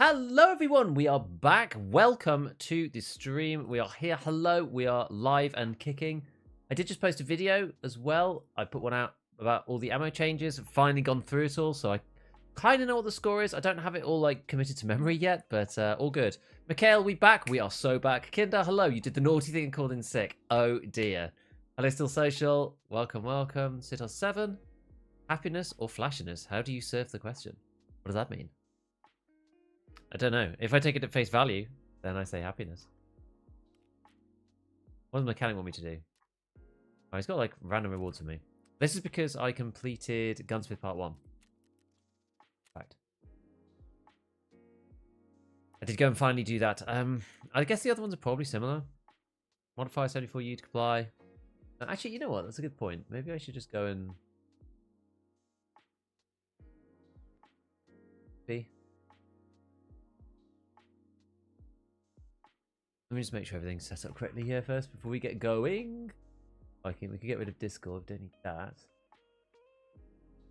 Hello everyone, we are back. Welcome to the stream. We are here. Hello, we are live and kicking. I did just post a video as well. I put one out about all the ammo changes. I've finally gone through it all, so I kind of know what the score is. I don't have it all like committed to memory yet, but all good. Mikhail, we back. We are so back. Kinder, hello. You did the naughty thing and called in sick. Oh dear. Hello, Still Social. Welcome, welcome. Sit on 7. Happiness or flashiness? How do you serve the question? What does that mean? I don't know. If I take it at face value, then I say happiness. What does the mechanic want me to do? Oh, he's got like random rewards for me. This is because I completed Gunsmith Part 1. Fact. I did go and finally do that. I guess the other ones are probably similar. Modify 74U to comply. Actually, you know what? That's a good point. Maybe I should just go and... B. Let me just make sure everything's set up correctly here first before we get going. I think we could get rid of Discord. Don't need that.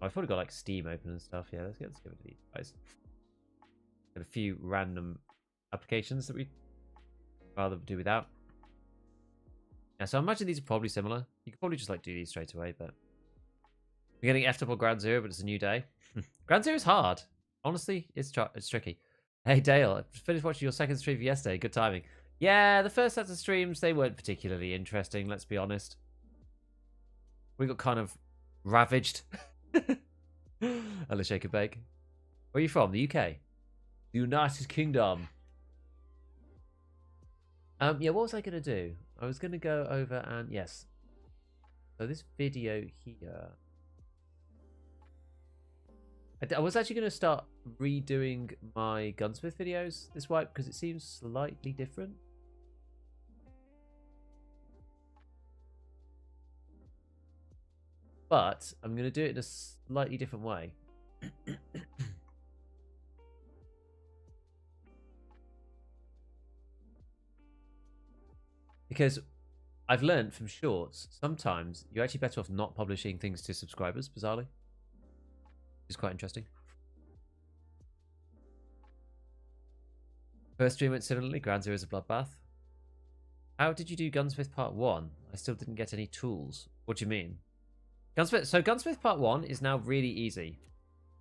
I've probably got like Steam open and stuff. Yeah, let's get rid of these guys. Got a few random applications that we'd rather do without. Yeah, so I imagine these are probably similar. You could probably just like do these straight away, but we're getting F'd up on Ground Zero, but it's a new day. Ground Zero is hard. Honestly, it's tricky. Hey Dale, I finished watching your second stream yesterday. Good timing. Yeah, the first set of streams, they weren't particularly interesting, let's be honest. We got kind of ravaged. Hello, Shake and Bake. Where are you from? The UK? The United Kingdom. Yeah, what was I going to do? I was going to go over and... Yes. So this video here... I was actually going to start redoing my Gunsmith videos this wipe because it seems slightly different. But I'm going to do it in a slightly different way. Because I've learned from shorts, sometimes you're actually better off not publishing things to subscribers, bizarrely. It's quite interesting. First stream went similarly. Ground Zero is a bloodbath. How did you do Gunsmith Part 1? I still didn't get any tools. What do you mean? Gunsmith Part 1 is now really easy.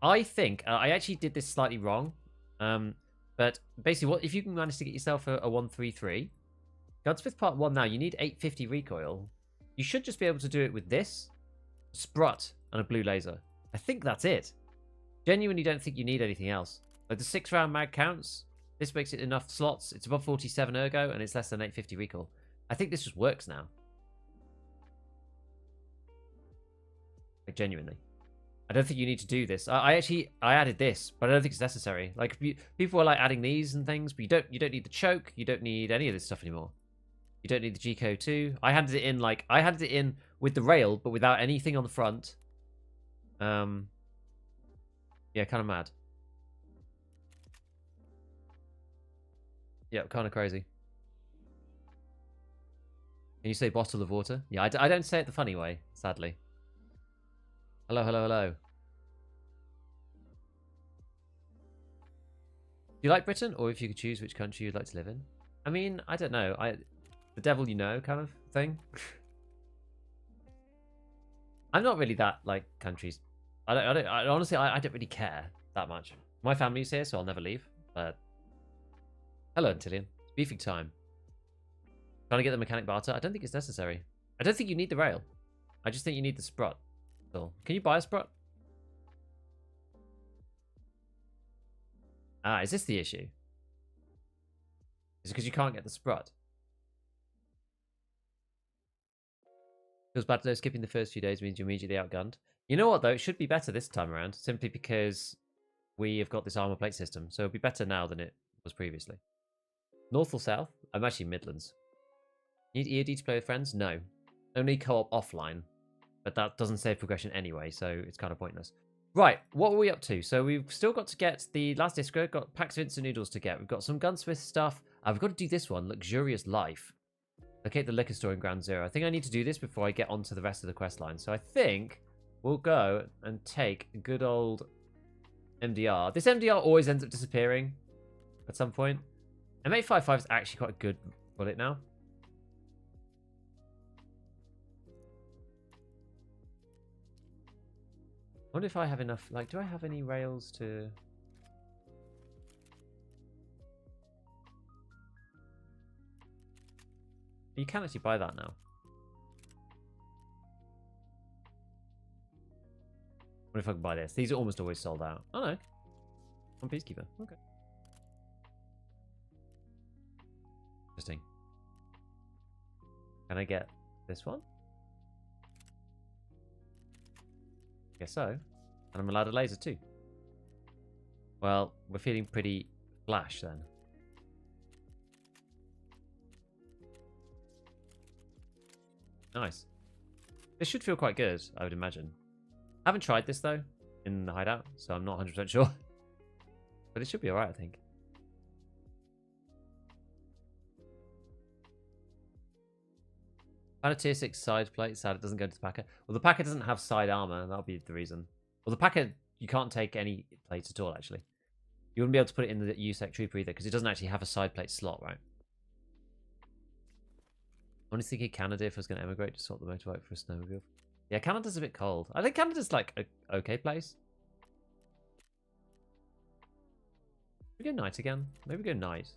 I think, I actually did this slightly wrong. But basically, what if you can manage to get yourself a 133? Gunsmith Part 1 now, you need 850 recoil. You should just be able to do it with this, Sprut, and a blue laser. I think that's it. Genuinely don't think you need anything else. Like the 6-round mag counts. This makes it enough slots. It's above 47 ergo, and it's less than 850 recoil. I think this just works now. Like, genuinely. I don't think you need to do this. I added this, but I don't think it's necessary. Like, people are like adding these and things, but you don't need the choke. You don't need any of this stuff anymore. You don't need the G-code 2. I handed it in with the rail, but without anything on the front. Yeah, kind of mad. Yeah, kind of crazy. Can you say bottle of water? Yeah, I don't say it the funny way, sadly. Hello, hello, hello. Do you like Britain, or if you could choose which country you'd like to live in? I mean, I don't know. The devil you know kind of thing. I'm not really that like countries. Honestly, I don't really care that much. My family's here, so I'll never leave. But hello, Antillian. It's beefing time. Trying to get the mechanic barter. I don't think it's necessary. I don't think you need the rail. I just think you need the Sprut. So, can you buy a Sprut? Ah, is this the issue? Is it because you can't get the Sprut? Feels bad though. Skipping the first few days means you're immediately outgunned. You know what, though? It should be better this time around, simply because we have got this armor plate system. So it'll be better now than it was previously. North or south? I'm actually Midlands. Need EOD to play with friends? No. Only co-op offline. But that doesn't save progression anyway, so it's kind of pointless. Right, what are we up to? So we've still got to get the last disco, got packs of instant noodles to get. We've got some Gunsmith stuff. We've got to do this one, Luxurious Life. Locate the liquor store in Ground Zero. I think I need to do this before I get onto the rest of the quest line. So I think we'll go and take good old MDR. This MDR always ends up disappearing. at some point. M855 is actually quite a good bullet now. I wonder if I have enough, like, do I have any rails to... You can actually buy that now. I wonder if I can buy this. These are almost always sold out. Oh no. I'm Peacekeeper. Okay. Interesting. Can I get this one? Guess so. And I'm allowed a laser too. Well, we're feeling pretty flash then. Nice. This should feel quite good, I would imagine. I haven't tried this though in the hideout, so I'm not 100% sure. But it should be alright, I think. Found a tier 6 side plate, sad it doesn't go to the Packer. Well, the Packer doesn't have side armor, that'll be the reason. Well, the Packer, you can't take any plates at all, actually. You wouldn't be able to put it in the USEC Trooper either, because it doesn't actually have a side plate slot, right? I was thinking Canada if I was going to emigrate to swap the motorbike for a snowmobile. Yeah, Canada's a bit cold. I think Canada's like a okay place. We go night again. Maybe go night.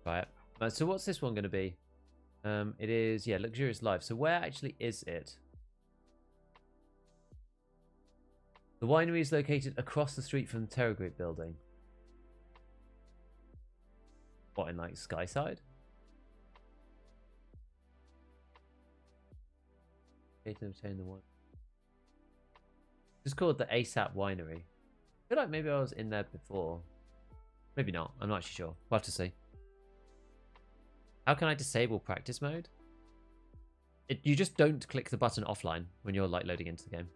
Right. So what's this one going to be? It is, yeah, luxurious life. So where actually is it? The winery is located across the street from the Terror Group building. What, in like Skyside? Obtain the one. It's called the ASAP Winery. I feel like maybe I was in there before. Maybe not. I'm not actually sure. We'll have to see. How can I disable practice mode? You just don't click the button offline when you're like loading into the game.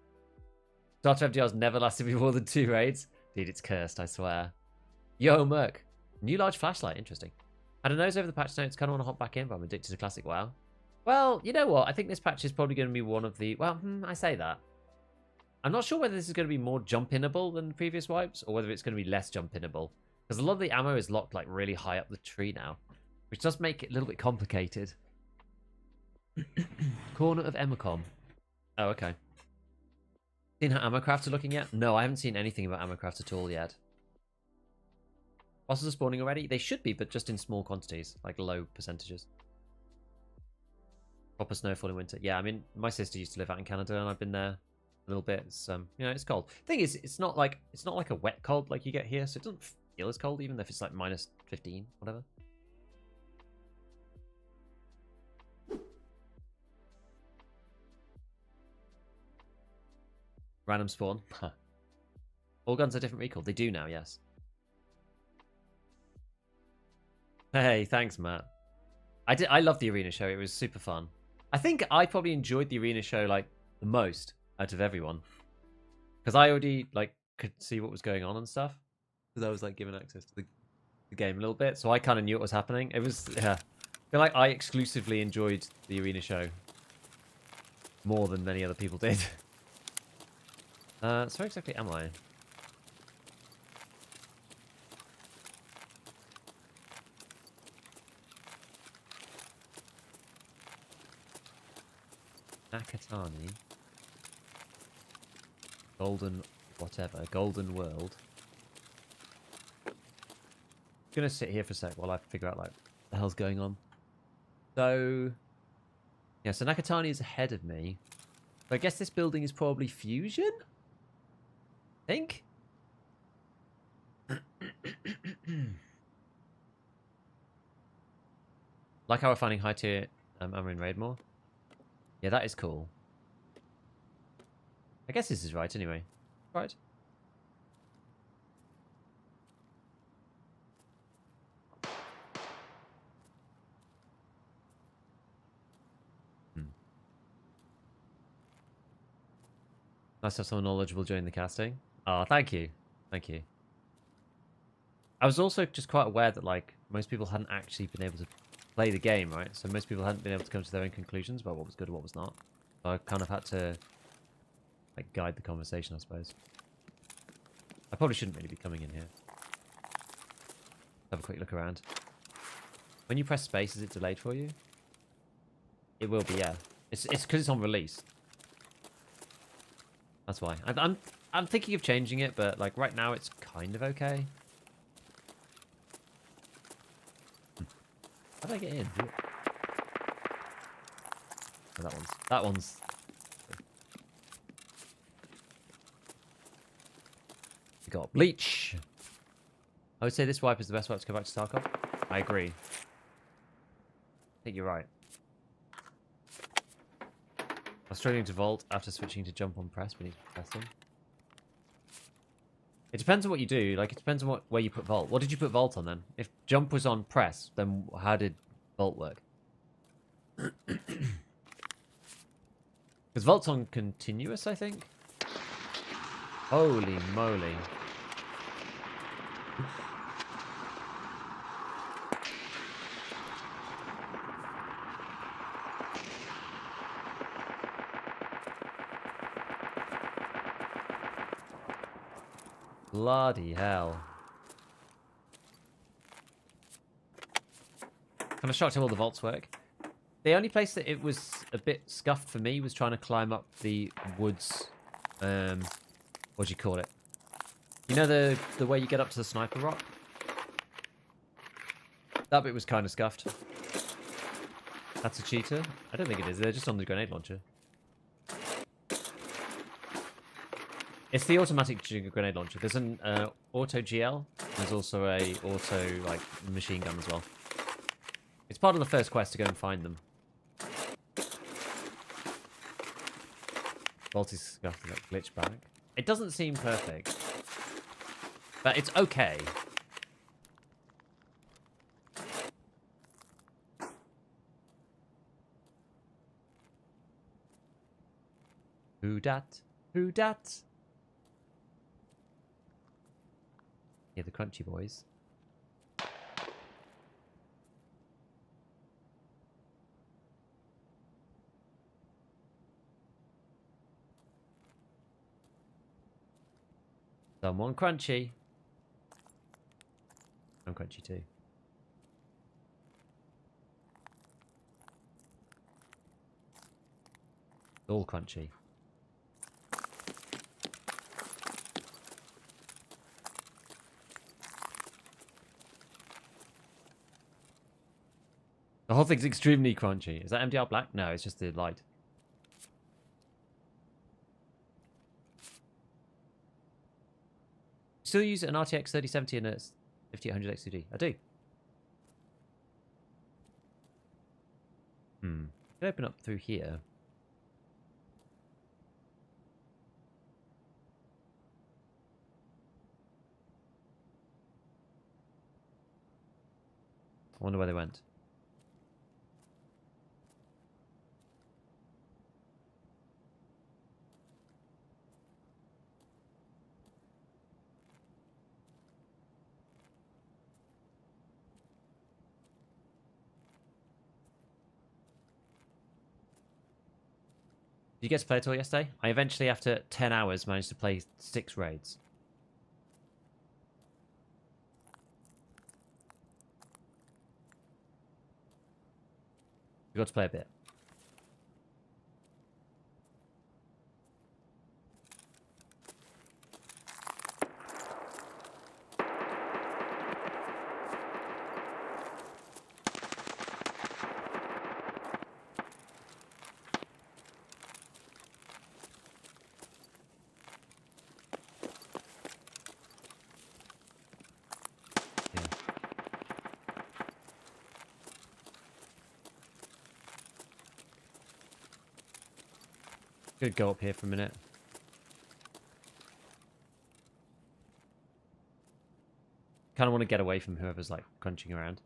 Starter FDR's never lasted me more than 2 raids. Dude, it's cursed, I swear. Yo, Merc. New large flashlight, interesting. Had a nose over the patch notes, kind of want to hop back in, but I'm addicted to classic WoW. Well, you know what? I think this patch is probably going to be one of the... Well, I say that. I'm not sure whether this is going to be more jump-inable than previous wipes, or whether it's going to be less jump-inable. Because a lot of the ammo is locked like really high up the tree now, which does make it a little bit complicated. Corner of Emacom. Oh, okay. Seen how ammo crafts are looking yet? No, I haven't seen anything about ammo crafts at all yet. Bosses are spawning already? They should be, but just in small quantities, like low percentages. Proper snowfall in winter. Yeah, I mean, my sister used to live out in Canada, and I've been there a little bit. It's, you know, it's cold. Thing is, it's not like a wet cold like you get here, so it doesn't feel as cold, even if it's like minus 15, whatever. Random spawn. All guns are different recoil. They do now, yes. Hey, thanks, Matt. I loved the arena show. It was super fun. I think I probably enjoyed the arena show like the most out of everyone, because I already like could see what was going on and stuff, because I was like given access to the game a little bit, so I kind of knew what was happening. It was, yeah, I feel like I exclusively enjoyed the arena show more than many other people did. So where exactly am I? Nakatani. Golden whatever. Golden World. I'm gonna sit here for a sec while I figure out like what the hell's going on. So yeah, so Nakatani is ahead of me. So I guess this building is probably Fusion? I think? Like how we're finding high tier armor in raid more. Yeah, that is cool. I guess this is right anyway. Right. Nice to have someone knowledgeable during the casting. Oh, thank you. Thank you. I was also just quite aware that like most people hadn't actually been able to play the game, right? So most people hadn't been able to come to their own conclusions about what was good and what was not. So I kind of had to like guide the conversation, I suppose. I probably shouldn't really be coming in here. Have a quick look around. When you press space, is it delayed for you? It will be, yeah. It's because it's on release. That's why. I'm thinking of changing it, but like right now it's kind of okay. How do I get in? Oh, that one's. We got bleach. I would say this wipe is the best wipe to go back to Tarkov. I agree. I think you're right. I was struggling to vault after switching to jump on press when he's pressing. It depends on what you do. Like, it depends on where you put vault. What did you put vault on then? If jump was on press, then how did vault work? Because vault's on continuous, I think. Holy moly. Bloody hell. Kind of shocked how all the vaults work. The only place that it was a bit scuffed for me was trying to climb up the woods. What do you call it? You know the way you get up to the sniper rock? That bit was kind of scuffed. That's a cheater? I don't think it is. They're just on the grenade launcher. It's the automatic grenade launcher. There's an auto GL. There's also a auto like machine gun as well. It's part of the first quest to go and find them. Balti's scuffed and got glitch back. It doesn't seem perfect, but it's okay. Who dat? Who dat? Yeah, the crunchy boys. Someone crunchy. I'm crunchy too. All crunchy. The whole thing's extremely crunchy. Is that MDR black? No, it's just the light. Still use an RTX 3070 and a 5800 XUD? I do. Can open up through here. I wonder where they went. Did you get to play at all yesterday? I eventually, after 10 hours, managed to play 6 raids. You got to play a bit. Could go up here for a minute. Kind of want to get away from whoever's like crunching around.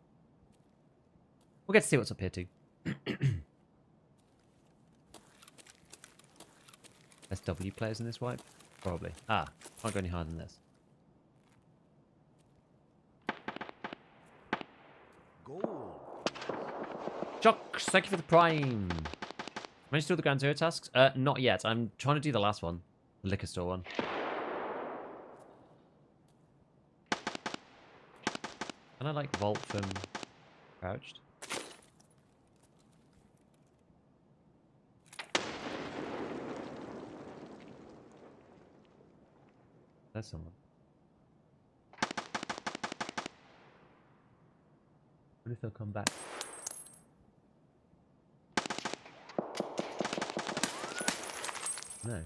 We'll get to see what's up here too. SW players in this wipe? Probably. Ah, can't go any higher than this. Jocks, thank you for the prime. Managed to do the Ground Zero tasks? Not yet. I'm trying to do the last one. The liquor store one. Can I like vault from crouched? There's someone. What if they'll come back? No.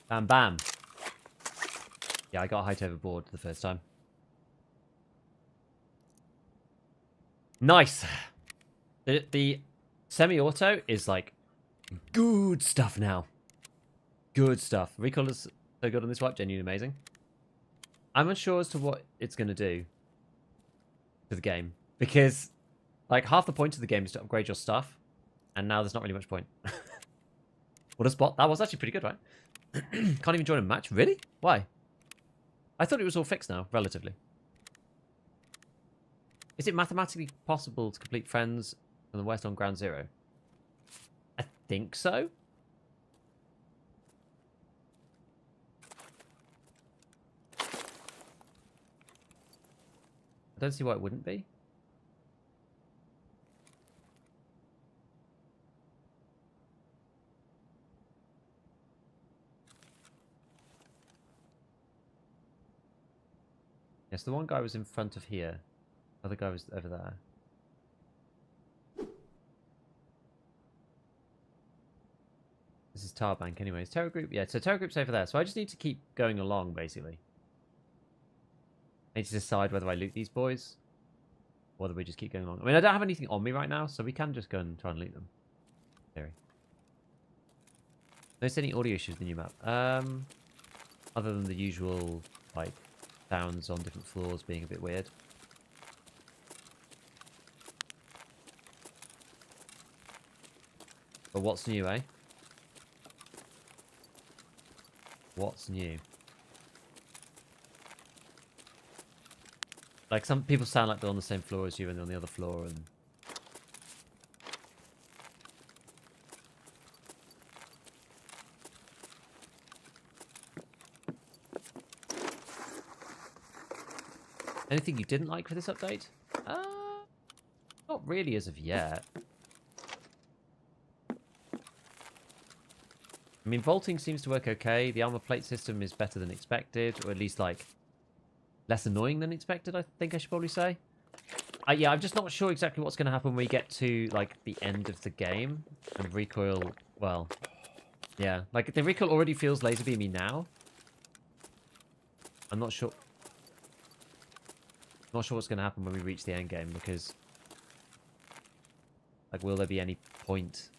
Bam bam. Yeah, I got height overboard the first time. Nice. The semi-auto is like good stuff now. Good stuff. Recoil is so good on this wipe, genuinely amazing. I'm unsure as to what it's going to do to the game. Because, like, half the point of the game is to upgrade your stuff. And now there's not really much point. What a spot. That was actually pretty good, right? Can't even join a match? Really? Why? I thought it was all fixed now, relatively. Is it mathematically possible to complete friends from the West on Ground Zero? I think so. I don't see why it wouldn't be. Yes, the one guy was in front of here. The other guy was over there. This is Tarbank anyways. Terror Group, yeah, so Terror Group's over there. So I just need to keep going along, basically. I need to decide whether I loot these boys. Or whether we just keep going along. I mean, I don't have anything on me right now, so we can just go and try and loot them. Theory. Notice any audio issues in the new map? Other than the usual, like, sounds on different floors being a bit weird. But what's new, eh? What's new? Like, some people sound like they're on the same floor as you and they're on the other floor, and... Anything you didn't like for this update? Not really as of yet. I mean, vaulting seems to work okay. The armor plate system is better than expected, or at least, like, less annoying than expected, I think I should probably say. Yeah, I'm just not sure exactly what's going to happen when we get to, like, the end of the game. And recoil, well, yeah. Like, the recoil already feels laser beamy now. I'm not sure. Not sure what's going to happen when we reach the end game, because, like, will there be any point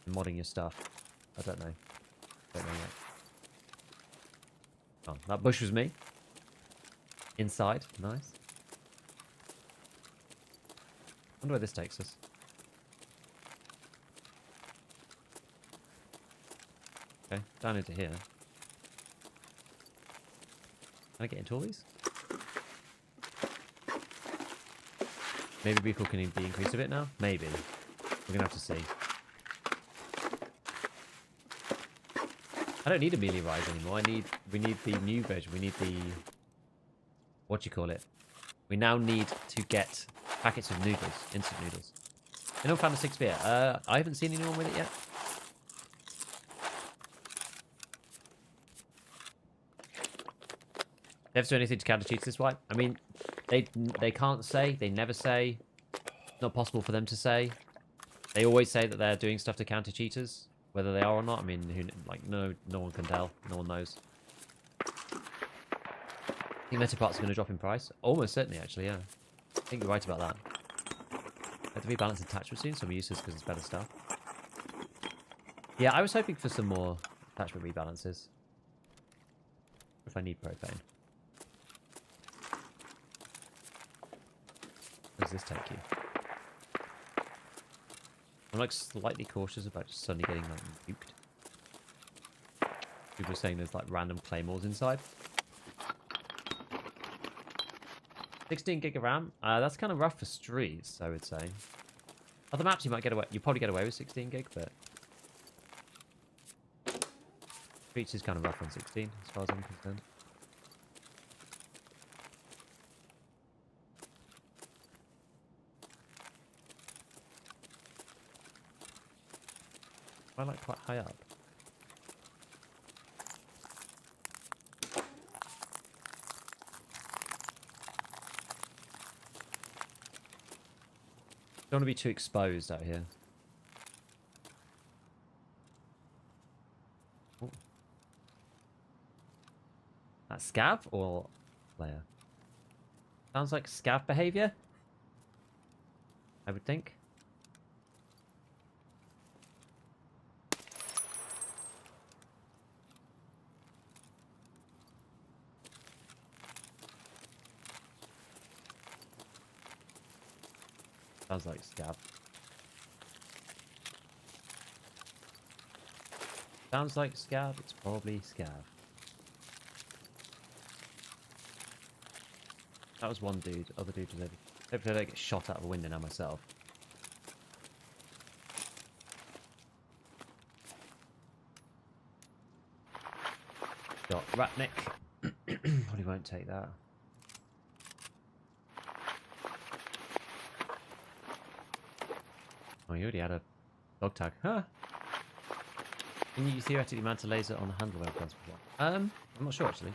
in modding your stuff? I don't know. Don't know yet. Oh, that bush was me. Inside, nice. Wonder where this takes us. Okay, down into here. Can I get into all these? Maybe recoil can be increased a bit now? Maybe. We're gonna have to see. I don't need a melee rise anymore. We need the new version. We need the... What do you call it? We now need to get packets of noodles. Instant noodles. Anyone found a 6 beer? I haven't seen anyone with it yet. Never do anything to counter cheats this wipe. I mean, they can't say. They never say. It's not possible for them to say. They always say that they're doing stuff to counter cheaters, whether they are or not. I mean, no one can tell. No one knows. I think meta parts are going to drop in price. Almost certainly, actually. Yeah, I think you're right about that. I have to rebalance attachment soon, so I'm useless because it's better stuff. Yeah, I was hoping for some more attachment rebalances. If I need propane. Where does this take you? I'm like slightly cautious about just suddenly getting like nuked. People are saying there's like random claymores inside. 16 gig of RAM. That's kind of rough for streets, I would say. Other maps you might get away. You probably get away with 16 gig, but streets is kind of rough on 16 as far as I'm concerned. I like quite high up. Don't want to be too exposed out here. Ooh. That scav or player? Sounds like scav behavior, I would think. Sounds like scav. Sounds like scav. It's probably scav. That was one dude. Other dude was over. Hopefully I don't get shot out of a window now myself. Got Ratnik. Probably won't take that. Oh, you already had a dog tag. Huh? Can you theoretically mount a laser on the handle where it before? I'm not sure actually.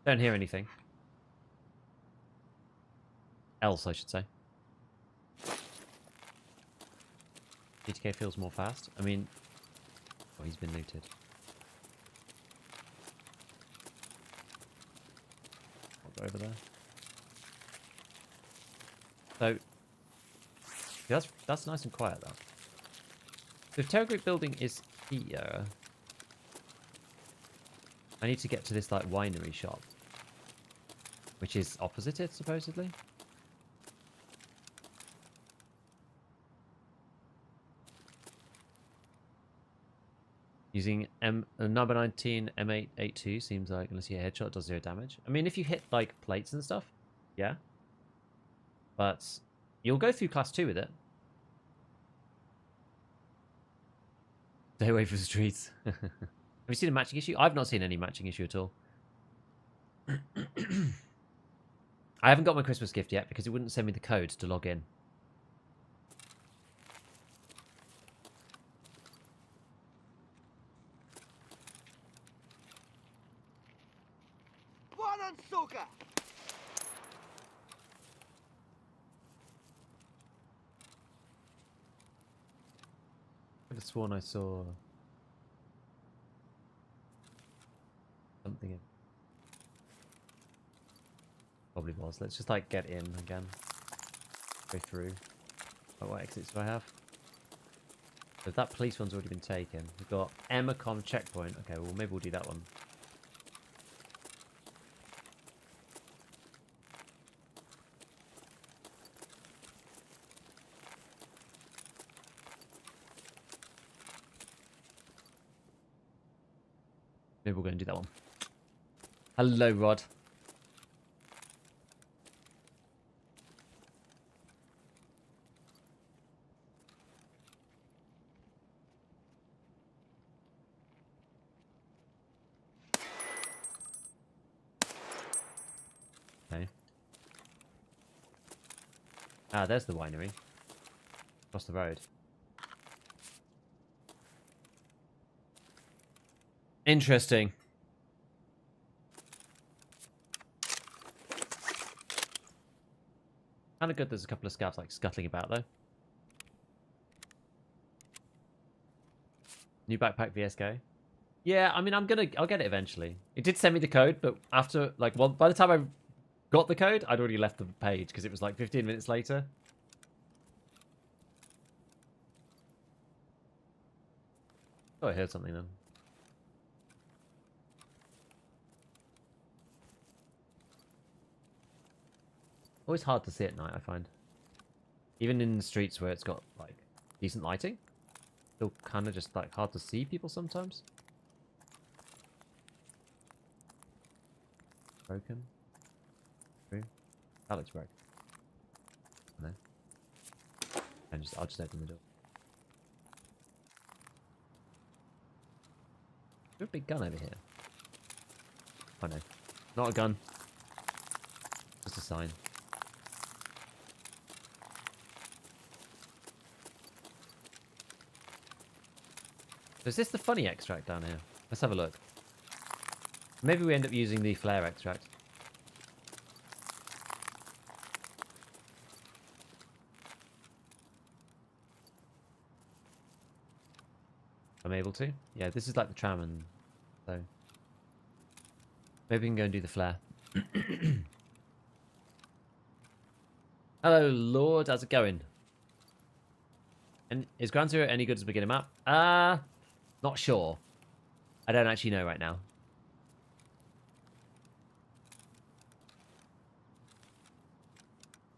Don't hear anything. Else, I should say. GTK feels more fast. I mean, oh, he's been looted. I'll go over there. So, yeah, that's nice and quiet though. So if Terror Group building is here, I need to get to this like winery shop, which is opposite it supposedly. Using number 19 M882 seems like, unless you hit a headshot, it does 0 damage. I mean, if you hit like plates and stuff, yeah. But you'll go through class 2 with it. Stay away from the streets. Have you seen a matching issue? I've not seen any matching issue at all. I haven't got my Christmas gift yet because it wouldn't send me the code to log in. I could have sworn I saw something in. Probably was. Let's just like get in again. Go through. Oh, what exits do I have? So that police one's already been taken. We've got Emacom checkpoint. Okay, well maybe we'll do that one. Maybe we're going to do that one. Hello, Rod. Okay. Ah, there's the winery. Across the road. Interesting. Kind of good there's a couple of scavs like scuttling about though. New backpack VSK. Yeah, I mean I'll get it eventually. It did send me the code, but after like by the time I got the code, I'd already left the page because it was like 15 minutes later. Oh, I heard something then. Always hard to see at night, I find. Even in the streets where it's got, like, decent lighting. Still kind of just, like, hard to see people sometimes. Broken. True. That looks broken. No. And I'll just open the door. Is there a big gun over here? Oh no. Not a gun. Just a sign. Is this the funny extract down here? Let's have a look. Maybe we end up using the flare extract. I'm able to. Yeah, this is like the tram, and so maybe we can go and do the flare. Hello, Lord. How's it going? And is Ground Zero any good as a beginner map? Not sure. I don't actually know right now.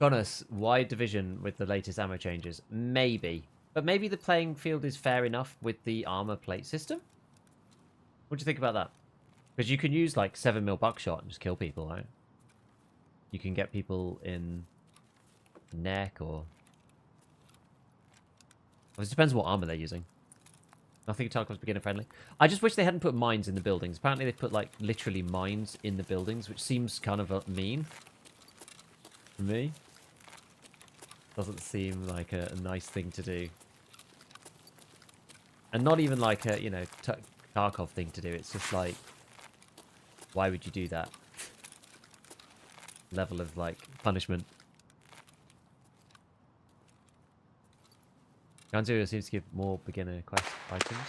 Honest, wide division with the latest ammo changes? Maybe. But maybe the playing field is fair enough with the armor plate system? What do you think about that? Because you can use like 7mm buckshot and just kill people, right? You can get people in the neck or... Well, it depends what armor they're using. I think Tarkov's beginner friendly. I just wish they hadn't put mines in the buildings. Apparently they put like literally mines in the buildings, which seems kind of mean. For me. Doesn't seem like a nice thing to do. And not even like a, you know, Tarkov thing to do. It's just like, why would you do that? Level of like punishment. Ground Zero seems to give more beginner quest items.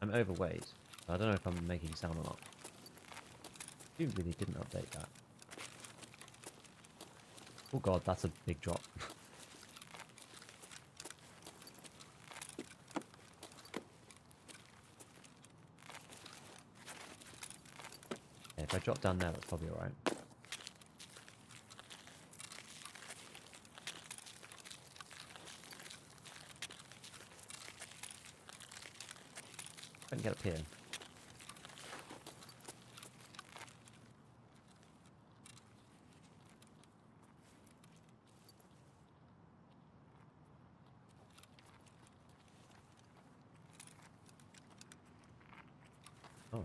I'm overweight. I don't know if I'm making sound or not. You really didn't update that. Oh god, that's a big drop. Yeah, if I drop down there, that's probably alright. I can get up here. Oh.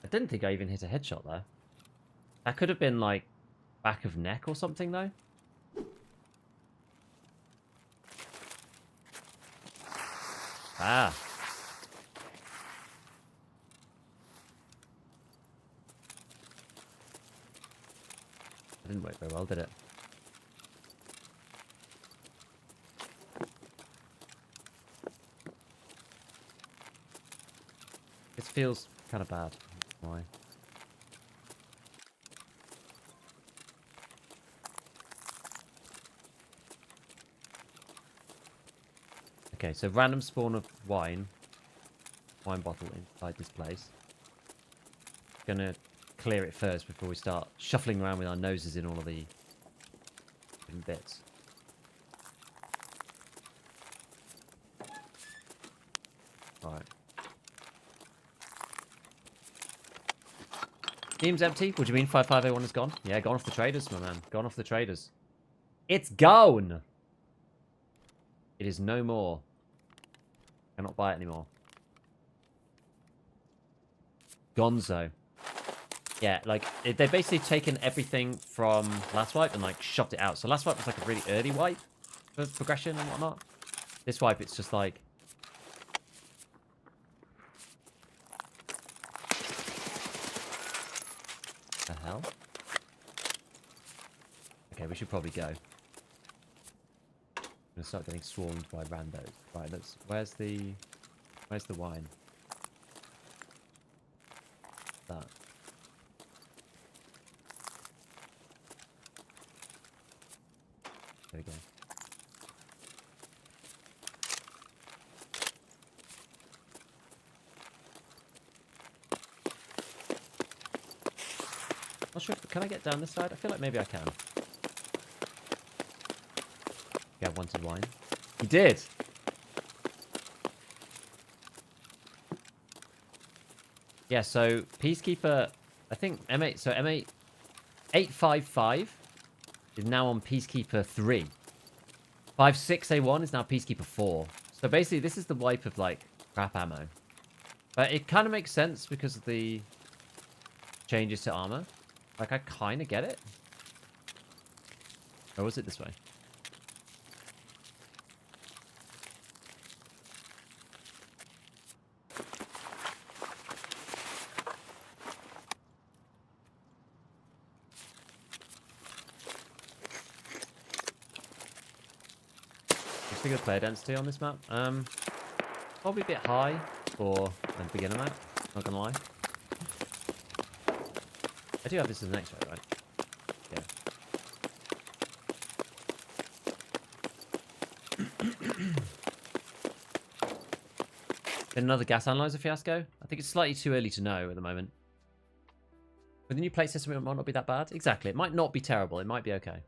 I didn't think I even hit a headshot there. That could have been like back of neck or something though. Ah. That didn't work very well, did it? It feels kind of bad. Why? Okay, so random spawn of wine bottle inside this place. Gonna clear it first before we start shuffling around with our noses in all of the different bits. Alright. Team's empty? What do you mean 5501 is gone? Yeah, gone off the traders, my man. Gone off the traders. It's gone! It is no more. Cannot buy it anymore. Gonzo. Yeah, like, they've basically taken everything from last wipe and, like, shoved it out. So last wipe was, like, a really early wipe for progression and whatnot. This wipe, it's just, like... The hell? Okay, we should probably go. I'm gonna start getting swarmed by randos. Right, let's... Where's the wine? that? There we go. Not sure. Can I get down this side? I feel like maybe I can. Yeah, wanted wine. You did. Yeah. So Peacekeeper, I think M8. So M8 855 is now on Peacekeeper 3. 56A1 is now Peacekeeper 4. So basically, this is the wipe of like crap ammo. But it kind of makes sense because of the changes to armor. Like, I kind of get it. Or was it this way? What's the good player density on this map? Probably a bit high for a beginner map, not gonna lie. I do have this as an X-ray, right? Yeah. Been another gas analyzer fiasco? I think it's slightly too early to know at the moment. With the new plate system, it might not be that bad. Exactly. It might not be terrible. It might be okay.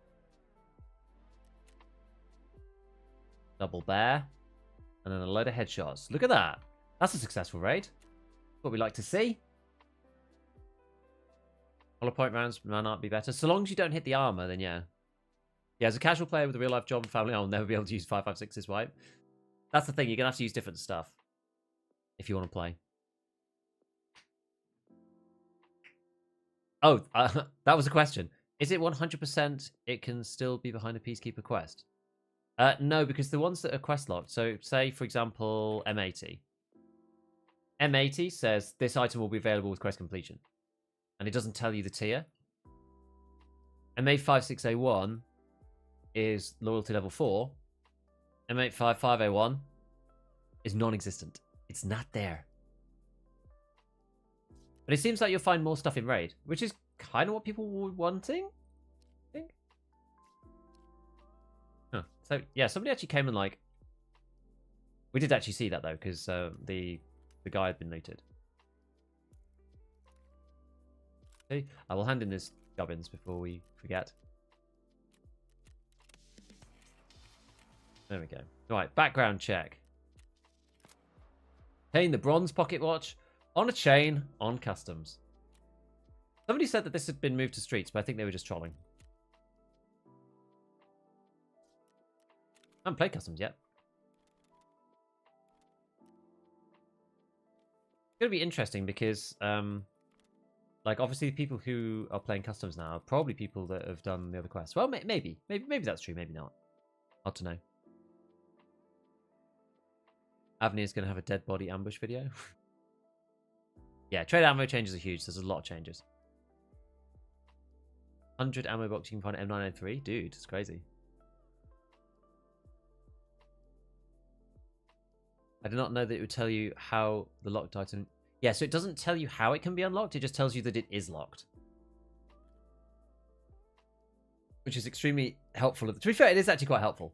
Double bear. And then a load of headshots. Look at that. That's a successful raid. What we like to see. Hollow point rounds might not be better. So long as you don't hit the armor, then yeah. Yeah, as a casual player with a real life job and family, I'll never be able to use 5.56 wipe. That's the thing. You're going to have to use different stuff if you want to play. Oh, that was a question. Is it 100% it can still be behind a Peacekeeper quest? No, because the ones that are quest locked, so say, for example, M80. M80 says this item will be available with quest completion. And it doesn't tell you the tier. M856A1 is loyalty level 4. M855A1 is non-existent. It's not there. But it seems like you'll find more stuff in Raid, which is kind of what people were wanting, I think. Huh. So, yeah, somebody actually came and, like... We did actually see that, though, because the guy had been looted. Okay, I will hand in this gubbins before we forget. There we go. Right, background check. Obtain the bronze pocket watch on a chain on customs. Somebody said that this had been moved to streets, but I think they were just trolling. I haven't played customs yet. It's going to be interesting because, like, obviously the people who are playing customs now are probably people that have done the other quests. Well, maybe that's true, maybe not. Hard to know. Avenir's going to have a dead body ambush video. Yeah, trade ammo changes are huge. There's a lot of changes. 100 ammo box you can find at M903. Dude, it's crazy. I did not know that it would tell you how the locked item... Yeah, so it doesn't tell you how it can be unlocked. It just tells you that it is locked. Which is extremely helpful. To be fair, it is actually quite helpful.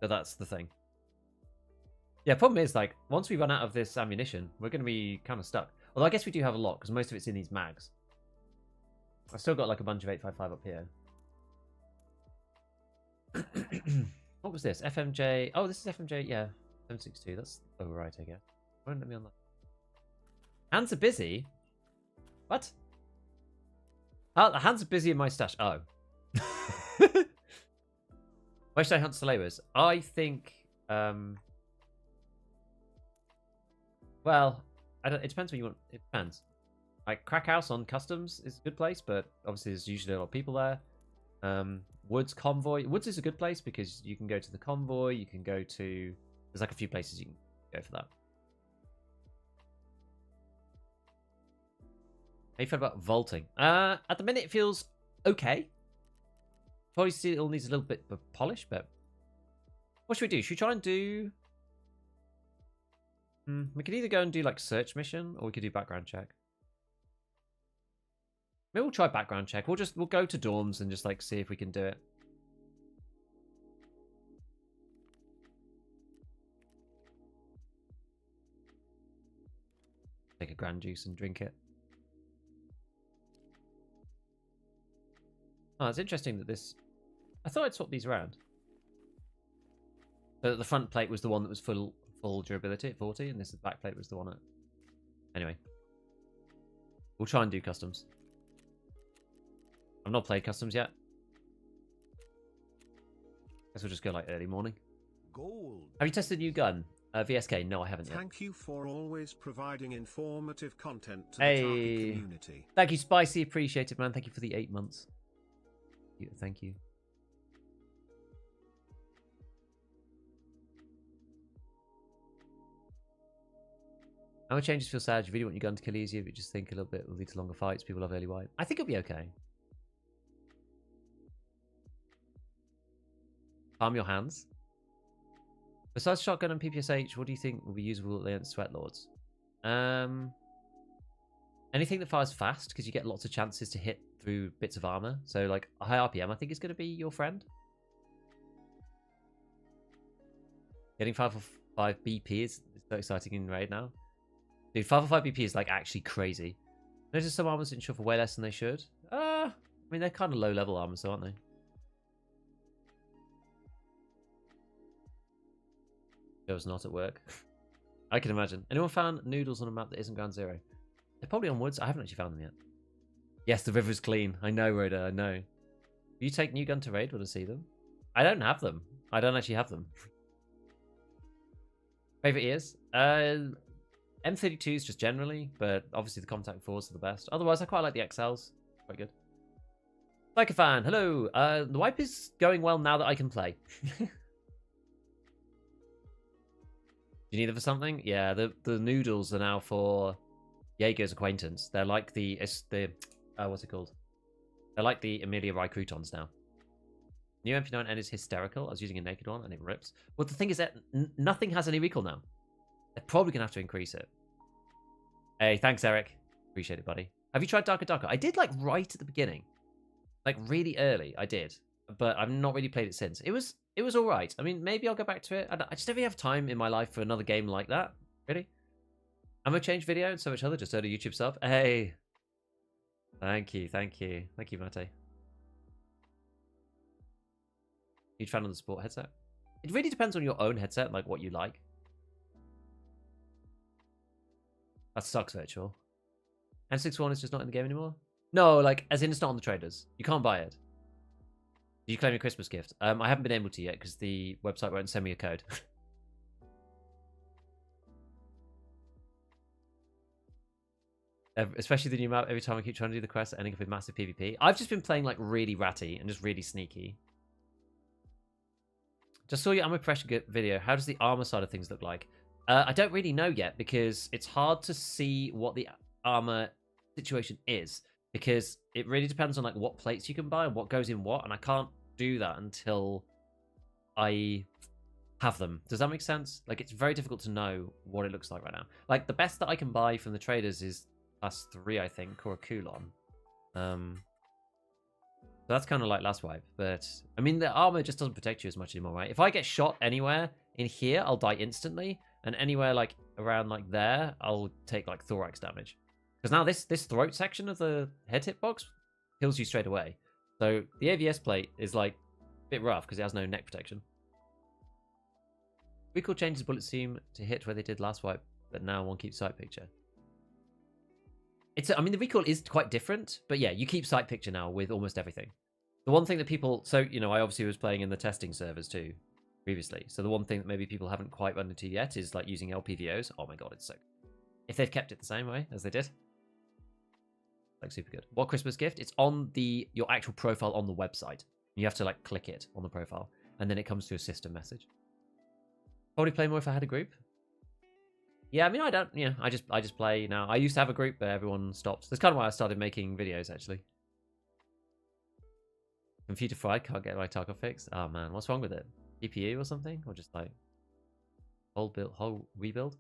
But that's the thing. Yeah, problem is, like, once we run out of this ammunition, we're going to be kind of stuck. Although I guess we do have a lot, because most of it's in these mags. I've still got, like, a bunch of 855 up here. What was this? FMJ... Oh, this is FMJ, yeah. 762, that's overright, I guess. Won't let me on that. Hands are busy? What? Oh, the hands are busy in my stash. Oh. Why should I hunt Slavers? I think... Well, it depends what you want. It depends. Like, Crack House on Customs is a good place, but obviously there's usually a lot of people there. Woods Convoy. Woods is a good place because you can go to the convoy, you can go to... There's like a few places you can go for that. How you feel about vaulting? At the minute it feels okay. Probably still needs a little bit of polish, but... What should we do? Should we try and do... We could either go and do like search mission, or we could do background check. Maybe we'll try background check. We'll go to dorms and just like see if we can do it. Take a grand juice and drink it. Oh, it's interesting that this... I thought I'd swap these around. So the front plate was the one that was full durability at 40, and this back plate was the one at... Anyway. We'll try and do customs. I've not played customs yet. Guess we'll just go like early morning. Gold. Have you tested a new gun? VSK? No, I haven't yet. Thank you for always providing informative content to the Tarkov community. Thank you, Spicy. Appreciate it, man. Thank you for the 8 months. Thank you. How much changes feel sad? You really want your gun to kill easier, but just think a little bit will lead to longer fights. People love early wipe. I think it'll be okay. Calm your hands. Besides shotgun and PPSH, what do you think will be usable against sweat lords? Anything that fires fast, because you get lots of chances to hit through bits of armor. So like a high RPM, I think is going to be your friend. Getting 545 BP is so exciting in raid now. Dude, 545 BP is like actually crazy. Notice some armors didn't show for way less than they should. I mean they're kind of low level armors, aren't they? Joe's not at work. I can imagine. Anyone found noodles on a map that isn't Ground Zero? They're probably on woods. I haven't actually found them yet. Yes, the river's clean. I know, Rhoda. I know. Do you take new gun to raid? Want to see them? I don't have them. I don't actually have them. Favorite ears? M32s just generally, but obviously the Contact 4s are the best. Otherwise, I quite like the XLs. Quite good. Psychofan, hello. The wipe is going well now that I can play. Do you need it for something? Yeah, the noodles are now for Jaeger's acquaintance. They're like the what's it called? They're like the Emilia Raikroutons now. New MP9N is hysterical. I was using a naked one and it rips. Well, the thing is that nothing has any recoil now. They're probably going to have to increase it. Hey, thanks, Eric. Appreciate it, buddy. Have you tried Darker Darker? I did, like, right at the beginning. Like, really early, I did. But I've not really played it since. It was all right. I mean, maybe I'll go back to it. I just don't really have time in my life for another game like that. Really? I'm going to change video and so much other. Just heard a YouTube sub. Hey. Thank you, thank you. Thank you, Mate. Huge fan of the sport headset. It really depends on your own headset, like what you like. That sucks, Virtual. N61 is just not in the game anymore? No, like, as in it's not on the traders. You can't buy it. Did you claim your Christmas gift? I haven't been able to yet because the website won't send me a code. Especially the new map. Every time I keep trying to do the quest, ending up with massive PvP. I've just been playing like really ratty and just really sneaky. Just saw your ammo pressure video. How does the armor side of things look like? I don't really know yet because it's hard to see what the armor situation is because it really depends on like what plates you can buy and what goes in what, and I can't do that until I have them. Does that make sense? Like, it's very difficult to know what it looks like right now. Like, the best that I can buy from the traders is class 3, I think, or a Coulon. So that's kind of like last wipe, but I mean the armor just doesn't protect you as much anymore, right? If I get shot anywhere in here, I'll die instantly, and anywhere like around like there, I'll take like thorax damage. Because now this throat section of the head hitbox kills you straight away. So the AVS plate is like a bit rough because it has no neck protection. Recoil changes bullet seam to hit where they did last wipe, but now one keeps sight picture. I mean, the recoil is quite different, but yeah, you keep sight picture now with almost everything. The one thing that people... So, you know, I obviously was playing in the testing servers too, previously. So the one thing that maybe people haven't quite run into yet is, like, using LPVOs. Oh my god, it's so... If they've kept it the same way as they did. Like, super good. What Christmas gift? It's on your actual profile on the website. You have to, like, click it on the profile. And then it comes to a system message. Probably play more if I had a group. Yeah, I mean, I don't... Yeah, I just play now. I used to have a group, but everyone stopped. That's kind of why I started making videos, actually. Computer fried, can't get my Tarkov fixed. Oh, man, what's wrong with it? GPU or something? Or just, like, whole rebuild?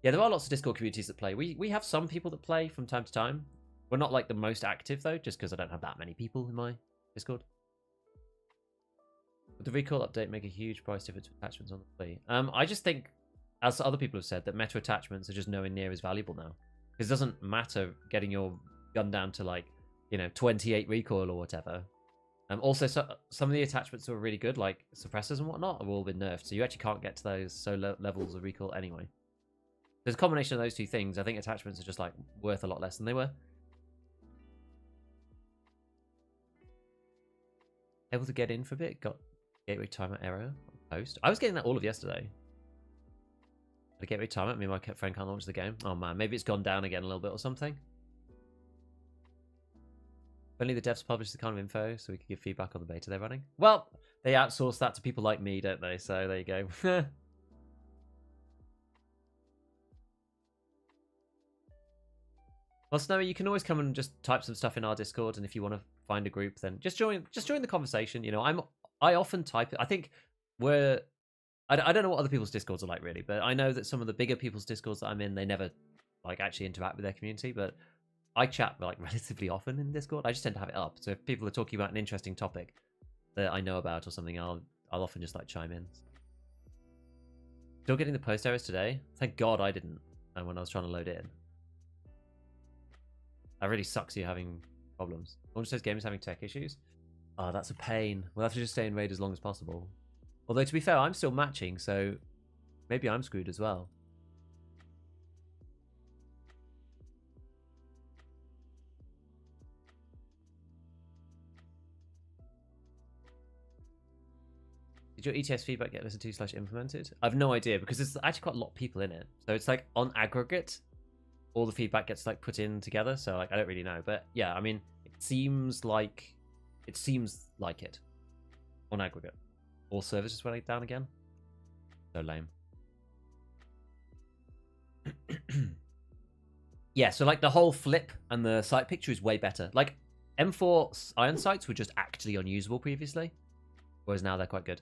Yeah, there are lots of Discord communities that play. We have some people that play from time to time. We're not like the most active though, just because I don't have that many people in my Discord. Would the recall update make a huge price difference for attachments on the fleet? I just think, as other people have said, that meta attachments are just nowhere near as valuable now. Because it doesn't matter getting your gun down to like, 28 recoil or whatever. Also, some of the attachments that were really good, like suppressors and whatnot, have all been nerfed. So you actually can't get to those levels of recoil anyway. There's a combination of those two things. I think attachments are just like worth a lot less than they were. Able to get in for a bit. Got gateway timer error post. I was getting that all of yesterday. The gateway timer. Me and my friend can't launch the game. Oh man, maybe it's gone down again a little bit or something. Only the devs publish the kind of info so we can give feedback on the beta they're running. Well, they outsource that to people like me, don't they? So there you go. Well, Snowy, you can always come and just type some stuff in our Discord, and if you want to find a group, then just join the conversation. I often type it. I think I don't know what other people's Discords are like really, but I know that some of the bigger people's Discords that I'm in, they never like actually interact with their community, but I chat like relatively often in Discord. I just tend to have it up. So if people are talking about an interesting topic that I know about or something, I'll often just like chime in. Still getting the post errors today? Thank God I didn't when I was trying to load it in. That really sucks you having problems. Launch says game is having tech issues. Oh, that's a pain. We'll have to just stay in raid as long as possible. Although, to be fair, I'm still matching, so maybe I'm screwed as well. Did your ETS feedback get listened to / implemented? I have no idea, because there's actually quite a lot of people in it. So it's like on aggregate, all the feedback gets like put in together. So like I don't really know, but yeah, I mean, it seems like it on aggregate. All servers just went down again. So lame. Yeah, so like the whole flip and the sight picture is way better. Like M4 iron sights were just actually unusable previously, whereas now they're quite good.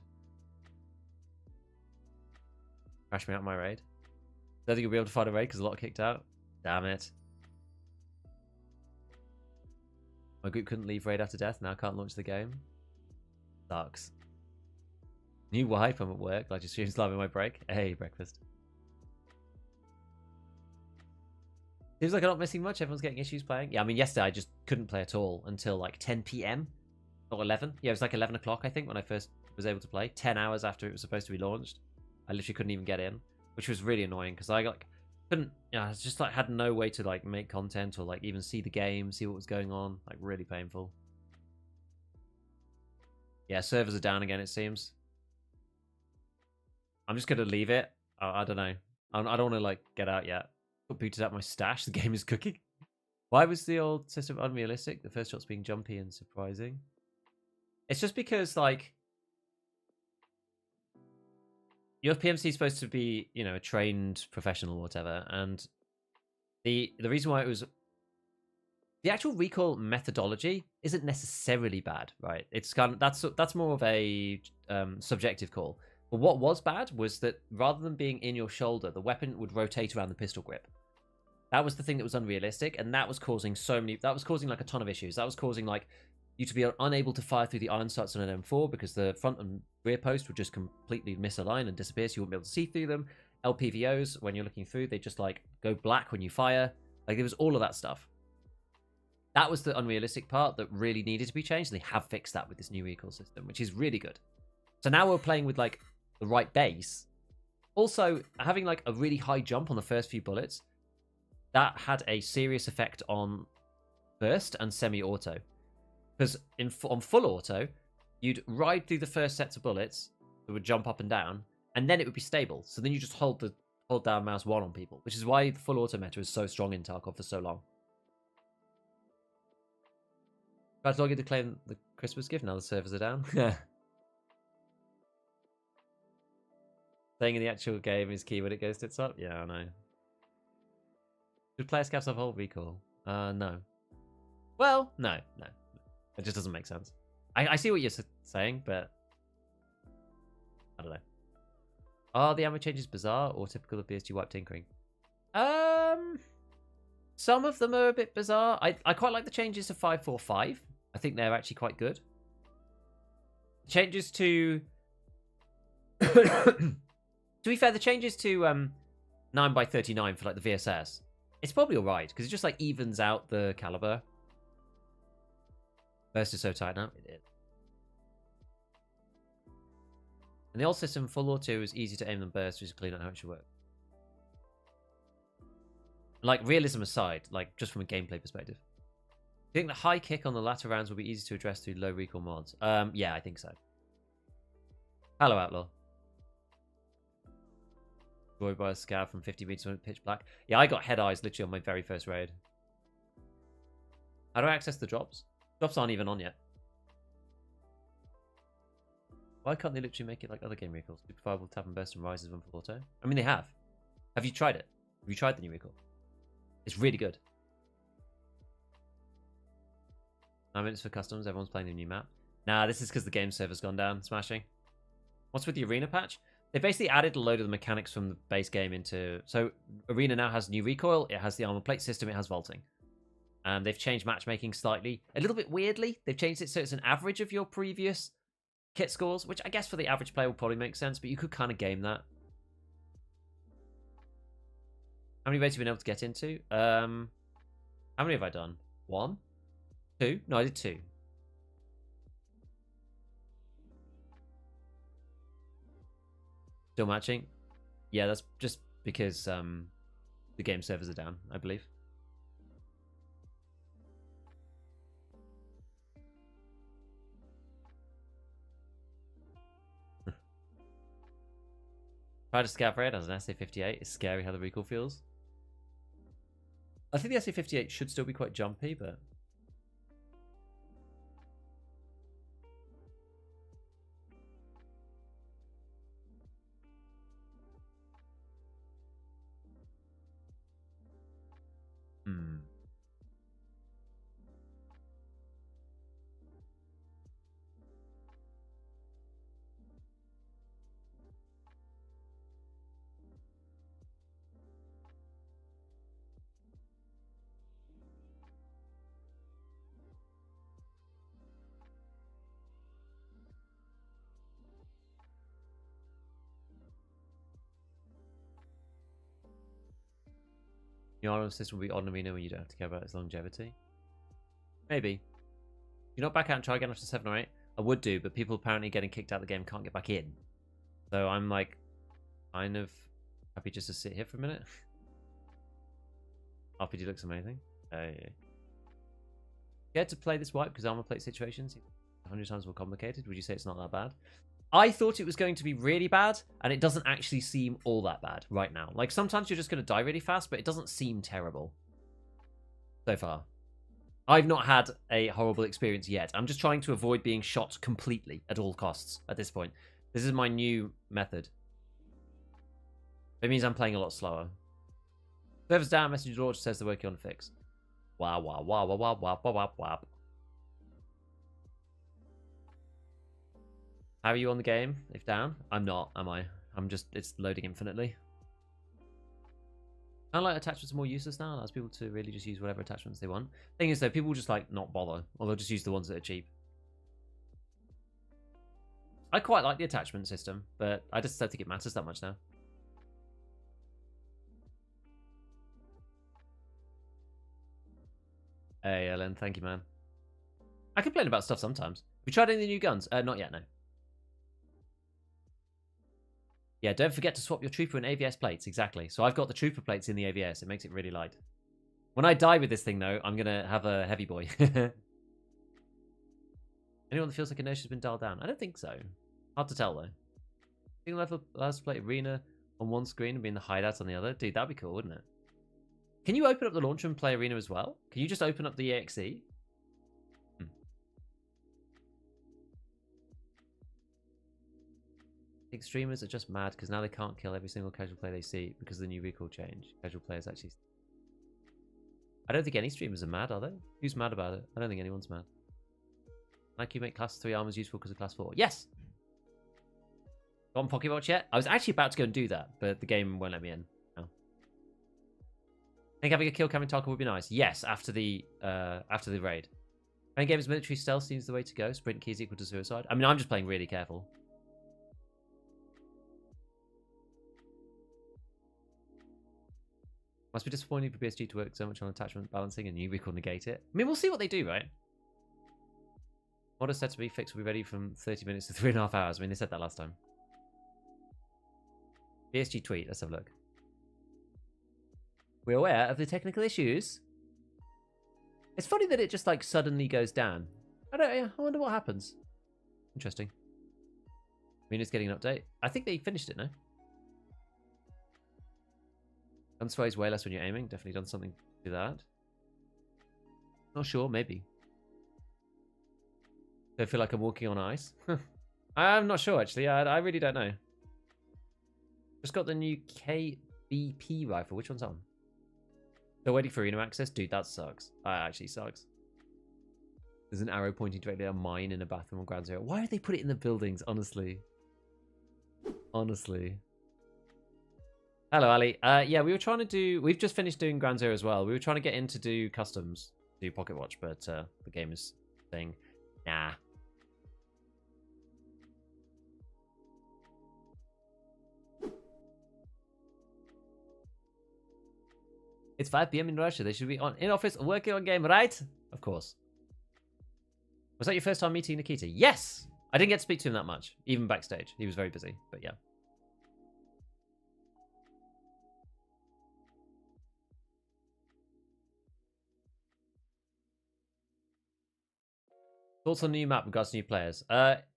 Crash me out my raid. Don't think you'll be able to find a raid because a lot are kicked out. Damn it. My group couldn't leave raid after death. Now I can't launch the game. Sucks. New wife, I'm at work. Like, just streams live in my break. Hey, breakfast. Seems like I'm not missing much. Everyone's getting issues playing. Yeah, I mean, yesterday I just couldn't play at all until like 10 p.m. or 11. Yeah, it was like 11 o'clock, I think, when I first was able to play. 10 hours after it was supposed to be launched. I literally couldn't even get in, which was really annoying because I like couldn't. Yeah, I just like had no way to like make content or like even see the game, see what was going on. Like really painful. Yeah, servers are down again. It seems. I'm just gonna leave it. I don't know. I don't want to like get out yet. Got booted out my stash. The game is cooking. Why was the old system unrealistic? The first shots being jumpy and surprising. It's just because like your PMC is supposed to be, a trained professional or whatever, and the reason why it was the actual recoil methodology isn't necessarily bad, right? It's kind of that's more of a subjective call. But what was bad was that rather than being in your shoulder, the weapon would rotate around the pistol grip. That was the thing that was unrealistic, and that was causing like a ton of issues. That was causing like you to be unable to fire through the iron sights on an M4 because the front and rear post would just completely misalign and disappear, so you wouldn't be able to see through them. LPVOs, when you're looking through, they just like go black when you fire. Like there was all of that stuff. That was the unrealistic part that really needed to be changed. They have fixed that with this new recoil system, which is really good. So now we're playing with like the right base. Also, having like a really high jump on the first few bullets, that had a serious effect on burst and semi-auto. Because on full auto, you'd ride through the first sets of bullets that would jump up and down, and then it would be stable. So then you just hold down mouse 1 on people, which is why the full auto meta is so strong in Tarkov for so long. Tried to log in to claim the Christmas gift, now the servers are down. Staying in the actual game is key when it goes tits up. Yeah, I know. Should player scavs have whole recall? No. Well, no. It just doesn't make sense. I see what you're saying, but I don't know. Are the ammo changes bizarre or typical of BSG wipe tinkering? Some of them are a bit bizarre. I quite like the changes to 545. I think they're actually quite good. Changes to... to be fair, the changes to 9x39 for like the VSS, it's probably alright, because it just like evens out the caliber. Burst is so tight now. It is. And the old system, full auto, is easy to aim than burst, which is clearly not how it should work. Like, realism aside, like, just from a gameplay perspective. Do you think the high kick on the latter rounds will be easy to address through low recoil mods? Yeah, I think so. Hello, Outlaw. Destroyed by a scav from 50 meters when pitch black. Yeah, I got head eyes literally on my very first raid. How do I access the drops? Drops aren't even on yet. Why can't they literally make it like other game recalls? Super Fireball, Tap and Burst and Rises one for auto? I mean, they have. Have you tried it? Have you tried the new recall? It's really good. 9 minutes for customs. Everyone's playing the new map. Nah, this is because the game server's gone down. Smashing. What's with the arena patch? They basically added a load of the mechanics from the base game into... So, arena now has new recoil. It has the armor plate system. It has vaulting. And they've changed matchmaking slightly. A little bit weirdly. They've changed it so it's an average of your previous kit scores, which I guess for the average player will probably make sense, but you could kind of game that. How many raids have you been able to get into? How many have I done? 1? 2? No, I did 2. Still matching? Yeah, that's just because the game servers are down, I believe. Tried a scav raid as an SA-58. It's scary how the recoil feels. I think the SA-58 should still be quite jumpy, but... Your armor system will be on arena when you don't have to care about its longevity. Maybe. You're not back out and try again after 7 or 8? I would do, but people apparently getting kicked out of the game can't get back in. So I'm like, kind of happy just to sit here for a minute. RPG looks amazing. Scared to play this wipe because armor plate situations 100 times more complicated? Would you say it's not that bad? I thought it was going to be really bad, and it doesn't actually seem all that bad right now. Like, sometimes you're just going to die really fast, but it doesn't seem terrible so far. I've not had a horrible experience yet. I'm just trying to avoid being shot completely at all costs at this point. This is my new method. It means I'm playing a lot slower. Servers down, message launch says they're working on a fix. Wow, wow, wow, wow, wow, wow, wow, wow. How are you on the game? If down? I'm not, am I? I'm just, it's loading infinitely. Kind of like attachments are more useless now. Allows people to really just use whatever attachments they want. Thing is though, people will just like not bother, or they'll just use the ones that are cheap. I quite like the attachment system, but I just don't think it matters that much now. Hey Ellen, thank you man. I complain about stuff sometimes. Have you tried any of the new guns? Not yet, no. Yeah, don't forget to swap your trooper and AVS plates. Exactly. So I've got the trooper plates in the AVS. It makes it really light. When I die with this thing, though, I'm going to have a heavy boy. Anyone that feels like inertia's been dialed down? I don't think so. Hard to tell, though. Single level allows to play arena on one screen and be in the hideout on the other. Dude, that'd be cool, wouldn't it? Can you open up the launcher and play arena as well? Can you just open up the EXE? I think streamers are just mad because now they can't kill every single casual player they see because of the new recall change. Casual players actually... I don't think any streamers are mad, are they? Who's mad about it? I don't think anyone's mad. Like you make class 3 armors useful because of class 4. Yes! Got on Pocket Watch yet? I was actually about to go and do that, but the game won't let me in. Oh. think having a kill cam in Tarkov would be nice. Yes, after the raid. Playing games military stealth seems the way to go. Sprint keys equal to suicide. I mean, I'm just playing really careful. Must be disappointing for BSG to work so much on attachment balancing and you will negate it. I mean, we'll see what they do, right? What is said to be fixed will be ready from 30 minutes to 3.5 hours. I mean, they said that last time. BSG tweet. Let's have a look. We're aware of the technical issues. It's funny that it just like suddenly goes down. I wonder what happens. Interesting. I mean, it's getting an update. I think they finished it now. Gun sways way less when you're aiming. Definitely done something to do that. Not sure. Maybe. Do I feel like I'm walking on ice? I'm not sure, actually. I really don't know. Just got the new KBP rifle. Which one's on? Still waiting for arena access? Dude, that sucks. That actually sucks. There's an arrow pointing directly at a mine in a bathroom on Ground Zero. Why would they put it in the buildings, honestly? Honestly. Hello, Ali. Yeah, we were trying to do... We've just finished doing Ground Zero as well. We were trying to get in to do customs, do Pocket Watch, but the game is saying, nah. It's 5 PM in Russia. They should be in office working on game, right? Of course. Was that your first time meeting Nikita? Yes! I didn't get to speak to him that much, even backstage. He was very busy, but yeah. Thoughts on the new map regards to new players?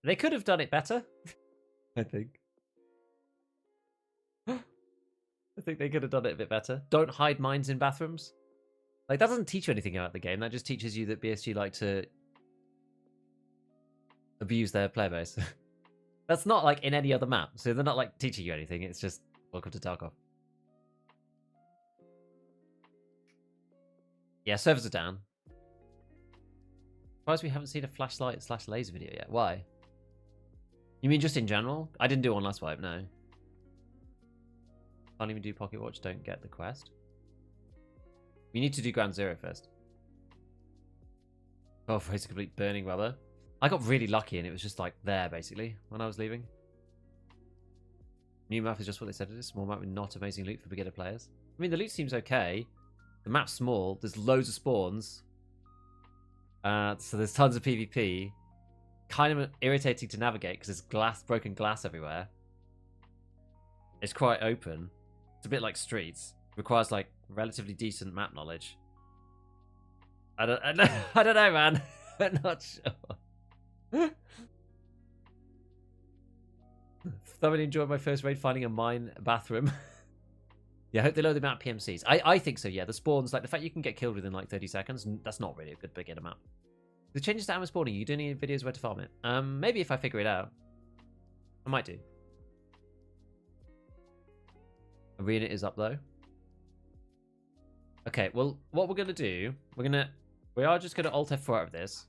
They could have done it better, I think. I think they could have done it a bit better. Don't hide mines in bathrooms. Like, that doesn't teach you anything about the game. That just teaches you that BSG like to abuse their player base. That's not like in any other map. So they're not like teaching you anything. It's just, welcome to Tarkov. Yeah, servers are down. Surprised we haven't seen a flashlight/laser video yet. Why? You mean just in general? I didn't do one last wipe, no. Can't even do Pocket Watch, don't get the quest. We need to do Ground Zero first. Oh, for a complete burning rubber. I got really lucky and it was just like there basically when I was leaving. New map is just what they said it is. Small map with not amazing loot for beginner players. I mean, the loot seems okay. The map's small. There's loads of spawns. So there's tons of PvP. Kind of irritating to navigate because there's broken glass everywhere. It's quite open. It's a bit like Streets. Requires like relatively decent map knowledge. I don't know, man. I'm not sure. Thoroughly enjoyed my first raid finding a mine bathroom. Yeah, I hope they load the amount of PMCs. I think so, yeah. The spawns, like the fact you can get killed within like 30 seconds, that's not really a good beginner map. The changes to ammo spawning, you do need videos where to farm it. Maybe if I figure it out. I might do. Arena is up though. Okay, well, what we're gonna do, we are just gonna Alt F4 out of this.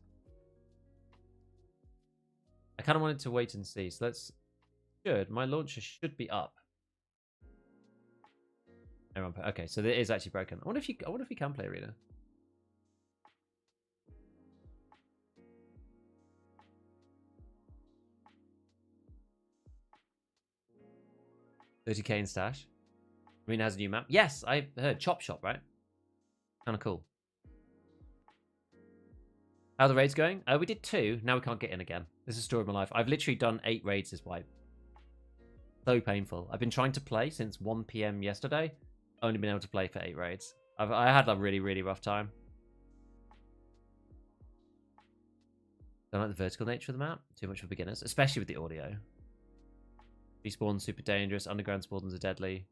I kind of wanted to wait and see, so my launcher should be up. Okay, so it is actually broken. I wonder if you can play Arena. $30K in stash. Arena has a new map. Yes, I heard. Chop Shop, right? Kind of cool. How are the raids going? We did 2. Now we can't get in again. This is the story of my life. I've literally done 8 raids this wipe. So painful. I've been trying to play since 1 PM yesterday. Only been able to play for 8 raids. I had a really, really rough time. Don't like the vertical nature of the map. Too much for beginners, especially with the audio. Respawns super dangerous. Underground spawns are deadly.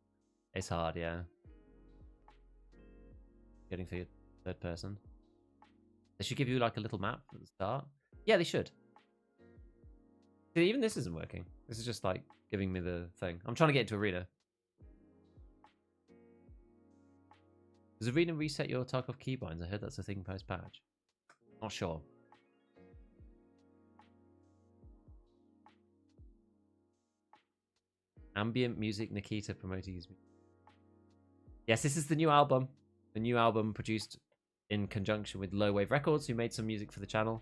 It's hard, yeah. Getting for your third person. They should give you like a little map at the start. Yeah, they should. See, even this isn't working. This is just like giving me the thing. I'm trying to get into Arena. Does Arena reset your Tarkov keybinds? I heard that's a thing post-patch. Not sure. Ambient music, Nikita promoting his music. Yes, this is the new album. The new album produced in conjunction with Low Wave Records, who made some music for the channel.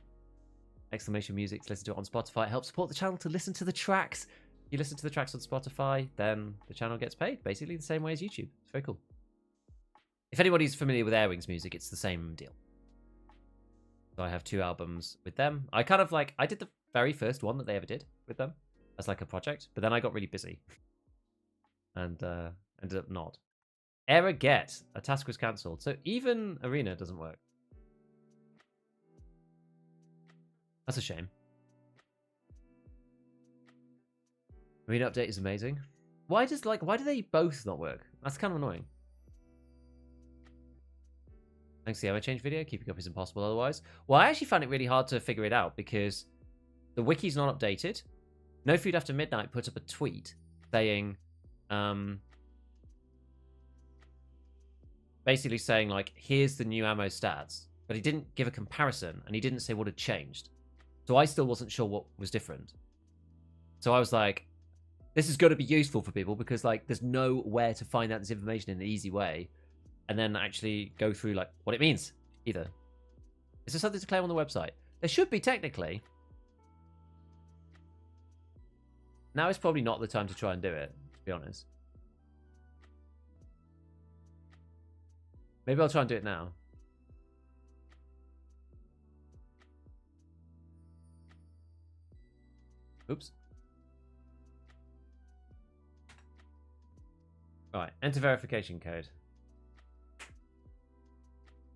Exclamation music to listen to it on Spotify. It helps support the channel to listen to the tracks. If you listen to the tracks on Spotify, then the channel gets paid. Basically the same way as YouTube. It's very cool. If anybody's familiar with Airwings music, it's the same deal. So I have 2 albums with them. I kind of like, I did the very first one that they ever did with them as like a project, but then I got really busy and ended up not. Error get. A task was cancelled. So even Arena doesn't work. That's a shame. Arena update is amazing. Why do they both not work? That's kind of annoying. Thanks to the Interchange video. Keeping up is impossible otherwise. Well, I actually found it really hard to figure it out because the wiki's not updated. No Food After Midnight put up a tweet saying, basically saying like, here's the new ammo stats, but he didn't give a comparison and he didn't say what had changed. So I still wasn't sure what was different. So I was like, this is going to be useful for people because like, there's nowhere to find out this information in an easy way. And then actually go through like what it means either. Is there something to claim on the website? There should be technically. Now is probably not the time to try and do it, to be honest. Maybe I'll try and do it now. Oops. Alright, enter verification code.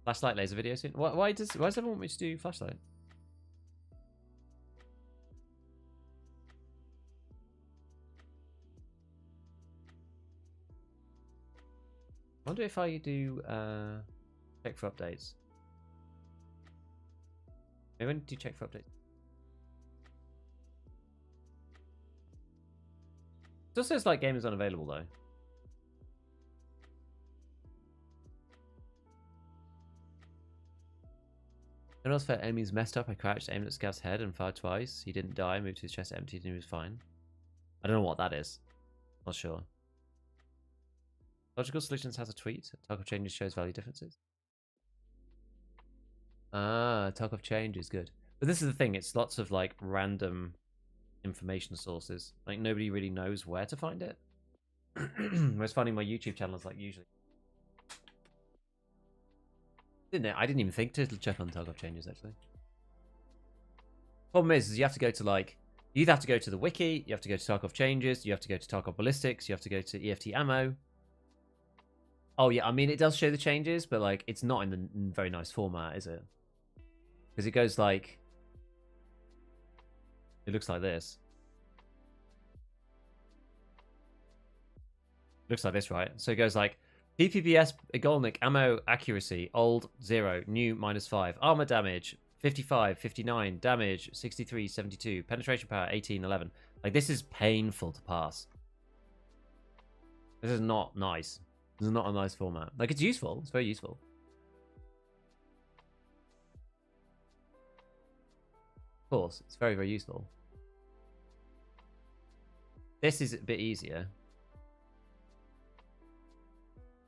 Flashlight laser video soon. Why does everyone want me to do flashlight? I wonder if I do check for updates. Maybe I need to check for updates. It still says like game is unavailable though. When else felt enemies messed up, I crouched, aimed at Scav's head and fired twice. He didn't die, moved to his chest emptied and he was fine. I don't know what that is. Not sure. Logical Solutions has a tweet. Tarkov changes shows value differences. Ah, Tarkov change is good. But this is the thing, it's lots of like random information sources. Like nobody really knows where to find it. Whereas finding my YouTube channel is like usually. I didn't even think to check on Tarkov changes actually. Problem is you have to go to like, you either have to go to the wiki, you have to go to Tarkov changes, you have to go to Tarkov ballistics, you have to go to EFT ammo. Oh yeah, I mean it does show the changes, but like it's not in the very nice format, is it? Because it goes like, it looks like this. Looks like this, right? So it goes like PPBS Igolnik ammo accuracy old 0, new -5, armor damage 55, 59, damage 63, 72, penetration power 18, 11. Like this is painful to pass. This is not nice. This is not a nice format. Like it's useful. It's very useful. Of course, it's very, very useful. This is a bit easier.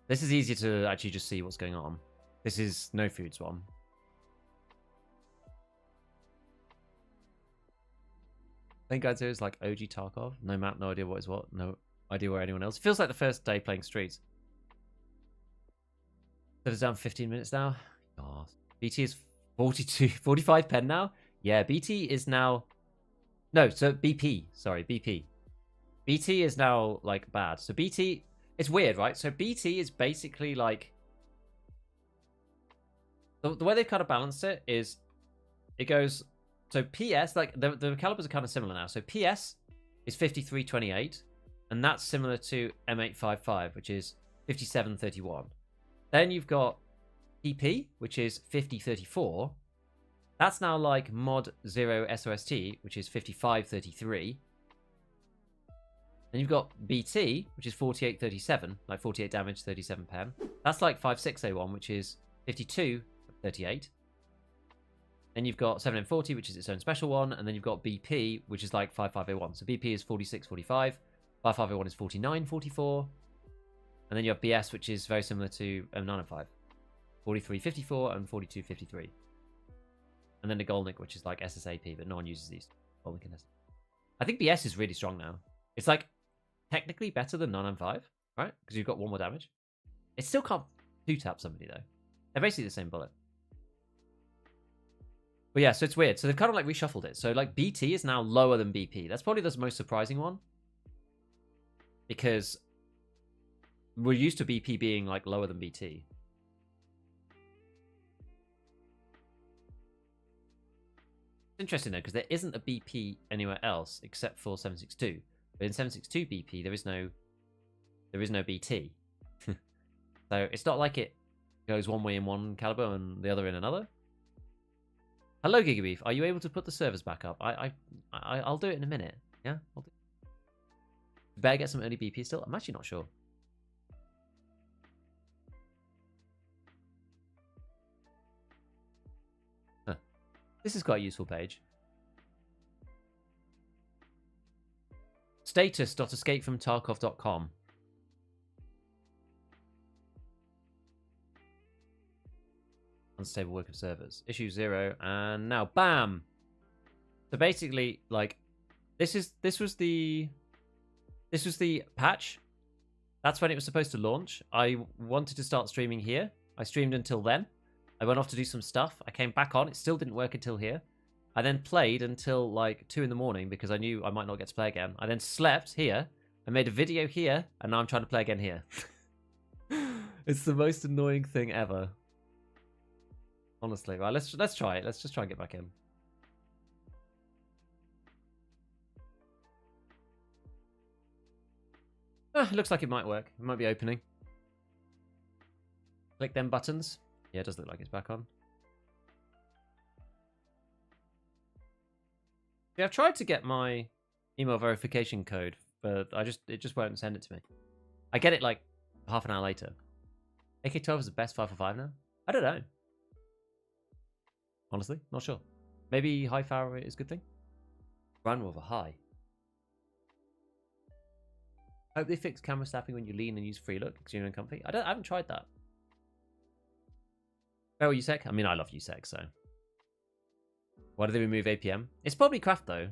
This is easier to actually just see what's going on. This is No Food's one. I think I'd say it's like OG Tarkov. No map, no idea what is what. No idea where anyone else. It feels like the first day playing Streets. So it's down 15 minutes now. God. BT is 45 pen now. Yeah, BT is now... No, so BP. Sorry, BP. BT is now, like, bad. So BT... It's weird, right? So BT is basically, like... The way they've kind of balanced it is... It goes... So PS, like, the calibers are kind of similar now. So PS is 53.28. And that's similar to M855, which is 57.31. Then you've got PP, which is 50.34. That's now like Mod 0 SOST, which is 55.33. Then you've got BT, which is 48.37, like 48 damage, 37 pen. That's like 5601, which is 52.38. Then you've got 7M40, which is its own special one. And then you've got BP, which is like 5501. So BP is 46.45. 5501 is 49.44. And then you have BS, which is very similar to M905. 43.54 and 42.53. And then the Golnik, which is like SSAP, but no one uses these. Golnik and SSAP. I think BS is really strong now. It's like technically better than non-M5, right? Because you've got 1 more damage. It still can't 2-tap somebody, though. They're basically the same bullet. But yeah, so it's weird. So they've kind of like reshuffled it. So like BT is now lower than BP. That's probably the most surprising one. Because we're used to BP being like lower than BT. Interesting though, because there isn't a BP anywhere else except for 762. But in 762 BP, there is no BT. So it's not like it goes one way in one caliber and the other in another. Hello, Gigabeef. Are you able to put the servers back up? I'll do it in a minute. Yeah, I'll do it. Better get some early BP still. I'm actually not sure. Huh. This is quite a useful page. Status.escapefromtarkov.com. Unstable work of servers. Issue 0, and now bam. So basically, like, this was the patch. That's when it was supposed to launch. I wanted to start streaming here. I streamed until then. I went off to do some stuff. I came back on. It still didn't work until here. I then played until like 2 in the morning because I knew I might not get to play again. I then slept here. I made a video here, and now I'm trying to play again here. It's the most annoying thing ever. Honestly, right? Let's try it. Let's just try and get back in. It looks like it might work. It might be opening. Click them buttons. Yeah, it does look like it's back on. Yeah, I've tried to get my email verification code, but it just won't send it to me. I get it like half an hour later. AK-12 is the best 545 now? I don't know. Honestly, not sure. Maybe high fire rate is a good thing. Run with a high. Hope they fix camera snapping when you lean and use free look because you're uncomfy. I haven't tried that. Oh, USEC? I mean, I love USEC, so. Why did they remove APM? It's probably craft, though.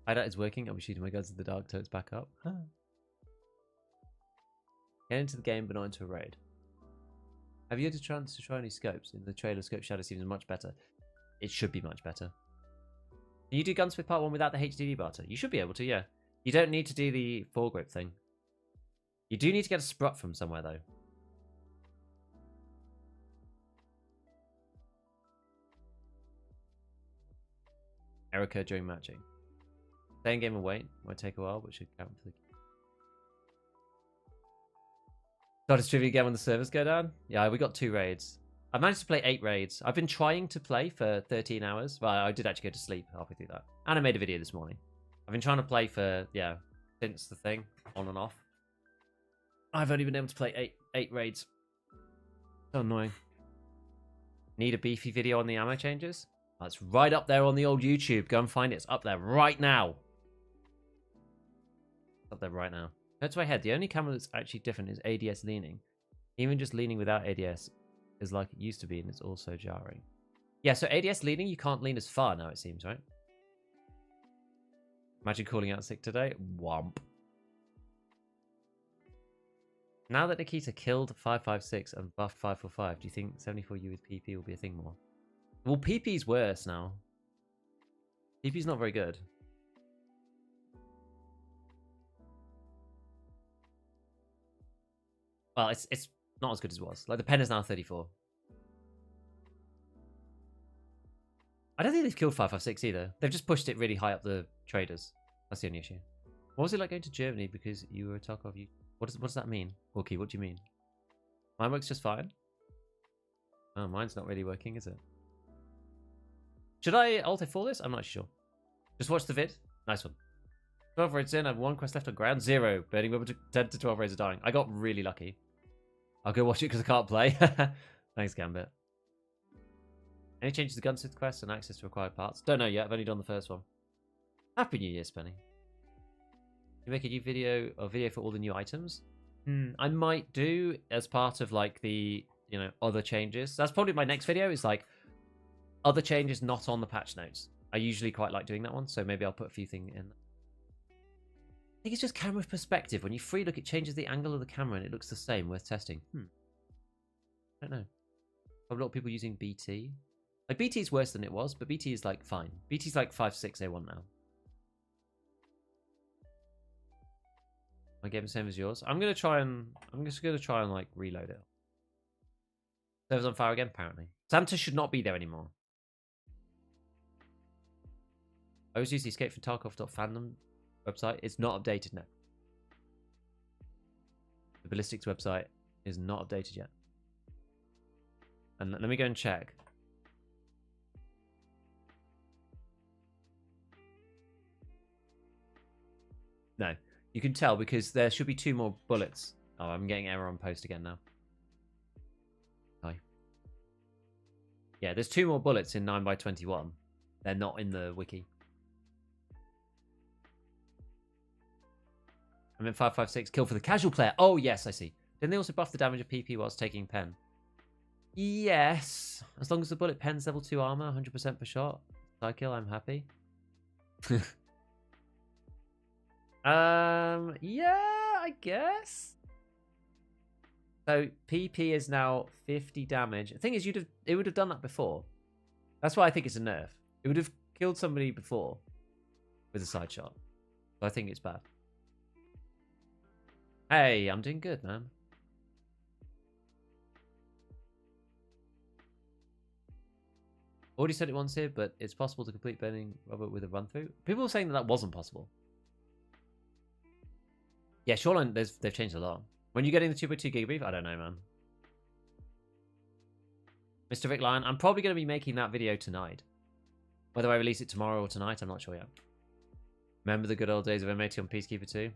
Hideout is working. I'll be shooting my guns in the dark till it's back up. Huh. Get into the game, but not into a raid. Have you had a chance to try any scopes? In the trailer, scope shadow seems much better. It should be much better. Can you do Gunsmith Part 1 without the HDD barter? You should be able to, yeah. You don't need to do the foregrip thing. You do need to get a sprut from somewhere, though. Error occurred during matching. Stay in game and wait. Might take a while, but should count for the... Start distributing again when the servers go down? Yeah, we got 2 raids. I've managed to play 8 raids. I've been trying to play for 13 hours. Well, I did actually go to sleep halfway through that. And I made a video this morning. I've been trying to play for, yeah, since the thing, on and off. I've only been able to play 8 raids. So annoying. Need a beefy video on the ammo changes? That's right up there on the old YouTube. Go and find it. It's up there right now. It's up there right now. Go to my head. The only camera that's actually different is ADS leaning. Even just leaning without ADS is like it used to be, and it's also jarring. Yeah, so ADS leaning, you can't lean as far now, it seems, right? Imagine calling out sick today. Womp. Now that Nikita killed 556 and buffed 545, do you think 74U with PP will be a thing more? Well, PP's worse now. PP's not very good. Well, it's not as good as it was. Like, the pen is now 34. I don't think they've killed 556 either. They've just pushed it really high up the traders. That's the only issue. What was it like going to Germany because you were a Tarkov? What does that mean? Wookie, what do you mean? Mine works just fine. Oh, mine's not really working, is it? Should I alt F4 this? I'm not sure. Just watch the vid. Nice one. 12 raids in. I have 1 quest left on ground. 0. Burning rubber to 10 to 12 raids are dying. I got really lucky. I'll go watch it because I can't play. Thanks, Gambit. Any changes to Gunsmith quests and access to required parts? Don't know yet. I've only done the first one. Happy New Year, Spenny. You make a new video or video for all the new items? I might do as part of like the, you know, other changes. That's probably my next video is like other changes not on the patch notes. I usually quite like doing that one, so maybe I'll put a few things in. I think it's just camera perspective. When you free look, it changes the angle of the camera and it looks the same. Worth testing. I don't know. A lot of people using BT. Like BT is worse than it was, but BT is like fine. BT is like 5.6A1 now. My game is the same as yours. I'm just gonna try and like reload it. Server's on fire again, apparently. Santa should not be there anymore. I always use the escape from Tarkov.fandom website. It's not updated now. The ballistics website is not updated yet. And let me go and check. No, you can tell because there should be 2 more bullets. Oh, I'm getting error on post again now. Hi. Yeah, there's 2 more bullets in 9x21. They're not in the wiki. I'm in 5.56. Kill for the casual player. Oh, yes, I see. Didn't they also buff the damage of PP whilst taking pen? Yes. As long as the bullet pen's level 2 armor, 100% per shot. Side kill, I'm happy. Yeah, I guess. So PP is now 50 damage. The thing is, it would have done that before. That's why I think it's a nerf. It would have killed somebody before with a side shot. So I think it's bad. Hey, I'm doing good, man. Already said it once here, but it's possible to complete burning rubber with a run through. People were saying that wasn't possible. Yeah, Shoreline, they've changed a lot. When you getting the 2x2 gigabrief, I don't know, man. Mr. Vic Lion, I'm probably going to be making that video tonight. Whether I release it tomorrow or tonight, I'm not sure yet. Remember the good old days of MAT on Peacekeeper 2?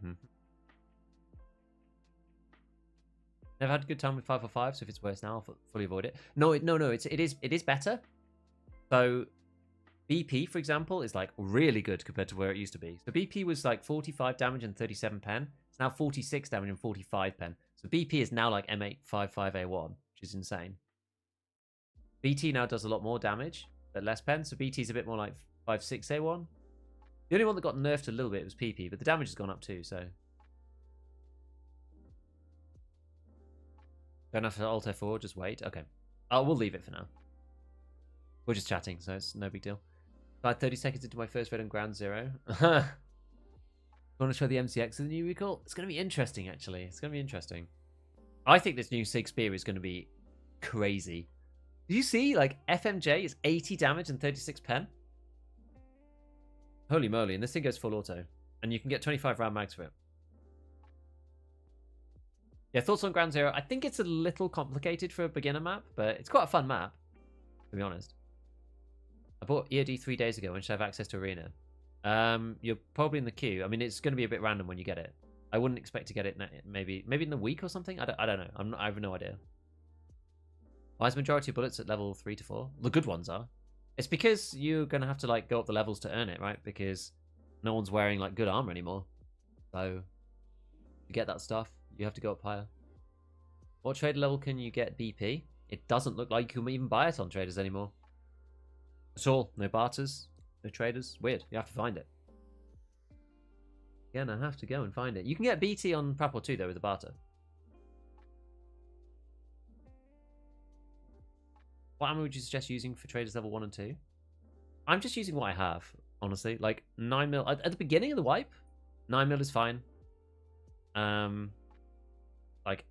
Never had a good time with 545, so if it's worse now, I'll fully avoid it. No, it is better. So BP, for example, is like really good compared to where it used to be. So BP was like 45 damage and 37 pen. It's now 46 damage and 45 pen. So BP is now like M855A1, which is insane. BT now does a lot more damage, but less pen. So BT is a bit more like 5.6A1. The only one that got nerfed a little bit was PP, but the damage has gone up too, so. Don't have to Alt F4, just wait. Okay. Oh, we'll leave it for now. We're just chatting, so it's no big deal. About 30 seconds into my first raid on Ground Zero. Want to try the MCX of the new recall? It's going to be interesting, actually. It's going to be interesting. I think this new Sig Spear is going to be crazy. Do you see, like, FMJ is 80 damage and 36 pen? Holy moly, and this thing goes full auto. And you can get 25 round mags for it. Yeah, thoughts on Ground Zero? I think it's a little complicated for a beginner map, but it's quite a fun map, to be honest. I bought EOD 3 days ago and should have access to Arena. You're probably in the queue. I mean, it's going to be a bit random when you get it. I wouldn't expect to get it maybe in a week or something. I don't know. I have no idea. Why is the majority of bullets at level 3 to 4? The good ones are. It's because you're going to have to like go up the levels to earn it, right? Because no one's wearing like good armor anymore. So to get that stuff, you have to go up higher. What trader level can you get BP? It doesn't look like you can even buy it on traders anymore. At all. No barters, no traders. Weird. You have to find it. Again, I have to go and find it. You can get BT on Prapor 2 though with a barter. What ammo would you suggest using for traders level 1 and 2? I'm just using what I have, honestly. Like 9mm at the beginning of the wipe, 9mm is fine. Like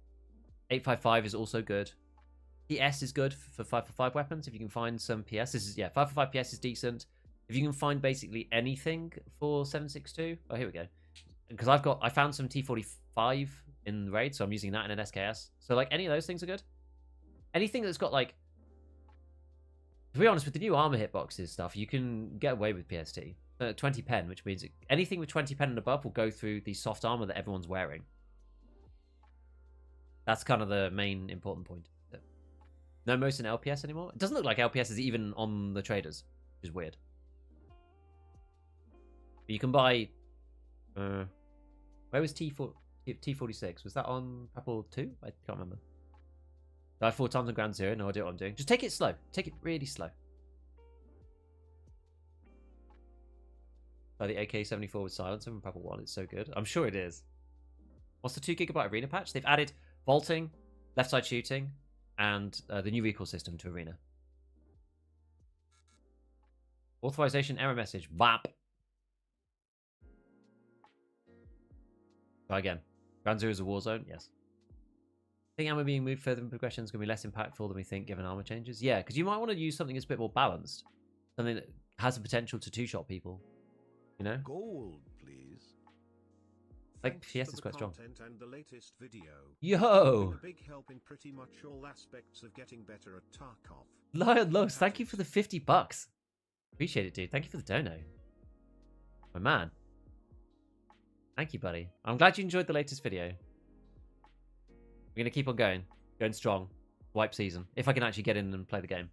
855 is also good. PS is good for 545 weapons if you can find some PS. This is 545 PS is decent. If you can find basically anything for 762. Oh, here we go. Because I found some T45 in the raid, so I'm using that in an SKS. So like any of those things are good. Anything that's got like, to be honest, with the new armor hitboxes stuff, you can get away with PST. 20 pen, which means anything with 20 pen and above will go through the soft armor that everyone's wearing. That's kind of the main important point. No most in LPS anymore. It doesn't look like LPS is even on the traders, which is weird. But you can buy Where was T46? Was that on Apple 2? I can't remember. Die 4 times on Ground Zero. No idea what I'm doing. Just take it slow. Take it really slow. By the AK-74 with silencer from Apple 1. It's so good. I'm sure it is. What's the 2 GB arena patch? They've added vaulting, left side shooting, and the new recoil system to arena. Authorization error message. BAP. Try again. Ground Zero is a war zone? Yes. I think ammo being moved further in progression is going to be less impactful than we think given armor changes. Yeah, because you might want to use something that's a bit more balanced. Something that has the potential to two-shot people. You know? Gold, please. Like, PS is quite strong. And the latest video. Yo! A big help in pretty much all aspects of getting better at Tarkov. Lion Logs, thank you for the $50. Appreciate it, dude. Thank you for the dono. My man. Thank you, buddy. I'm glad you enjoyed the latest video. We're going to keep on going. Going strong. Wipe season. If I can actually get in and play the game.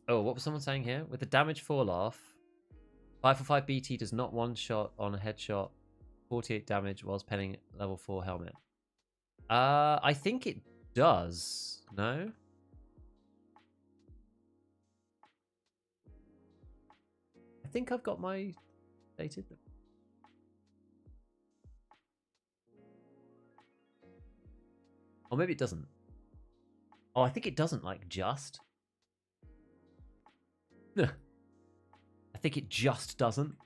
Oh, what was someone saying here? With the damage fall off, 545 BT does not one-shot on a headshot 48 damage whilst penning level 4 helmet. I think it does. No? I think I've got my dated. Or maybe it doesn't. Oh, I think it doesn't, like, just. I think it just doesn't.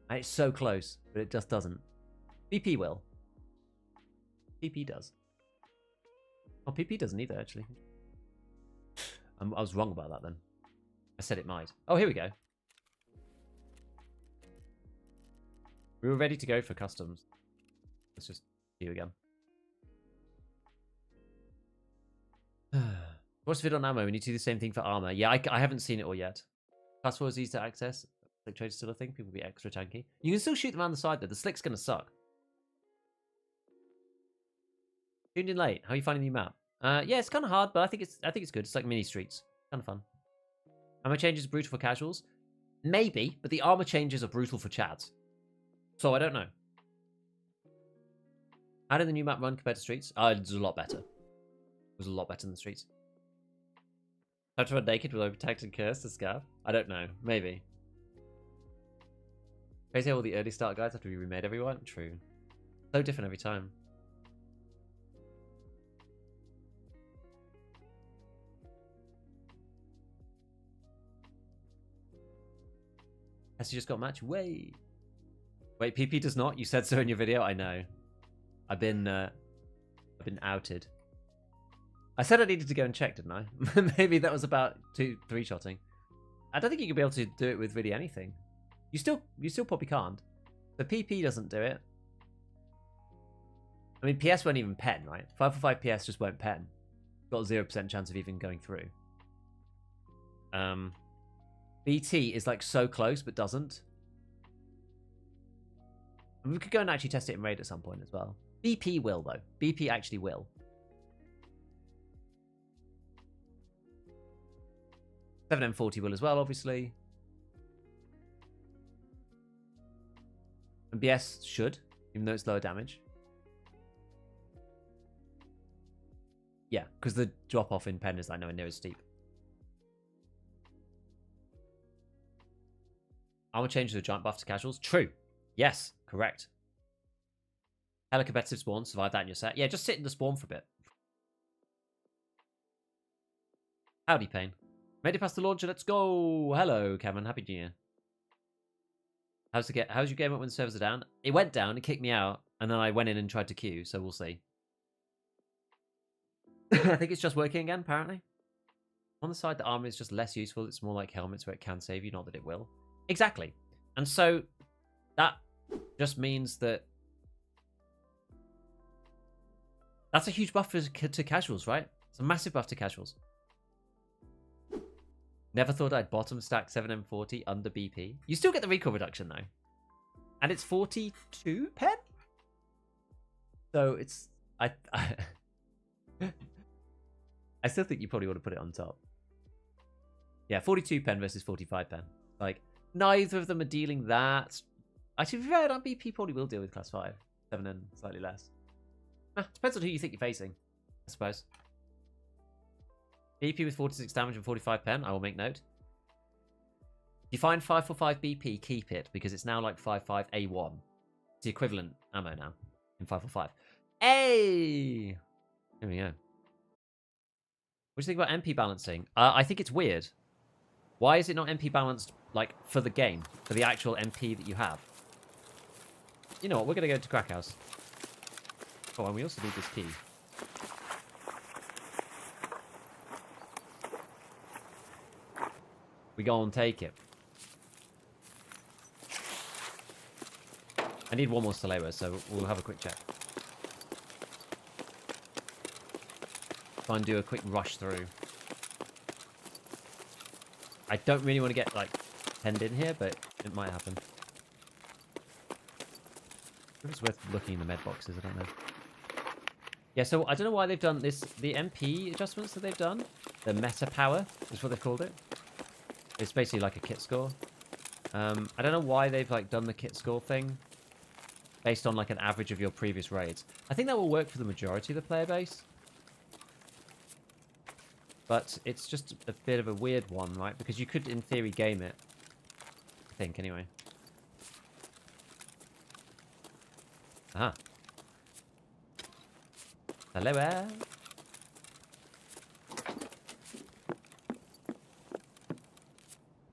And it's so close, but it just doesn't. PP will. PP does. Oh, PP doesn't either, actually. I was wrong about that then. I said it might. Oh, here we go. We were ready to go for customs. Let's just do again. What's the video on ammo? We need to do the same thing for armor. Yeah, I haven't seen it all yet. Class 4 is easy to access. Slick trade is still a thing. People will be extra tanky. You can still shoot them around the side though. The slick's going to suck. Tuned in late. How are you finding the new map? Yeah, it's kind of hard, but I think it's good. It's like mini streets. Kind of fun. Armor changes are brutal for casuals? Maybe, but the armor changes are brutal for chads. So I don't know. How did the new map run compared to streets? It was a lot better. It was a lot better than the streets. Have to run naked with overtaxed and cursed to scav? I don't know. Maybe. Crazy how all the early start guides have to be remade everyone? True. So different every time. Has he just got a match? Wait, PP does not? You said so in your video? I know. I've been outed. I said I needed to go and check, didn't I? Maybe that was about 3-shotting. I don't think you could be able to do it with really anything. You still probably can't. The PP doesn't do it. I mean, PS won't even pen, right? 545 PS just won't pen. Got 0% chance of even going through. BT is like so close, but doesn't. I mean, we could go and actually test it in raid at some point as well. BP will, though. BP actually will. 7M40 will as well, obviously. And BS should, even though it's lower damage. Yeah, because the drop-off in pen is like nowhere near as steep. Armor changes a giant buff to casuals. True. Yes, correct. Hella competitive spawn. Survive that in your set. Yeah, just sit in the spawn for a bit. Howdy, Pain. Made it past the launcher. Let's go. Hello, Cameron. Happy New Year. How's your game up when the servers are down? It went down. It kicked me out, and then I went in and tried to queue. So we'll see. I think it's just working again. Apparently, on the side, the armor is just less useful. It's more like helmets where it can save you, not that it will. Exactly. And so that just means that that's a huge buff to casuals, right? It's a massive buff to casuals. Never thought I'd bottom stack 7M40 under BP. You still get the recoil reduction, though. And it's 42 pen? So it's... I still think you probably want to put it on top. Yeah, 42 pen versus 45 pen. Like, neither of them are dealing that. Actually, to be fair, BP probably will deal with class 5. 7 and slightly less. Depends on who you think you're facing, I suppose. BP with 46 damage and 45 pen, I will make note. If you find 545 BP, keep it, because it's now like 55 A1. It's the equivalent ammo now in 545. Hey! There we go. What do you think about MP balancing? I think it's weird. Why is it not MP balanced, like, for the game? For the actual MP that you have? You know what? We're going to go to Crack House. Oh, and we also need this key. We go and take it. I need one more Salewa, so we'll have a quick check. Try and do a quick rush through. I don't really want to get, like, penned in here, but it might happen. I think it's worth looking in the med boxes, I don't know. Yeah, so I don't know why they've done this. The MP adjustments that they've done, the meta power is what they've called it. It's basically like a kit score. I don't know why they've, like, done the kit score thing based on, like, an average of your previous raids. I think that will work for the majority of the player base. But it's just a bit of a weird one, right? Because you could, in theory, game it. I think, anyway. Ah. Hello there.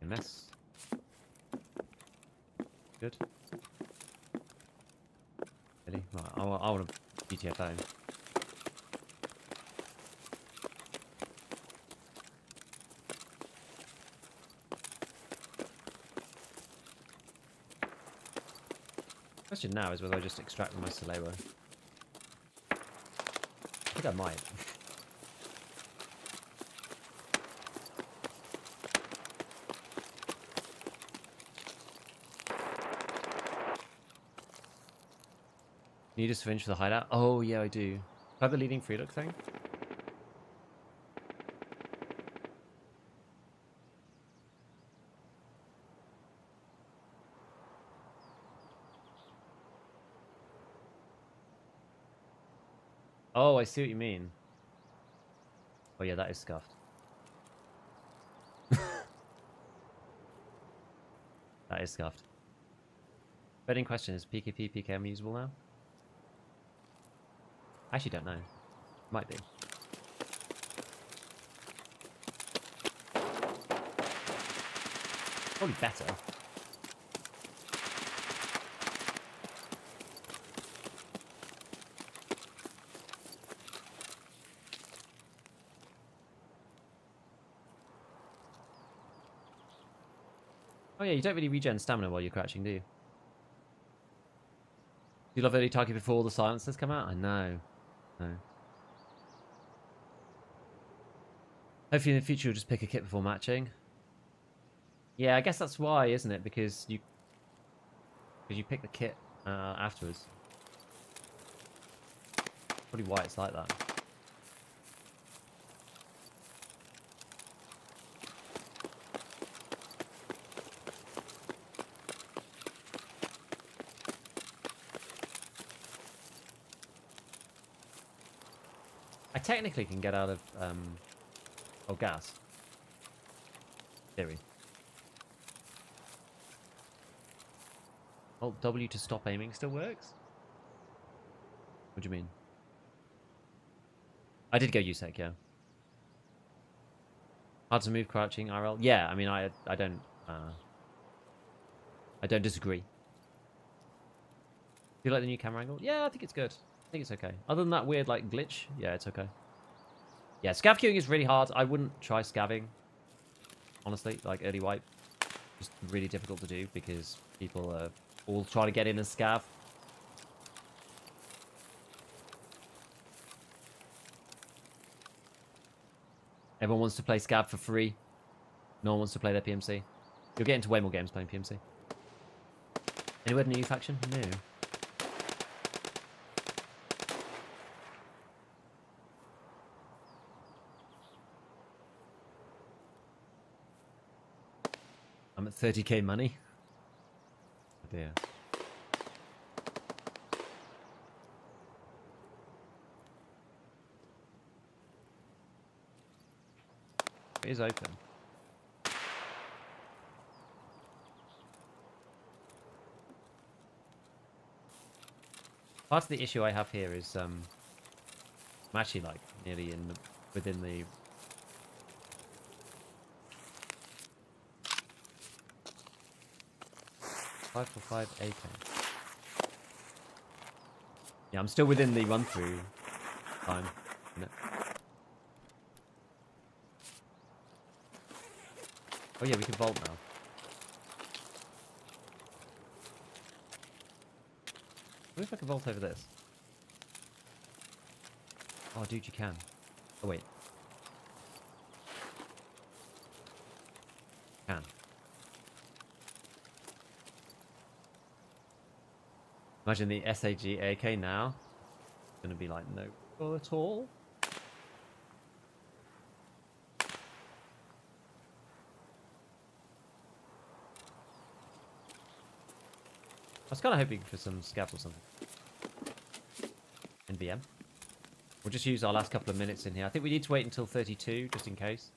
A mess. Good. Really? Right, I want a BTFO. Question now is whether I just extract my Salewa. I think I might. Need a syringe for the hideout? Oh, yeah, I do. Do I have the leading free look thing? Oh, I see what you mean. Oh, yeah, that is scuffed. That is scuffed. Betting question, is PKP, PKM usable now? I actually don't know. Might be. Probably better. Oh yeah, you don't really regen stamina while you're crouching, do you? Do you love early Tarkov before all the silencers come out? I know. No. Hopefully in the future you'll just pick a kit before matching. Yeah, I guess that's why, isn't it? Because you pick the kit afterwards. Probably why it's like that. I technically can get out of gas. Theory. Alt W to stop aiming still works? What do you mean? I did go USEC, yeah. Hard to move crouching IRL. Yeah, I mean I don't disagree. Do you like the new camera angle? Yeah, I think it's good. I think it's okay. Other than that weird like glitch, yeah, it's okay. Yeah, scav queuing is really hard. I wouldn't try scavving. Honestly, like early wipe. Just really difficult to do because people are all trying to get in as scav. Everyone wants to play scav for free. No one wants to play their PMC. You'll get into way more games playing PMC. Any word in a new faction? No. I'm at 30k money. Oh dear. It is open. Part of the issue I have here is I'm actually like nearly within the 545 AK. Yeah, I'm still within the run through time. Isn't it? Oh yeah, we can vault now. What if I can vault over this? Oh, dude, you can. Oh, wait. Can. Imagine the SAG AK now. It's going to be like no goal at all. I was kind of hoping for some scabs or something. NVM. We'll just use our last couple of minutes in here. I think we need to wait until 32, just in case.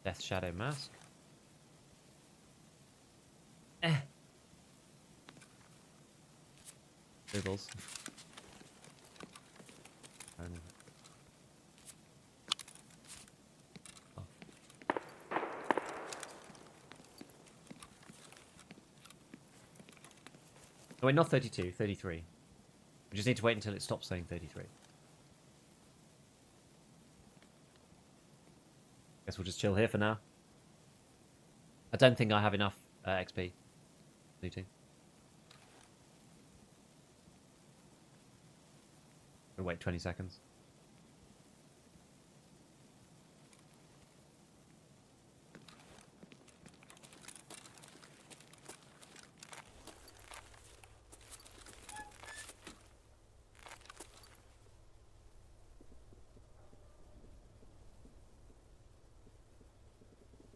Death Shadow Mask. Dribbles. Oh. Oh, wait, not 32, 33. We just need to wait until it stops saying 33. Guess we'll just chill here for now. I don't think I have enough XP. Looting. We'll wait 20 seconds.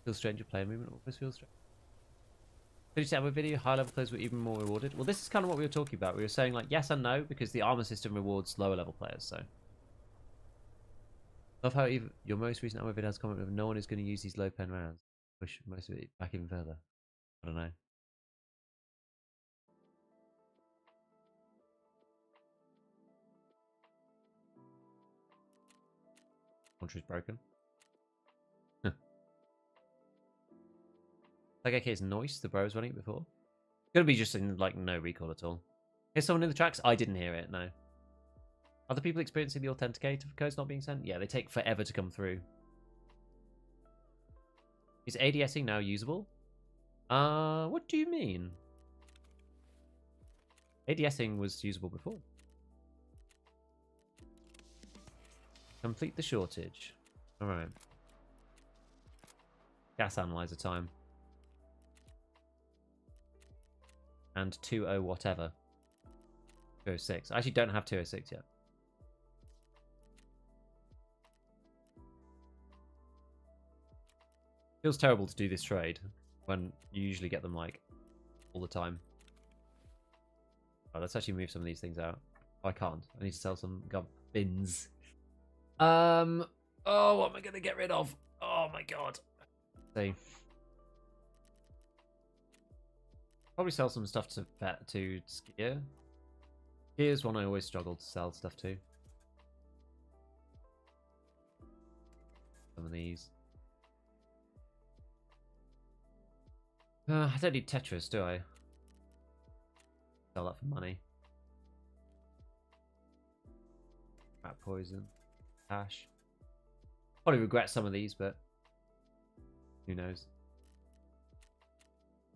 Feels strange to player movement. Always feels strange. Finished the ammo video. High level players were even more rewarded. Well, this is kind of what we were talking about. We were saying like yes and no because the armor system rewards lower level players. So, love how even your most recent ammo video has comment with no one is going to use these low pen rounds. Push most of it back even further. I don't know. Launcher's broken. Like AK is noise. The bro was running it before. It's gonna be just in like no recall at all. Here's someone in the tracks. I didn't hear it. No. Other people experiencing the authenticator codes not being sent? Yeah, they take forever to come through. Is ADSing now usable? What do you mean? ADSing was usable before. Complete the shortage. Alright. Gas analyzer time. And 2.0 whatever. 206. I actually don't have 206 yet. Feels terrible to do this trade when you usually get them like all the time. Oh, let's actually move some of these things out. Oh, I can't. I need to sell some bins. Oh, what am I gonna get rid of? Oh my god. See. Probably sell some stuff to Skier. Skier's one I always struggle to sell stuff to. Some of these. I don't need Tetris, do I? Sell that for money. Rat poison. Cash. Probably regret some of these, but who knows?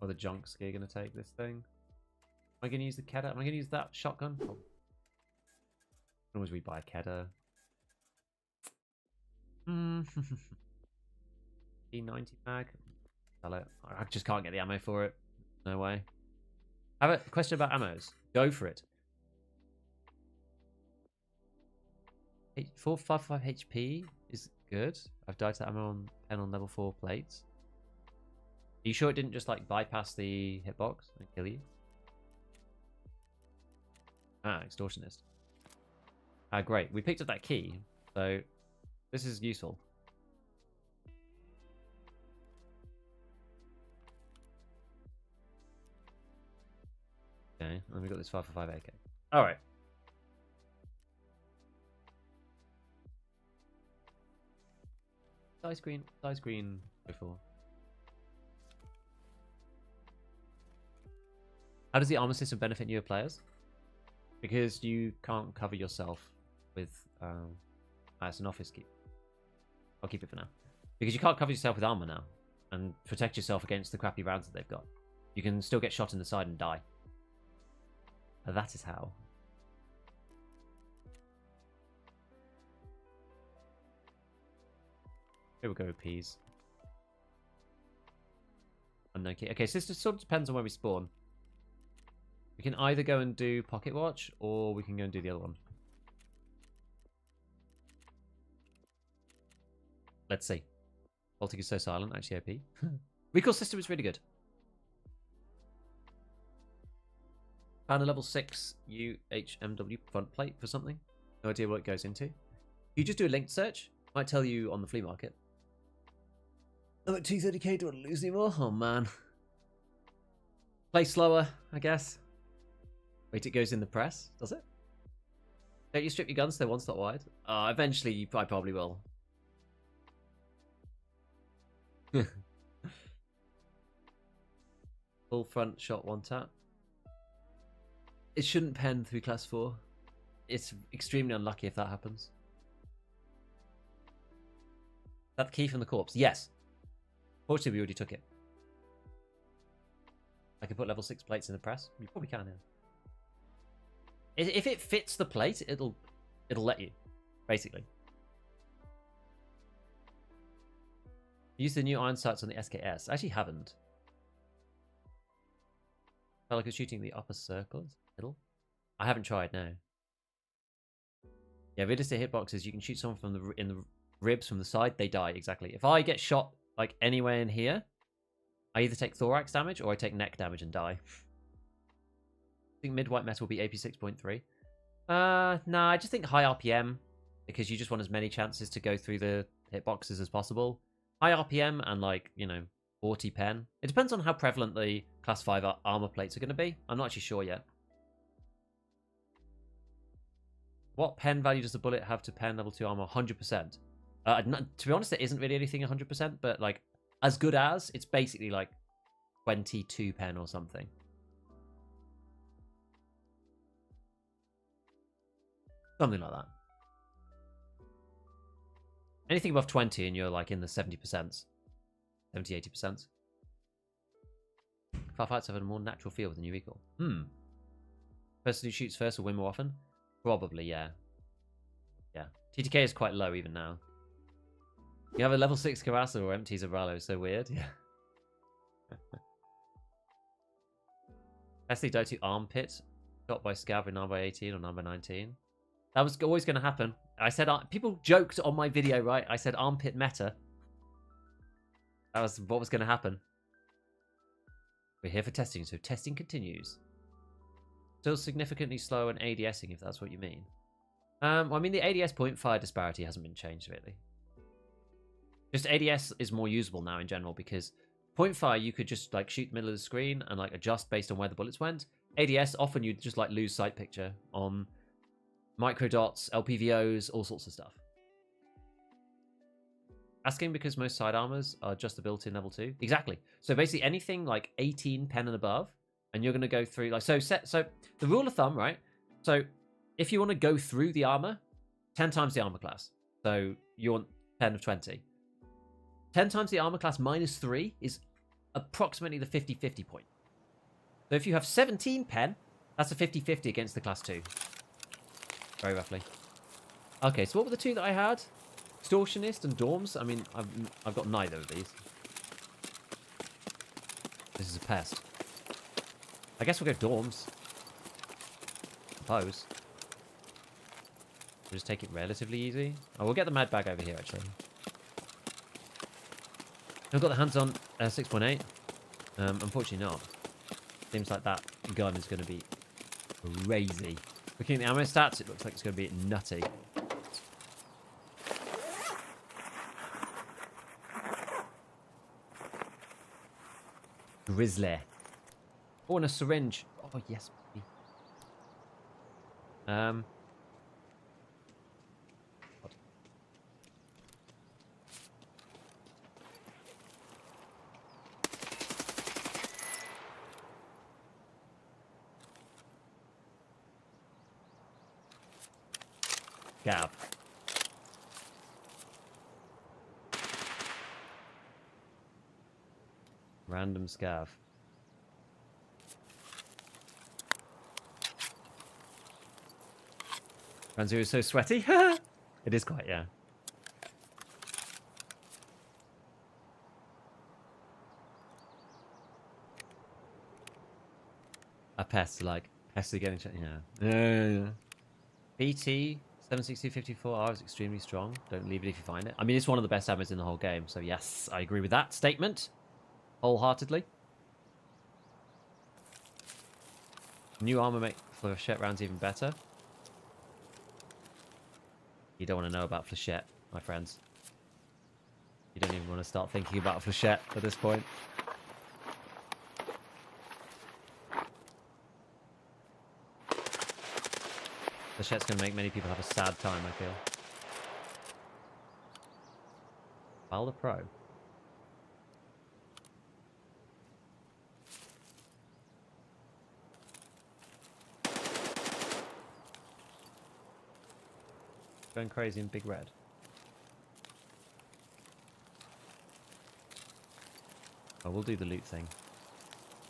Or the junk Skier gonna take this thing? Am I gonna use the Kedda? Am I gonna use that shotgun? Oh. As long as we buy a Kedda. P90 mag. Sell it. I just can't get the ammo for it. No way. I have a question about ammos. Go for it. 455 HP is good. I've died to ammo on 10 on level 4 plates. you sure it didn't just like bypass the hitbox and kill you? Ah, extortionist. Ah, great. We picked up that key, so this is useful. Okay, and we got this 545 AK. All right. Size green before. How does the armor system benefit newer players? Because you can't cover yourself with as an office keep. I'll keep it for now. Because you can't cover yourself with armor now and protect yourself against the crappy rounds that they've got. You can still get shot in the side and die. That is how. Here we go with peas. Unknown key. Okay, so this just sort of depends on where we spawn. We can either go and do Pocket Watch, or we can go and do the other one. Let's see. Baltic is so silent, actually OP. Recoil system is really good. Found a level 6 UHMW front plate for something. No idea what it goes into. You just do a linked search. Might tell you on the flea market. I'm at 230k, do I want to lose anymore? Oh man. Play slower, I guess. Wait, it goes in the press, does it? Don't you strip your guns? They're one slot wide. Eventually, I probably will. Full front shot, one tap. It shouldn't pen through class 4. It's extremely unlucky if that happens. That the key from the corpse? Yes. Fortunately, we already took it. I can put level 6 plates in the press. You probably can, yeah. If it fits the plate, it'll let you, basically. Use the new iron sights on the SKS. I actually haven't. Felt like I was shooting the upper circle, middle. I haven't tried, no. Yeah, realistic hitboxes, you can shoot someone from in the ribs from the side, they die, exactly. If I get shot like anywhere in here, I either take thorax damage or I take neck damage and die. I think mid-white metal will be AP 6.3. Nah, I just think high RPM, because you just want as many chances to go through the hitboxes as possible. High RPM and, like, you know, 40 pen. It depends on how prevalent the class 5 armor plates are going to be. I'm not actually sure yet. What pen value does the bullet have to pen level 2 armor? 100%. To be honest, there isn't really anything 100%, but, like, as good as, it's basically, like, 22 pen or something. Something like that. Anything above 20 and you're like in the 70%. 70-80%. Firefights have a more natural feel with the new recoil. Person who shoots first will win more often? Probably, yeah. Yeah. TTK is quite low even now. You have a level 6 Karasa or empties a Rallo, so weird. Yeah. Leslie Doty armpit. Shot by Scav in 9x18 or 9x19. That was always going to happen. I said, people joked on my video, right? I said armpit meta. That was what was going to happen. We're here for testing, so testing continues. Still significantly slower in ADSing, if that's what you mean. Well, I mean, the ADS point fire disparity hasn't been changed, really. Just ADS is more usable now in general, because point fire, you could just like shoot the middle of the screen and like adjust based on where the bullets went. ADS, often you just like lose sight picture on micro dots, LPVOs, all sorts of stuff. Asking because most side armors are just the built-in level 2. Exactly. So basically anything like 18 pen and above, and you're going to go through like so the rule of thumb, right? So if you want to go through the armor, 10 times the armor class. So you want pen of 20. 10 times the armor class minus 3 is approximately the 50-50 point. So if you have 17 pen, that's a 50-50 against the class 2. Very roughly. Okay, so what were the two that I had? Extortionist and Dorms? I mean, I've got neither of these. This is a pest. I guess we'll go Dorms. Suppose. We'll just take it relatively easy. Oh, we'll get the mad bag over here, actually. I've got the hands on 6.8. Unfortunately not. Seems like that gun is going to be crazy. Looking at the ammo stats, it looks like it's going to be nutty. Grizzly. Oh, and a syringe. Oh, yes, baby. What? Gab. Random scav. Ranzu is so sweaty. It is quite, yeah. A pest, like, pests are getting, yeah. BT 76254R is extremely strong. Don't leave it if you find it. I mean, it's one of the best ammos in the whole game, so yes, I agree with that statement. Wholeheartedly. New armor make flechette rounds even better. You don't want to know about flechette, my friends. You don't even want to start thinking about flechette at this point. Flechette's going to make many people have a sad time, I feel. Valda Pro. Going crazy in Big Red. Oh, we'll do the loot thing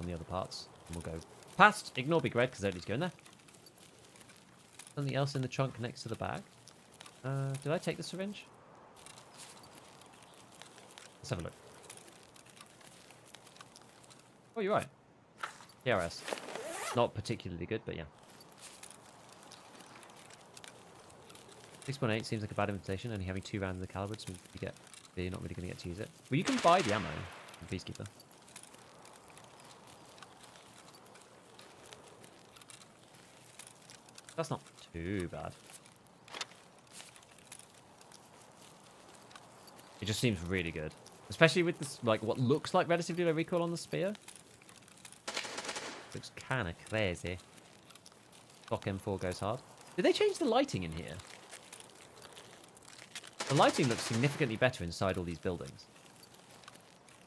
on the other parts. And we'll go past. Ignore Big Red because I don't need to go in there. Something else in the trunk next to the bag. Did I take the syringe? Let's have a look. Oh, you're right. PRS. Not particularly good, but yeah. 6.8 seems like a bad invitation, only having 2 rounds of the caliber just means you're not really going to get to use it. Well, you can buy the ammo from Peacekeeper. That's not too bad. It just seems really good. Especially with this, like, what looks like relatively low recoil on the spear. Looks kind of crazy. Stock M4 goes hard. Did they change the lighting in here? The lighting looks significantly better inside all these buildings.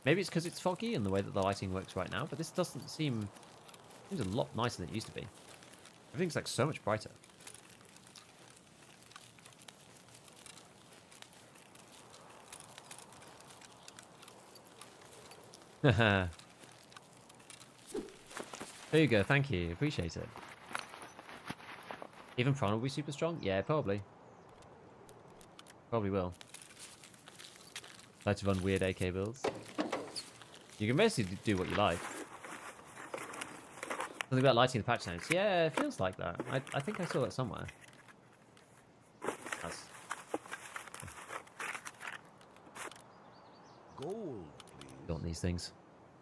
Maybe it's because it's foggy and the way that the lighting works right now, but this doesn't seem... Seems a lot nicer than it used to be. Everything's like so much brighter. There you go, thank you, appreciate it. Even Prawn will be super strong? Yeah, probably. Probably will. Like to run weird AK builds. You can basically do what you like. Something about lighting the patch notes. Yeah, it feels like that. I think I saw that somewhere. That's... Gold, please. Don't want these things.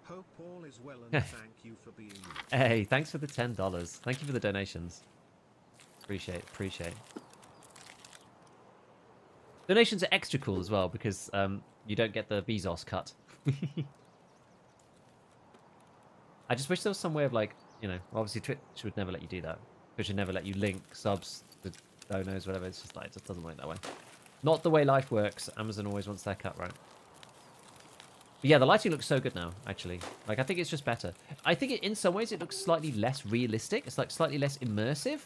Hope all is well and thank you for being you. Hey, thanks for the $10. Thank you for the donations. Appreciate. Donations are extra cool as well because you don't get the Bezos cut. I just wish there was some way of, like, you know, obviously Twitch would never let you do that. Twitch would never let you link subs to donos, whatever. It's just like, it just doesn't work that way. Not the way life works. Amazon always wants their cut, right? But yeah, the lighting looks so good now, actually. Like, I think it's just better. I think in some ways it looks slightly less realistic. It's like slightly less immersive.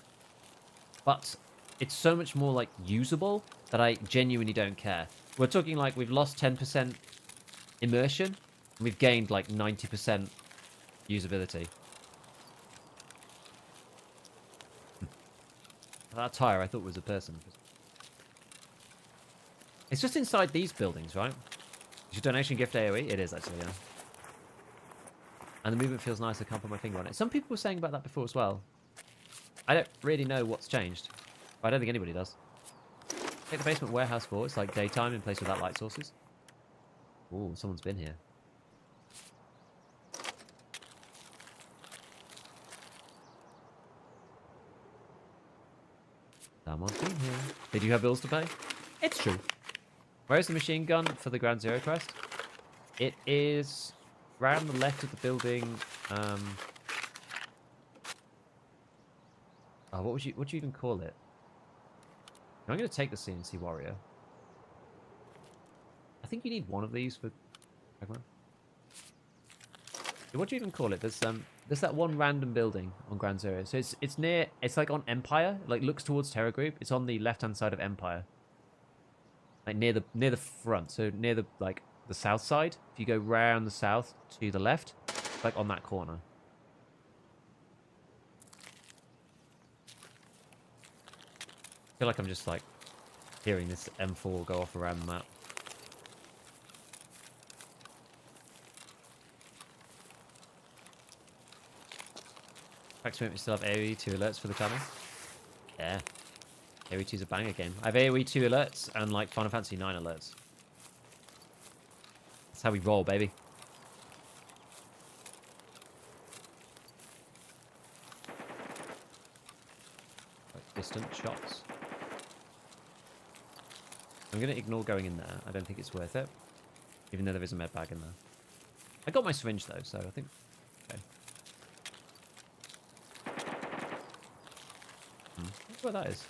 But it's so much more, like, usable that I genuinely don't care. We're talking like we've lost 10% immersion. And we've gained like 90% usability. That tire I thought was a person. It's just inside these buildings, right? Is your donation gift AoE? It is actually, yeah. And the movement feels nice. I can't put my finger on it. Some people were saying about that before as well. I don't really know what's changed. But I don't think anybody does. Take the basement warehouse for. It's like daytime in place without light sources. Ooh, someone's been here. Someone's been here. Did you have bills to pay? It's true. Where's the machine gun for the Ground Zero quest? It is around the left of the building. Oh, what would you even call it? I'm going to take the CNC Warrior. I think you need one of these for. What do you even call it? There's that one random building on Ground Zero. So it's near. It's like on Empire. Like looks towards Terror Group. It's on the left hand side of Empire. Like near the front. So near the south side. If you go round the south to the left, like on that corner. I feel like I'm just like hearing this M4 go off around the map. Maximum, we still have AoE 2 alerts for the channel. Yeah. AoE 2's a banger game. I have AoE 2 alerts and like Final Fantasy 9 alerts. That's how we roll, baby. Like distant shots. I'm going to ignore going in there. I don't think it's worth it. Even though there is a med bag in there. I got my syringe though, so I think... Okay. Look what that is.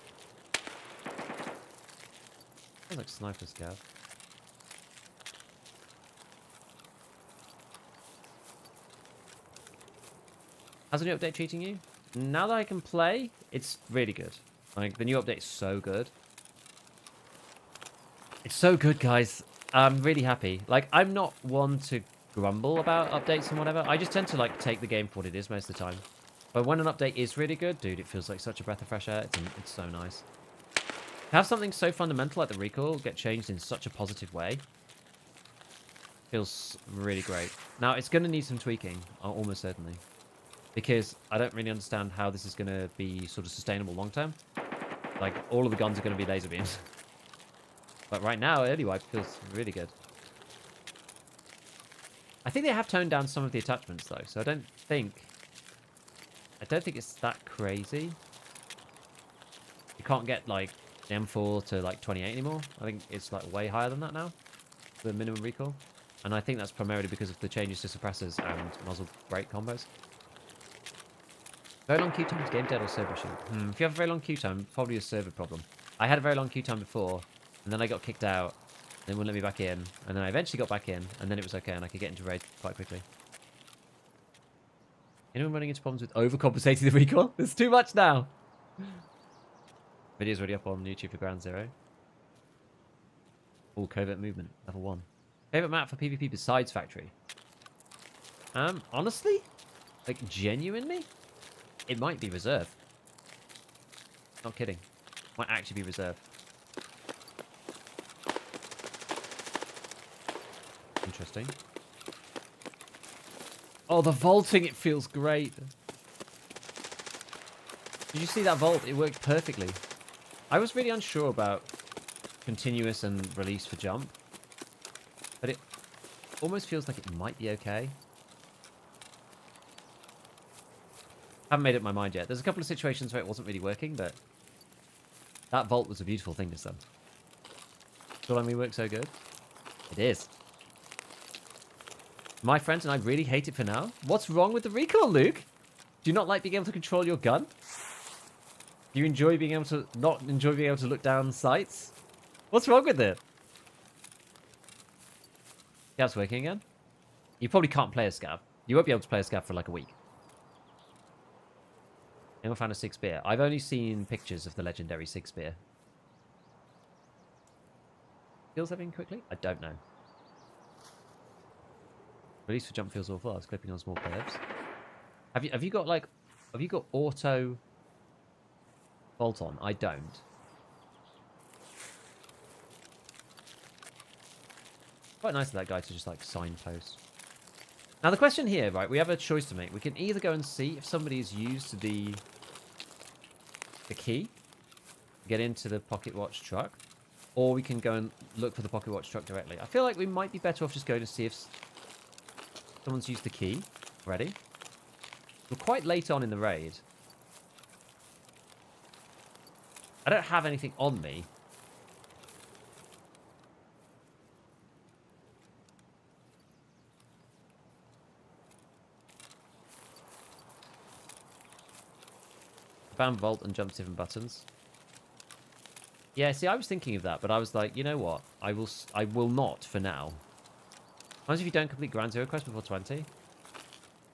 Sounds like sniper scav. How's the new update treating you? Now that I can play, it's really good. Like, the new update is so good. It's so good, guys. I'm really happy. Like, I'm not one to grumble about updates and whatever. I just tend to, like, take the game for what it is most of the time. But when an update is really good, dude, it feels like such a breath of fresh air. It's so nice. To have something so fundamental like the recoil get changed in such a positive way feels really great. Now, it's going to need some tweaking, almost certainly. Because I don't really understand how this is going to be sort of sustainable long term. Like, all of the guns are going to be laser beams. But right now, early wipe feels really good. I think they have toned down some of the attachments though, so I don't think it's that crazy. You can't get like the M4 to like 28 anymore. I think it's like way higher than that now, the minimum recoil. And I think that's primarily because of the changes to suppressors and muzzle brake combos. Very long queue time is game dead or server issue? If you have a very long queue time, probably a server problem. I had a very long queue time before, and then I got kicked out. They wouldn't let me back in, and then I eventually got back in, and then it was okay, and I could get into raid quite quickly. Anyone running into problems with overcompensating the recoil? There's too much now! Video's already up on YouTube for Ground Zero. All covert movement, level 1. Favorite map for PvP besides Factory? Honestly? Like, genuinely? It might be Reserve. Not kidding. Might actually be Reserve. Interesting. Oh, the vaulting, it feels great. Did you see that vault? It worked perfectly. I was really unsure about continuous and release for jump. But it almost feels like it might be okay. Haven't made up my mind yet. There's a couple of situations where it wasn't really working, but that vault was a beautiful thing this time. Feel like we work so good? It is. My friends and I really hate it for now. What's wrong with the recoil, Luke? Do you not like being able to control your gun? Do you enjoy being able to not enjoy being able to look down sights? What's wrong with it? Scav's working again? You probably can't play a scav. You won't be able to play a scav for like a week. Anyone found a 6 spear? I've only seen pictures of the legendary 6 spear. Feels everything quickly? I don't know. Release for jump feels awful. I was clipping on small curves. Have you got like auto bolt on? I don't. Quite nice of that guy to just like signpost. Now the question here, right? We have a choice to make. We can either go and see if somebody's used the key, get into the pocket watch truck, or we can go and look for the pocket watch truck directly. I feel like we might be better off just going to see if someone's used the key already. We're quite late on in the raid. I don't have anything on me. Found vault and jumped different buttons. Yeah, see, I was thinking of that, but I was like, you know what? I will not for now. As if you don't complete Ground Zero quest before 20.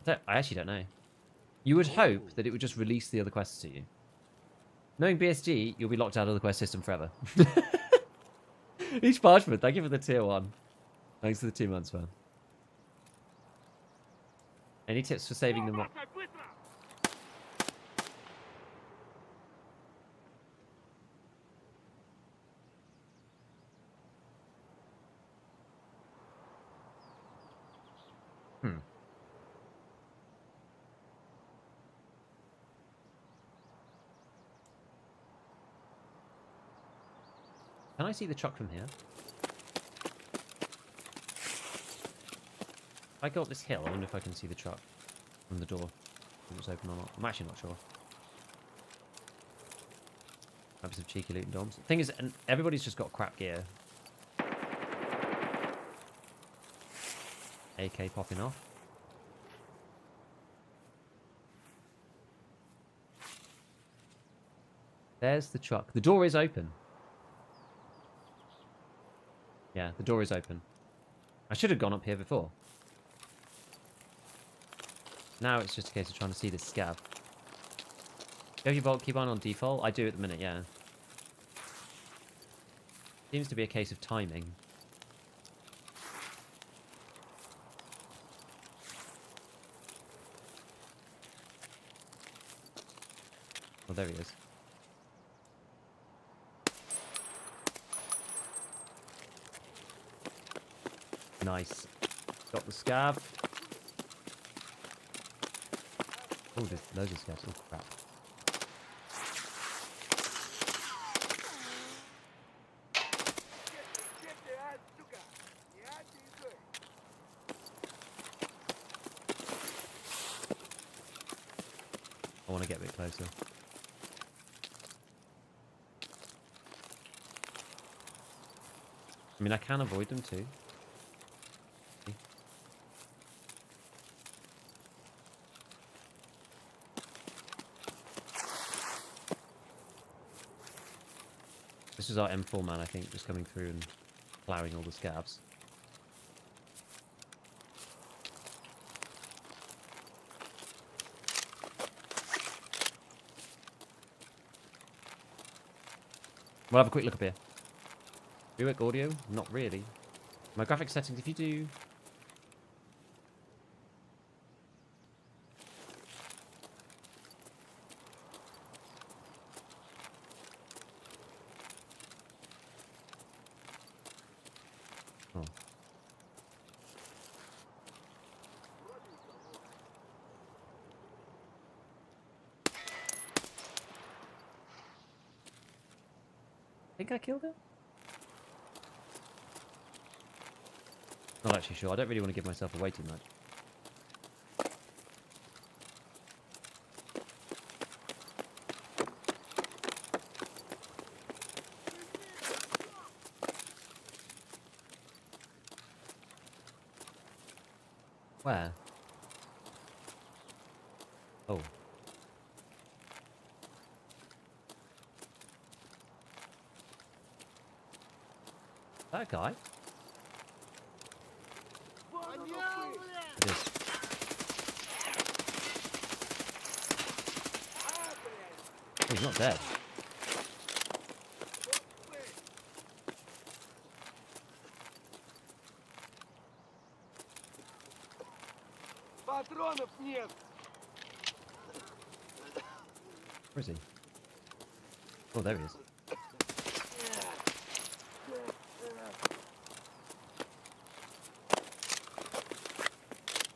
I actually don't know. You would hope that it would just release the other quests to you. Knowing BSG, you'll be locked out of the quest system forever. Each parchment, thank you for the tier 1. Thanks for the 2 months, man. Any tips for saving them? Can I see the truck from here? If I go up this hill, I wonder if I can see the truck from the door. If it's open or not. I'm actually not sure. Might be some cheeky loot and doms. The thing is, everybody's just got crap gear. AK popping off. There's the truck. The door is open. Yeah, the door is open. I should have gone up here before. Now it's just a case of trying to see this scav. Do you have your vault keep on default? I do at the minute, yeah. Seems to be a case of timing. Oh, there he is. Nice. Got the scav. Oh, there's loads of scavs. Oh, crap. I want to get a bit closer. I mean, I can avoid them too. This is our M4 man, I think, just coming through and ploughing all the scavs. We'll have a quick look up here. Rework audio? Not really. My graphics settings, if you do... Oh. Think I killed it? Not actually sure. I don't really want to give myself away too much. Where? Oh. That guy? It is. Oh, he's not dead. Патронов нет. Where is he? Oh, there he is.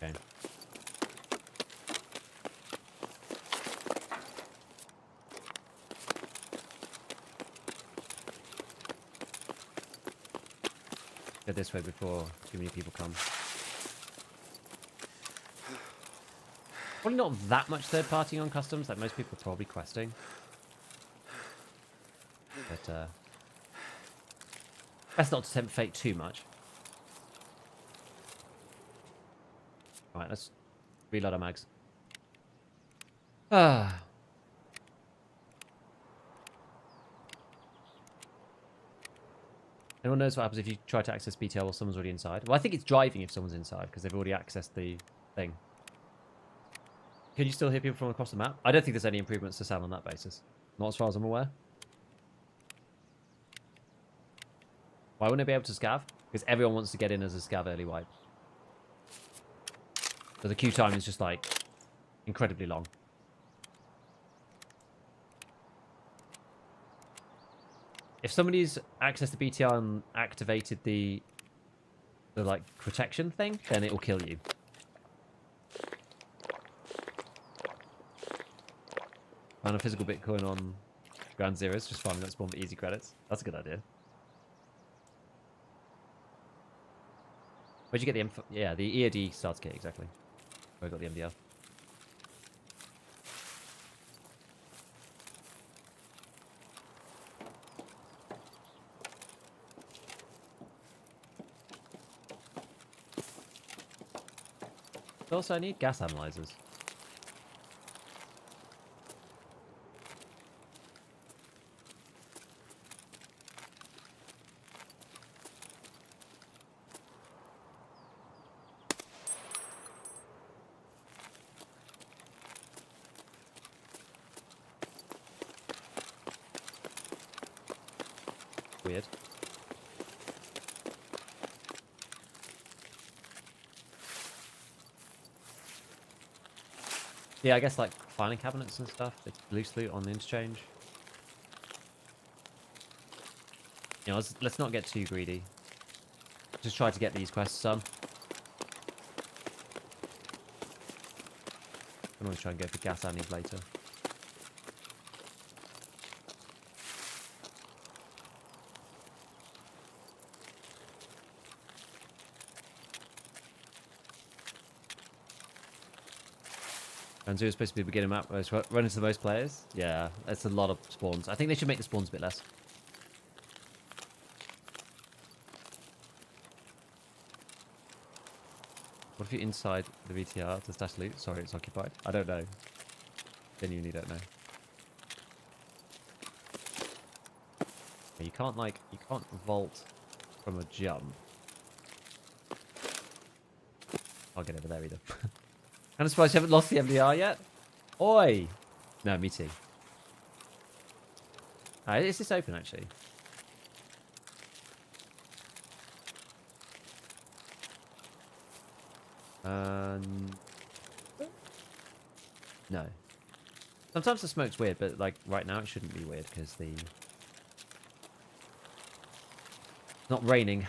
Okay. Go this way before too many people come. Probably not that much third party on customs, like most people are probably questing. best not to tempt fate too much. Alright, let's reload our mags. Ah. Anyone knows what happens if you try to access BTR while someone's already inside? Well, I think it's driving if someone's inside, because they've already accessed the thing. Can you still hear people from across the map? I don't think there's any improvements to sound on that basis. Not as far as I'm aware. Why wouldn't I be able to scav? Because everyone wants to get in as a scav early wipe. So the queue time is just like incredibly long. If somebody's accessed the BTR and activated the like protection thing, then it will kill you. Found a physical Bitcoin on Ground Zeroes, just farming that spawn for easy credits. That's a good idea. Where'd you get the M? Yeah, the EOD starts kit, exactly. Where I got the MDR. Also, I need gas analyzers. Weird. Yeah, I guess like filing cabinets and stuff. It's loose loot on the Interchange. You know, let's not get too greedy. Just try to get these quests done. I'm always try and go for gas annies later. And so it's supposed to be a beginner map, run into the most players. Yeah, that's a lot of spawns. I think they should make the spawns a bit less. What if you're inside the VTR to stash loot? Sorry, it's occupied. I don't know. Genuinely don't know. You can't vault from a jump. I'll get over there either. I'm surprised you haven't lost the MDR yet. Oi! No, me too. Is this open, actually? No. Sometimes the smoke's weird, but like right now it shouldn't be weird because it's not raining.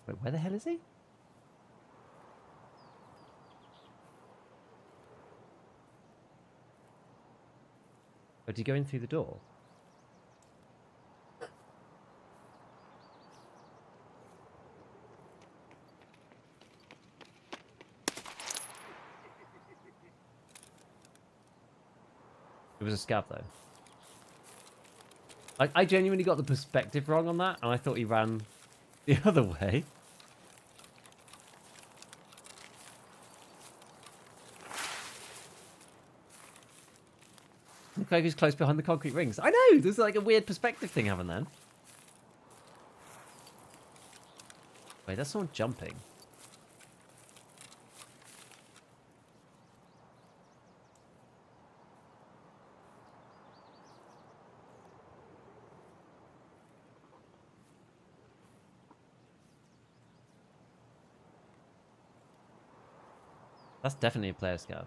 Wait, where the hell is he? Oh, did he go in through the door? It was a scav, though. I genuinely got the perspective wrong on that, and I thought he ran the other way. Look like he's close behind the concrete rings. I know! There's like a weird perspective thing happening then. Wait, that's someone jumping. That's definitely a player scav.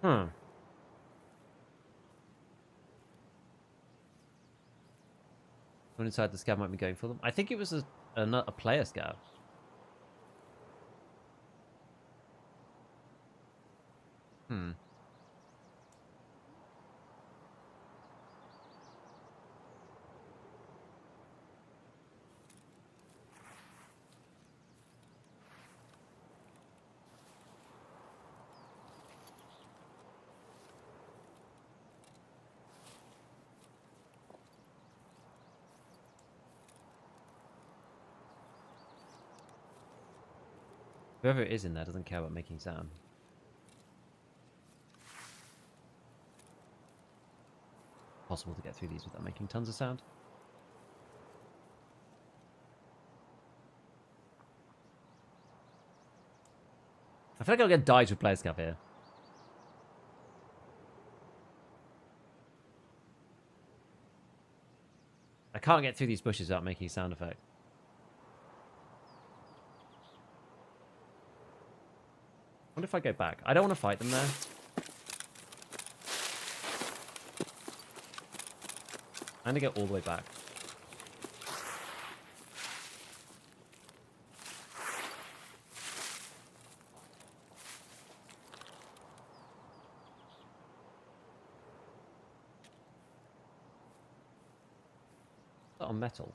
Hmm. Someone inside the scav might be going for them. I think it was a player scav. Hmm. Whoever it is in there doesn't care about making sound. Possible to get through these without making tons of sound. I feel like I'll get died with player scav here. I can't get through these bushes without making a sound effect. What if I go back? I don't want to fight them there. I'm gonna go all the way back. Is that on metal?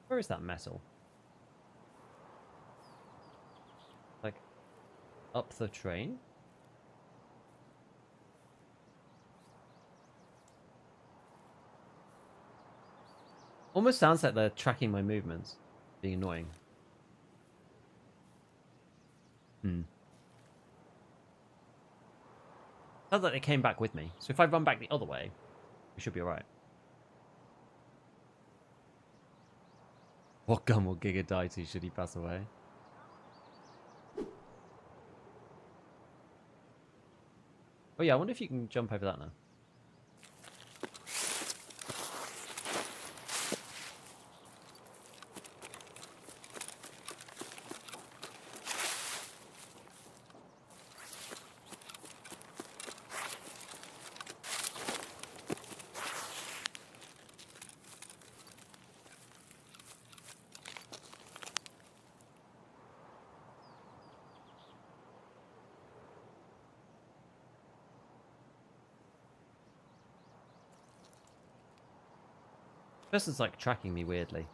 Where is that metal? Like, up the train? Almost sounds like they're tracking my movements. Being annoying. Hmm. Sounds like they came back with me. So if I run back the other way, we should be alright. What gun will Giga die to should he pass away? Oh yeah, I wonder if you can jump over that now. Person's like tracking me weirdly.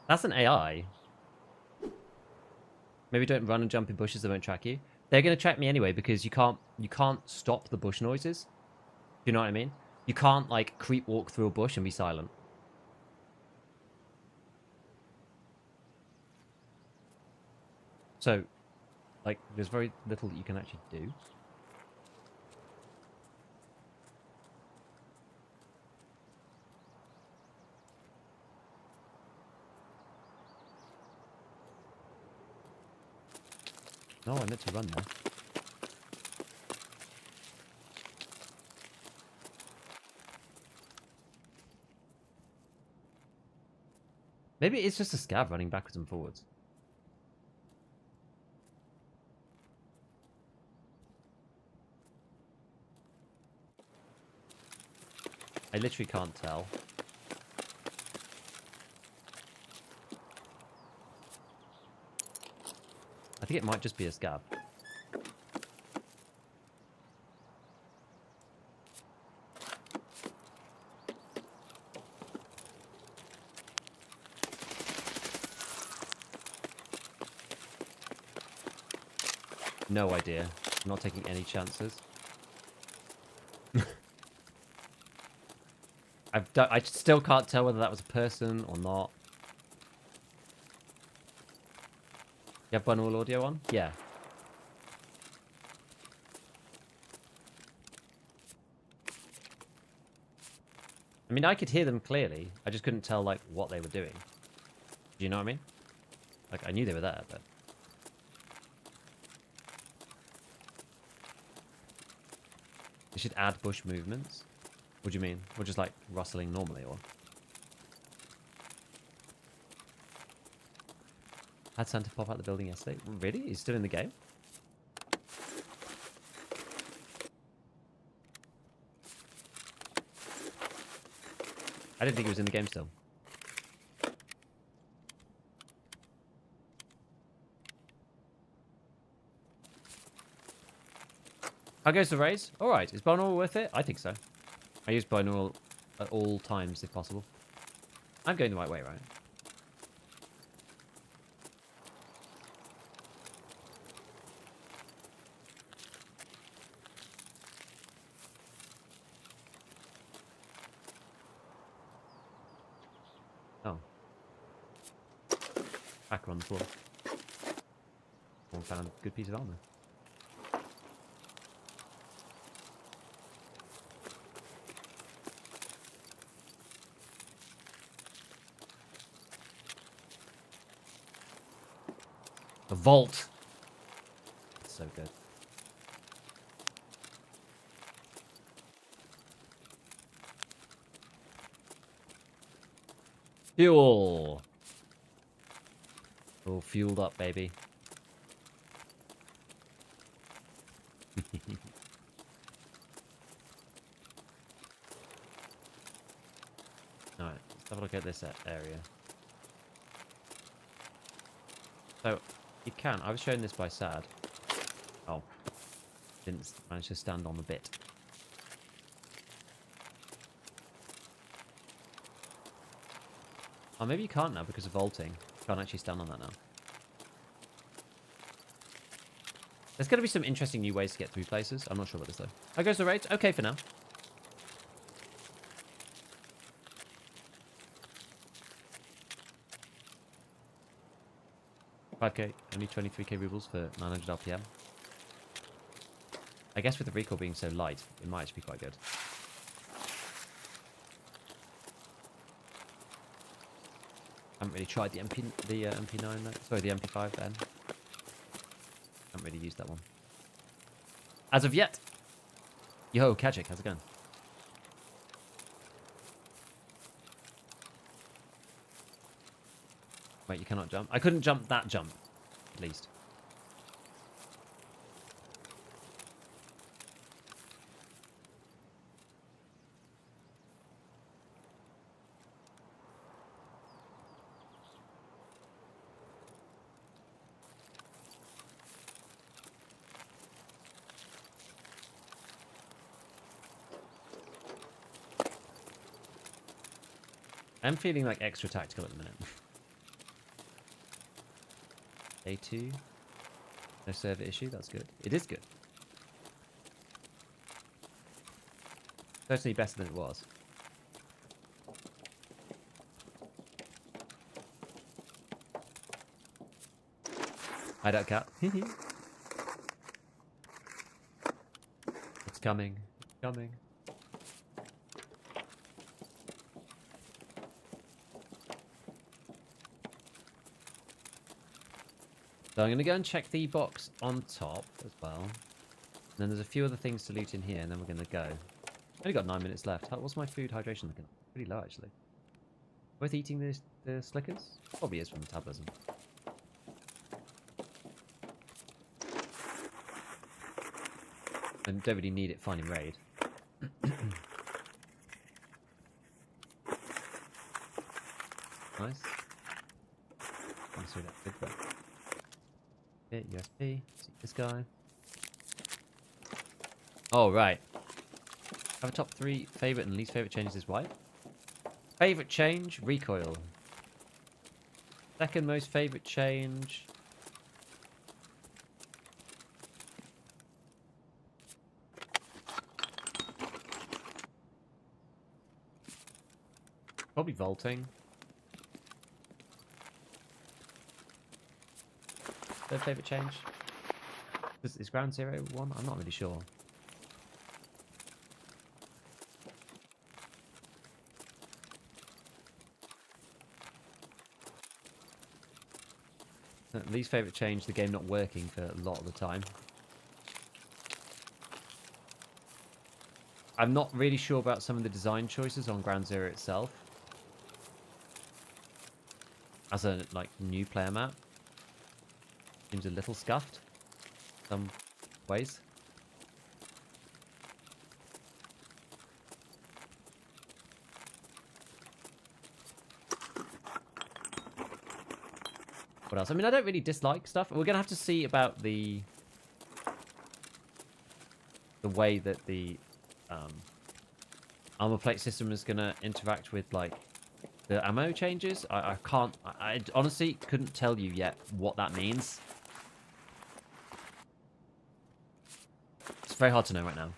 That's an AI. Maybe don't run and jump in bushes that won't track you. They're gonna track me anyway because you can't stop the bush noises. Do you know what I mean? You can't like creep walk through a bush and be silent. So, like, there's very little that you can actually do. No, I meant to run there. Maybe it's just a scav running backwards and forwards. I literally can't tell. I think it might just be a scav. No idea. I'm not taking any chances. I still can't tell whether that was a person or not. You have binaural audio on? Yeah. I mean, I could hear them clearly. I just couldn't tell, like, what they were doing. Do you know what I mean? Like, I knew they were there, but... You should add bush movements. What do you mean? Or just, like, rustling normally, or... Had Santa pop out the building yesterday? Really? He's still in the game? I didn't think he was in the game still. How goes the raise? Alright, is binaural worth it? I think so. I use binaural at all times if possible. I'm going the right way, right? Oh. Hacker on the floor. Someone found a good piece of armor. The vault. It's so good. Fuel. All fueled up, baby. Alright, let's have a look at this area. So, you can. I was shown this by Sad. Oh. Didn't manage to stand on the bit. Oh, maybe you can't now because of vaulting. You can't actually stand on that now. There's going to be some interesting new ways to get through places. I'm not sure what this though. How goes the raid? Okay for now. $5k, only 23k rubles for 900 RPM. I guess with the recoil being so light, it might actually be quite good. I haven't really tried the MP9 though. Sorry, the MP5 then. Haven't really used that one. As of yet. Yo, Kajik, how's it going? Wait, you cannot jump? I couldn't jump that jump, at least. I'm feeling like extra tactical at the minute. Day 2. No server issue, that's good. It is good. Certainly better than it was. Hideout cat. It's coming. It's coming. So I'm going to go and check the box on top as well. And then there's a few other things to loot in here, and then we're going to go. Only got 9 minutes left. What's my food hydration looking? Pretty low, actually. Worth eating the Slickers? Probably is from metabolism. And don't really need it finding raid. Nice. I'm sorry, that big bit. Hit USB. See this guy. Oh, right. Have a top 3 favorite and least favorite changes is white. Favorite change, recoil. Second most favorite change. Probably vaulting. Third favourite change? Is Ground Zero one? I'm not really sure. Least favourite change, the game not working for a lot of the time. I'm not really sure about some of the design choices on Ground Zero itself. As a new player map. Seems a little scuffed. Some ways. What else? I mean, I don't really dislike stuff. We're gonna have to see about the way that the armor plate system is gonna interact with the ammo changes. I can't. I honestly couldn't tell you yet what that means. It's very hard to know right now.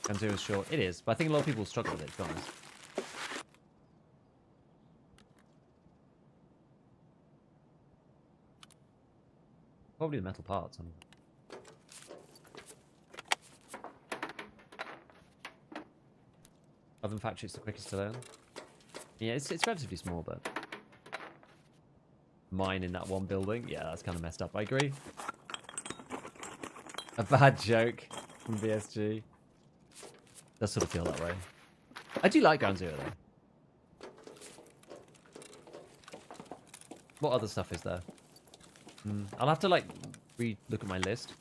And Zero is short. It is, but I think a lot of people struggle with it, to be honest. Probably the metal parts. Other than factory, it's the quickest to learn. Yeah, it's relatively small, but mine in that one building. Yeah, that's kind of messed up. I agree. A bad joke from BSG. Does sort of feel that way. I do like Ground Zero though. What other stuff is there? I'll have to look at my list.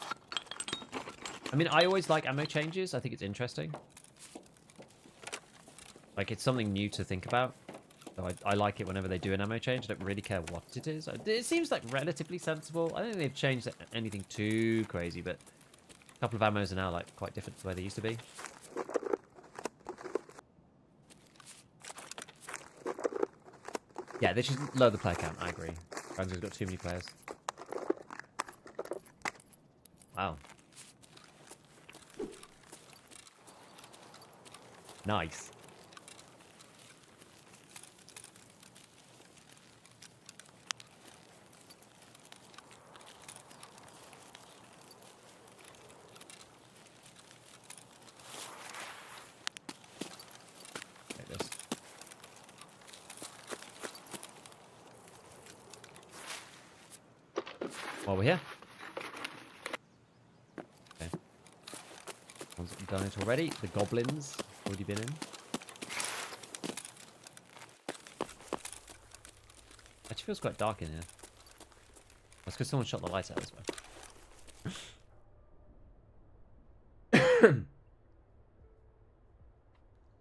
I mean, I always like ammo changes. I think it's interesting. It's something new to think about. So I like it whenever they do an ammo change. I don't really care what it is. It seems relatively sensible. I don't think they've changed anything too crazy, but a couple of ammos are now quite different to where they used to be. Yeah, they should lower the player count. I agree. Ground Zero's got too many players. Wow. Nice. Take this. While we're here. Okay. Ones that have done it already. The goblins already been in. Actually feels quite dark in here. That's because someone shot the lights out this way.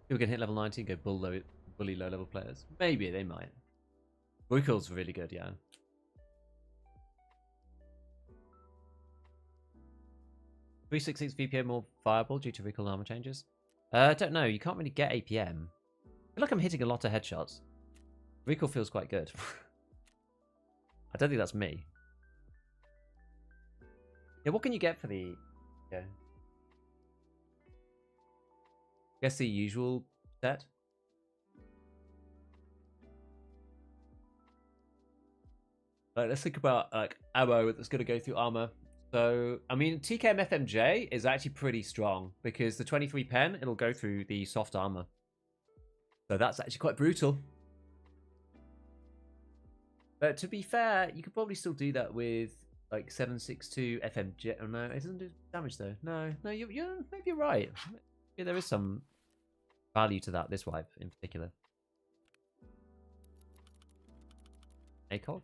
People can hit level 90 and go bully low level players. Maybe they might. Recoil's really good, yeah. .366 VPO more viable due to recoil armor changes? I don't know. You can't really get APM. I feel like I'm hitting a lot of headshots. Recoil feels quite good. I don't think that's me. Yeah, what can you get for the... Yeah. I guess the usual set. Let's think about ammo that's going to go through armor. So, I mean, TKM FMJ is actually pretty strong because the 23 pen, it'll go through the soft armor. So that's actually quite brutal. But to be fair, you could probably still do that with 7.62 FMJ. Oh no, it doesn't do damage though. No, maybe you're right. Yeah, there is some value to that. This wipe in particular. ACOG.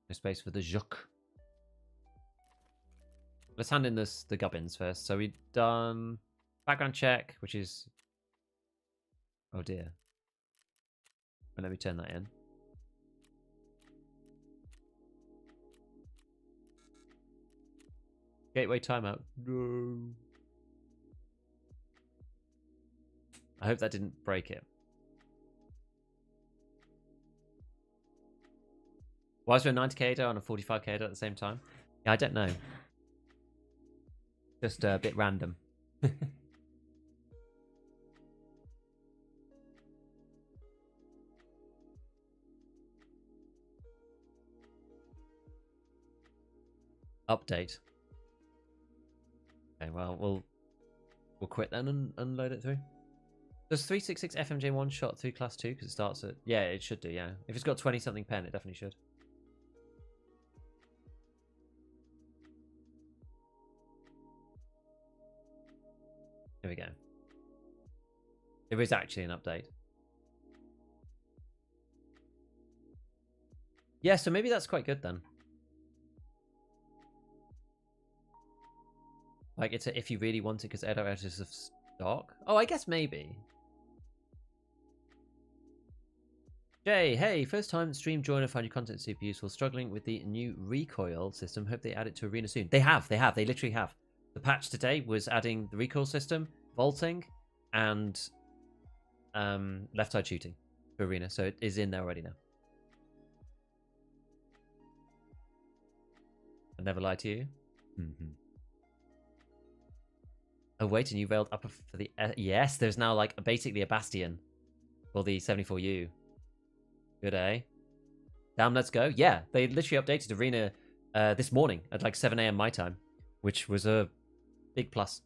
No space for the Juk. Let's hand in the gubbins first. So we've done background check, which is... Oh dear. Let me turn that in. Gateway timeout. No. I hope that didn't break it. Why is there a 90k and a 45k at the same time? Yeah, I don't know. Just a bit random. Update. Okay, well, we'll quit then and load it through. Does 366 FMJ one shot through class 2 because it starts at... Yeah, it should do, yeah. If it's got 20-something pen, it definitely should. Here we go. There is actually an update. Yeah, so maybe that's quite good then. Like, it's a, if you really want it because Hideout out of stock. Oh, I guess maybe. Jay, hey, first time stream joiner, find your content super useful. Struggling with the new recoil system. Hope they add it to Arena soon. They have. They literally have. The patch today was adding the recoil system, vaulting, and left side shooting for Arena. So it is in there already now. I never lie to you. Mm-hmm. Oh wait, a new veiled upper for the... yes, there's now like basically a bastion for the 74U. Good, eh? Damn, let's go. Yeah, they literally updated Arena this morning at like 7 AM my time, which was a big plus.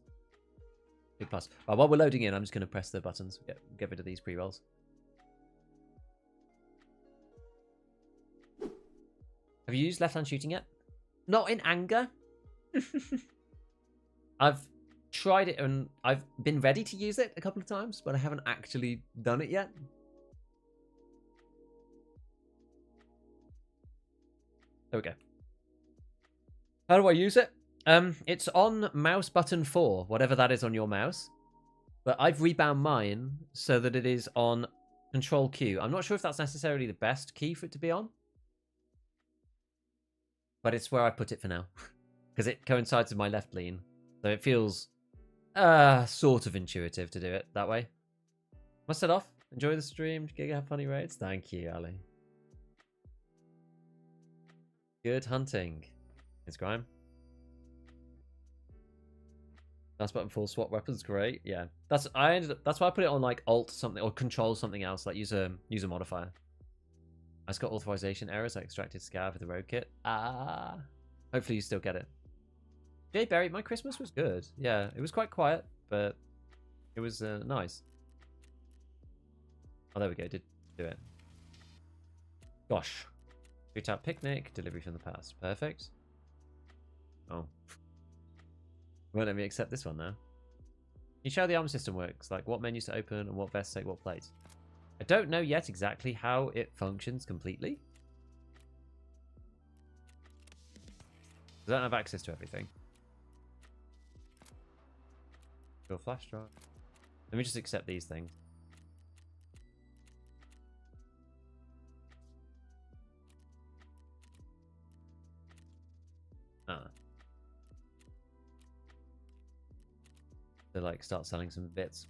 Big plus. Right, while we're loading in, I'm just going to press the buttons. Get rid of these pre-rolls. Have you used left-hand shooting yet? Not in anger. I've tried it and I've been ready to use it a couple of times, but I haven't actually done it yet. There we go. How do I use it? It's on mouse button 4, whatever that is on your mouse. But I've rebound mine so that it is on Control Q. I'm not sure if that's necessarily the best key for it to be on. But it's where I put it for now. Because it coincides with my left lean. So it feels sort of intuitive to do it that way. Must set off. Enjoy the stream. Giga have funny raids. Thank you, Ali. Good hunting. It's Grime. Mouse button full swap weapons, great. Yeah, that's why I put it on like Alt something or Control something else, like user modifier. I just got authorization errors. I extracted scav with the road kit. Hopefully you still get it. Jay Berry, my Christmas was good. Yeah, it was quite quiet, but it was nice. Oh, there we go. Did do it. Gosh. Shootout picnic, delivery from the past. Perfect. Oh. Won't let me accept this one now. Can you show how the armor system works? Like what menus to open and what vests take what plates? I don't know yet exactly how it functions completely. I don't have access to everything. Your flash drive. Let me just accept these things. To like start selling some bits,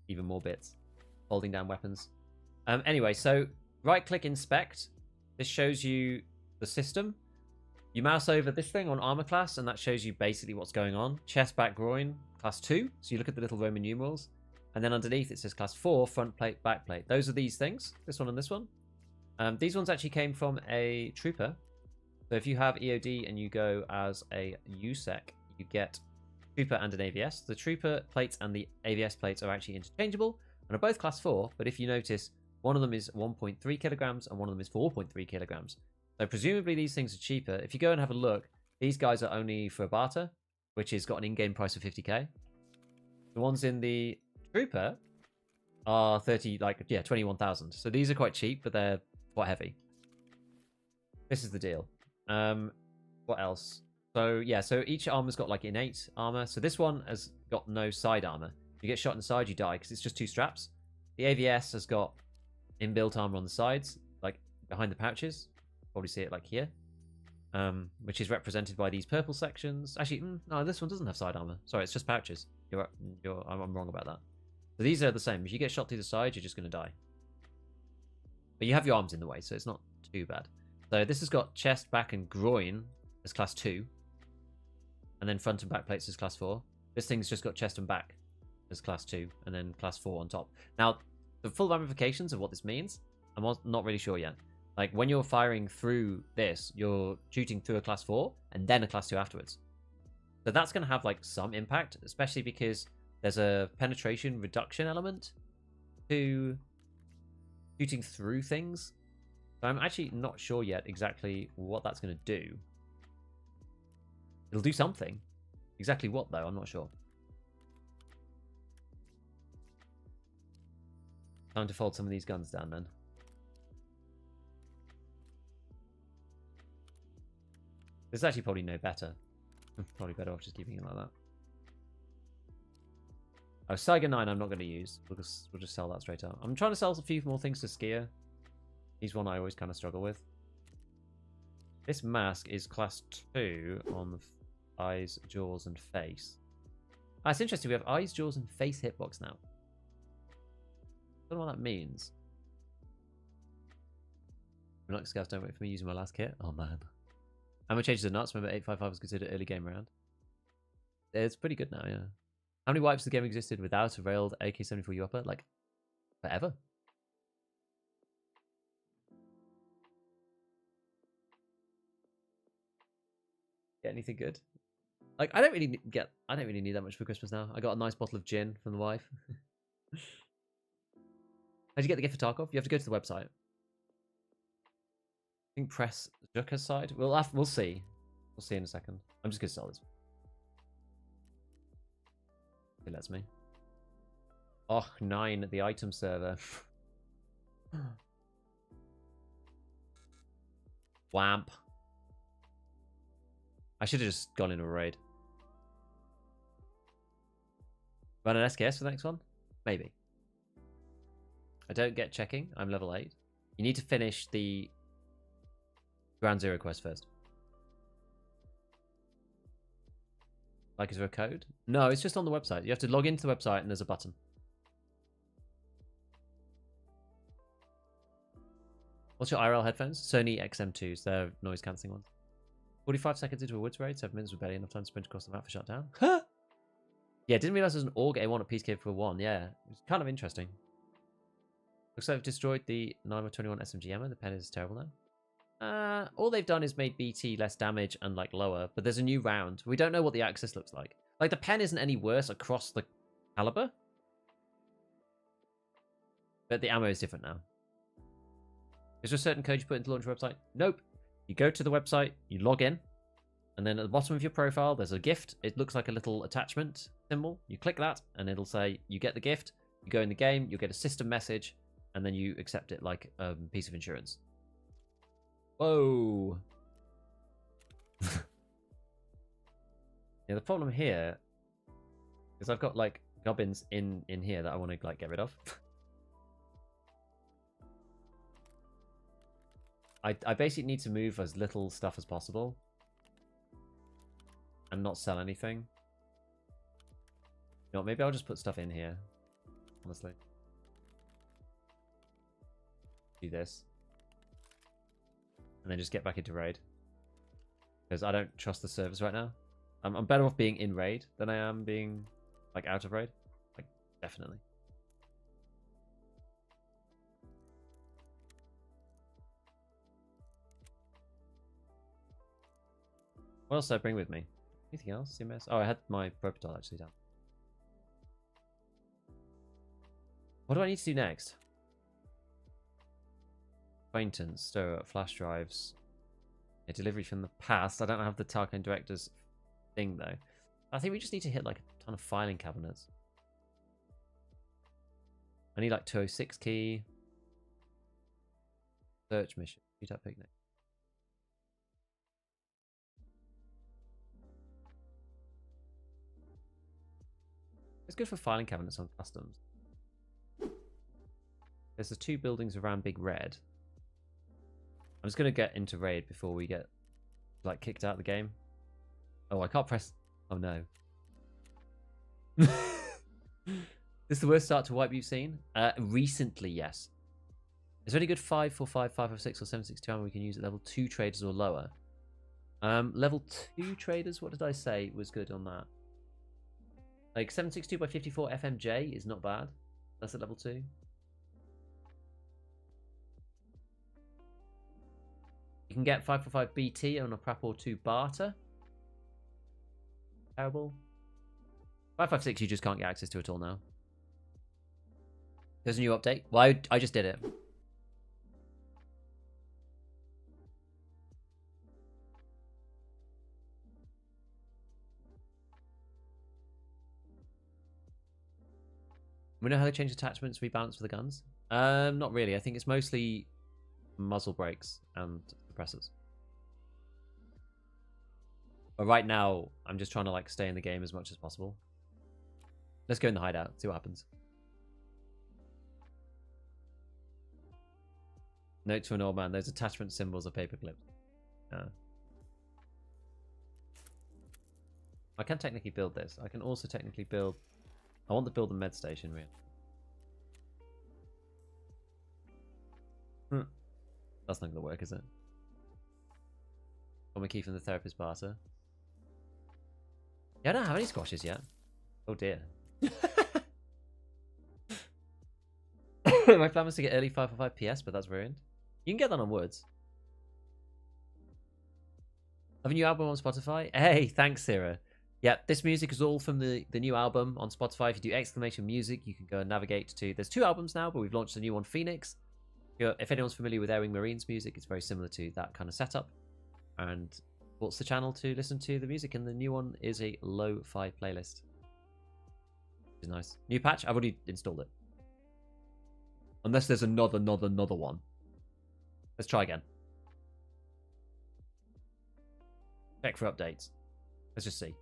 even more bits, holding down weapons. Anyway, so right click inspect. This shows you the system. You mouse over this thing on armor class and that shows you basically what's going on. Chest, back, groin, class 2. So you look at the little Roman numerals and then underneath it says class 4, front plate, back plate. Those are these things, this one and this one. These ones actually came from a trooper. So if you have EOD and you go as a USEC, you get Trooper and an AVS. The Trooper plates and the AVS plates are actually interchangeable and are both class 4, but if you notice, one of them is 1.3 kilograms and one of them is 4.3 kilograms. So presumably these things are cheaper. If you go and have a look, these guys are only for a barter, which has got an in-game price of 50k. The ones in the Trooper are 21,000. So these are quite cheap, but they're quite heavy. This is the deal. What else? So yeah, so each armor's got like innate armor. So this one has got no side armor. If you get shot in the side, you die because it's just 2 straps. The AVS has got inbuilt armor on the sides, like behind the pouches. Probably see it like here, which is represented by these purple sections. Actually, no, this one doesn't have side armor. Sorry, it's just pouches. I'm wrong about that. So these are the same. If you get shot through the side, you're just going to die. But you have your arms in the way, so it's not too bad. So this has got chest, back, and groin as class 2. And then front and back plates as class 4. This thing's just got chest and back as class 2, and then class 4 on top. Now, the full ramifications of what this means, I'm not really sure yet. Like, when you're firing through this, you're shooting through a class 4, and then a class 2 afterwards. So that's going to have, like, some impact, especially because there's a penetration reduction element to shooting through things. So I'm actually not sure yet exactly what that's going to do. It'll do something. Exactly what, though, I'm not sure. Time to fold some of these guns down, then. This is actually probably no better. Probably better off just keeping it like that. Oh, Saiga 9 I'm not going to use. We'll just sell that straight out. I'm trying to sell a few more things to Skier. He's one I always kind of struggle with. This mask is class 2 on the eyes, jaws, and face. Ah, it's interesting. We have eyes, jaws, and face hitbox now. I don't know what that means. Like scouts don't wait for me using my last kit. Oh man. Ammo changes are nuts. Remember 855 was considered early game round. It's pretty good now, yeah. How many wipes the game existed without a railed AK-74 U upper? Like, forever. Get anything good? Like, I don't really need that much for Christmas now. I got a nice bottle of gin from the wife. How'd you get the gift for Tarkov? You have to go to the website. I think press Zucker's side. We'll see. We'll see in a second. I'm just gonna sell this. It lets me. Oh, 9 at the item server. Wamp. I should have just gone in a raid. Run an SKS for the next one? Maybe. I don't get checking. I'm level 8. You need to finish the Ground Zero quest first. Like, is there a code? No, it's just on the website. You have to log into the website and there's a button. What's your IRL headphones? Sony XM2s. They're noise cancelling ones. 45 seconds into a woods raid, 7 minutes with barely enough time to sprint across the map for shutdown. Huh? Yeah, didn't realize there's an AUG A1 at Peacekeeper for 1. Yeah, it's kind of interesting. Looks like they've destroyed the 9x21 SMG ammo. The pen is terrible now. All they've done is made BT less damage and like lower, but there's a new round. We don't know what the Axis looks like. Like the pen isn't any worse across the caliber, but the ammo is different now. Is there a certain code you put into the launcher website? Nope. You go to the website, you log in, and then at the bottom of your profile, there's a gift. It looks like a little attachment symbol. You click that, and it'll say you get the gift. You go in the game, you'll get a system message, and then you accept it like a piece of insurance. Whoa. Yeah, the problem here is I've got like gubbins in here that I want to like get rid of. I basically need to move as little stuff as possible and not sell anything. You know, maybe I'll just put stuff in here, honestly. Do this. And then just get back into raid. Because I don't trust the servers right now. I'm better off being in raid than I am being like out of raid. Like, definitely. What else did I bring with me? Anything else? CMS? Oh, I had my Propital actually down. What do I need to do next? Acquaintance, stir up, flash drives. Yeah, delivery from the past. I don't have the Tarkov Director's thing though. I think we just need to hit like a ton of filing cabinets. I need like 206 key. Search mission. Shoot at picnic. It's good for filing cabinets on customs. There's the 2 buildings around Big Red. I'm just going to get into raid before we get like kicked out of the game. Oh, I can't press. Oh no. This is the worst start to wipe you've seen? Recently, yes. Is there any good 545, 556 or 762 ammo we can use at level 2 traders or lower? Level 2 traders, what did I say was good on that? Like 762 by 54 FMJ is not bad. That's at level 2. You can get 545 BT on a Prap or 2 barter. Terrible. 556 you just can't get access to at all now. There's a new update. Well, I just did it. We know how they change attachments, rebalance for the guns? Not really. I think it's mostly muzzle brakes and suppressors. But right now, I'm just trying to like stay in the game as much as possible. Let's go in the hideout, see what happens. Note to an old man, those attachment symbols are paper clips. I can technically build this. I can also technically build... I want to build a med station, really. That's not going to work, is it? Got my key from the therapist barter. Yeah, I don't have any squashes yet. Oh dear. My plan was to get early 545 PS, but that's ruined. You can get that on Woods. Have a new album on Spotify? Hey, thanks, Sarah. Yeah, this music is all from the new album on Spotify. If you do exclamation music, you can go and navigate to... There's 2 albums now, but we've launched a new one, Phoenix. If anyone's familiar with Airing Marines music, it's very similar to that kind of setup. And what's the channel to listen to the music? And the new one is a lo-fi playlist. Which is nice. New patch? I've already installed it. Unless there's another one. Let's try again. Check for updates. Let's just see.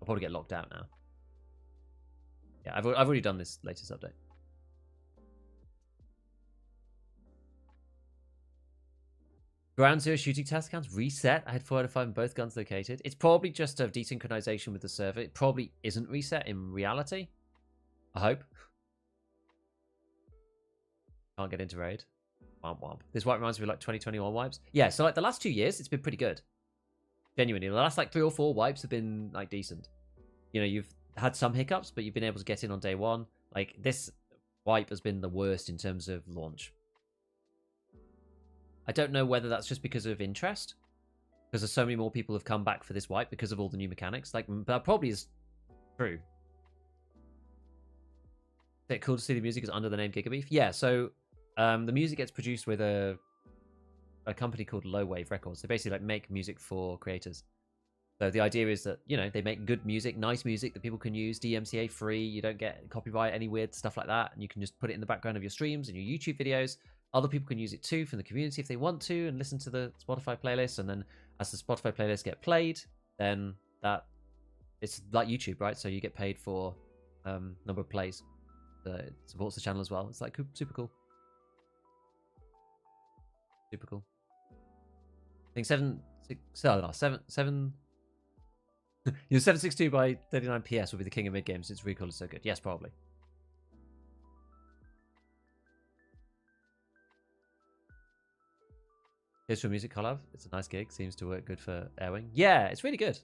I'll probably get locked out now. Yeah, I've already done this latest update. Ground Zero shooting task counts reset. I had 4 out of 5 in both guns located. It's probably just a desynchronization with the server. It probably isn't reset in reality. I hope. Can't get into raid. Womp womp. This wipe reminds me of like 2021 wipes. Yeah, so like the last 2 years, it's been pretty good. Genuinely, the last like 3 or 4 wipes have been like decent. You know, you've had some hiccups, but you've been able to get in on day 1. Like this wipe has been the worst in terms of launch. I don't know whether that's just because of interest, because there's so many more people have come back for this wipe because of all the new mechanics. Like that probably is true. Is it cool to see the music is under the name Gigabeef? Yeah, so the music gets produced with a company called Low Wave Records. They basically like make music for creators. So the idea is that, you know, they make good music, nice music that people can use, DMCA free. You don't get copyright, any weird stuff like that, and you can just put it in the background of your streams and your YouTube videos. Other people can use it too from the community if they want to and listen to the Spotify playlist. And then as the Spotify playlists get played, then it's like YouTube, right? So you get paid for number of plays. It supports the channel as well. It's like super cool. Super cool. I think 762 by 39 PS will be the king of mid games. Its recoil is so good. Yes, probably. Here's for a music collab. It's a nice gig. Seems to work good for Airwing. Yeah, it's really good.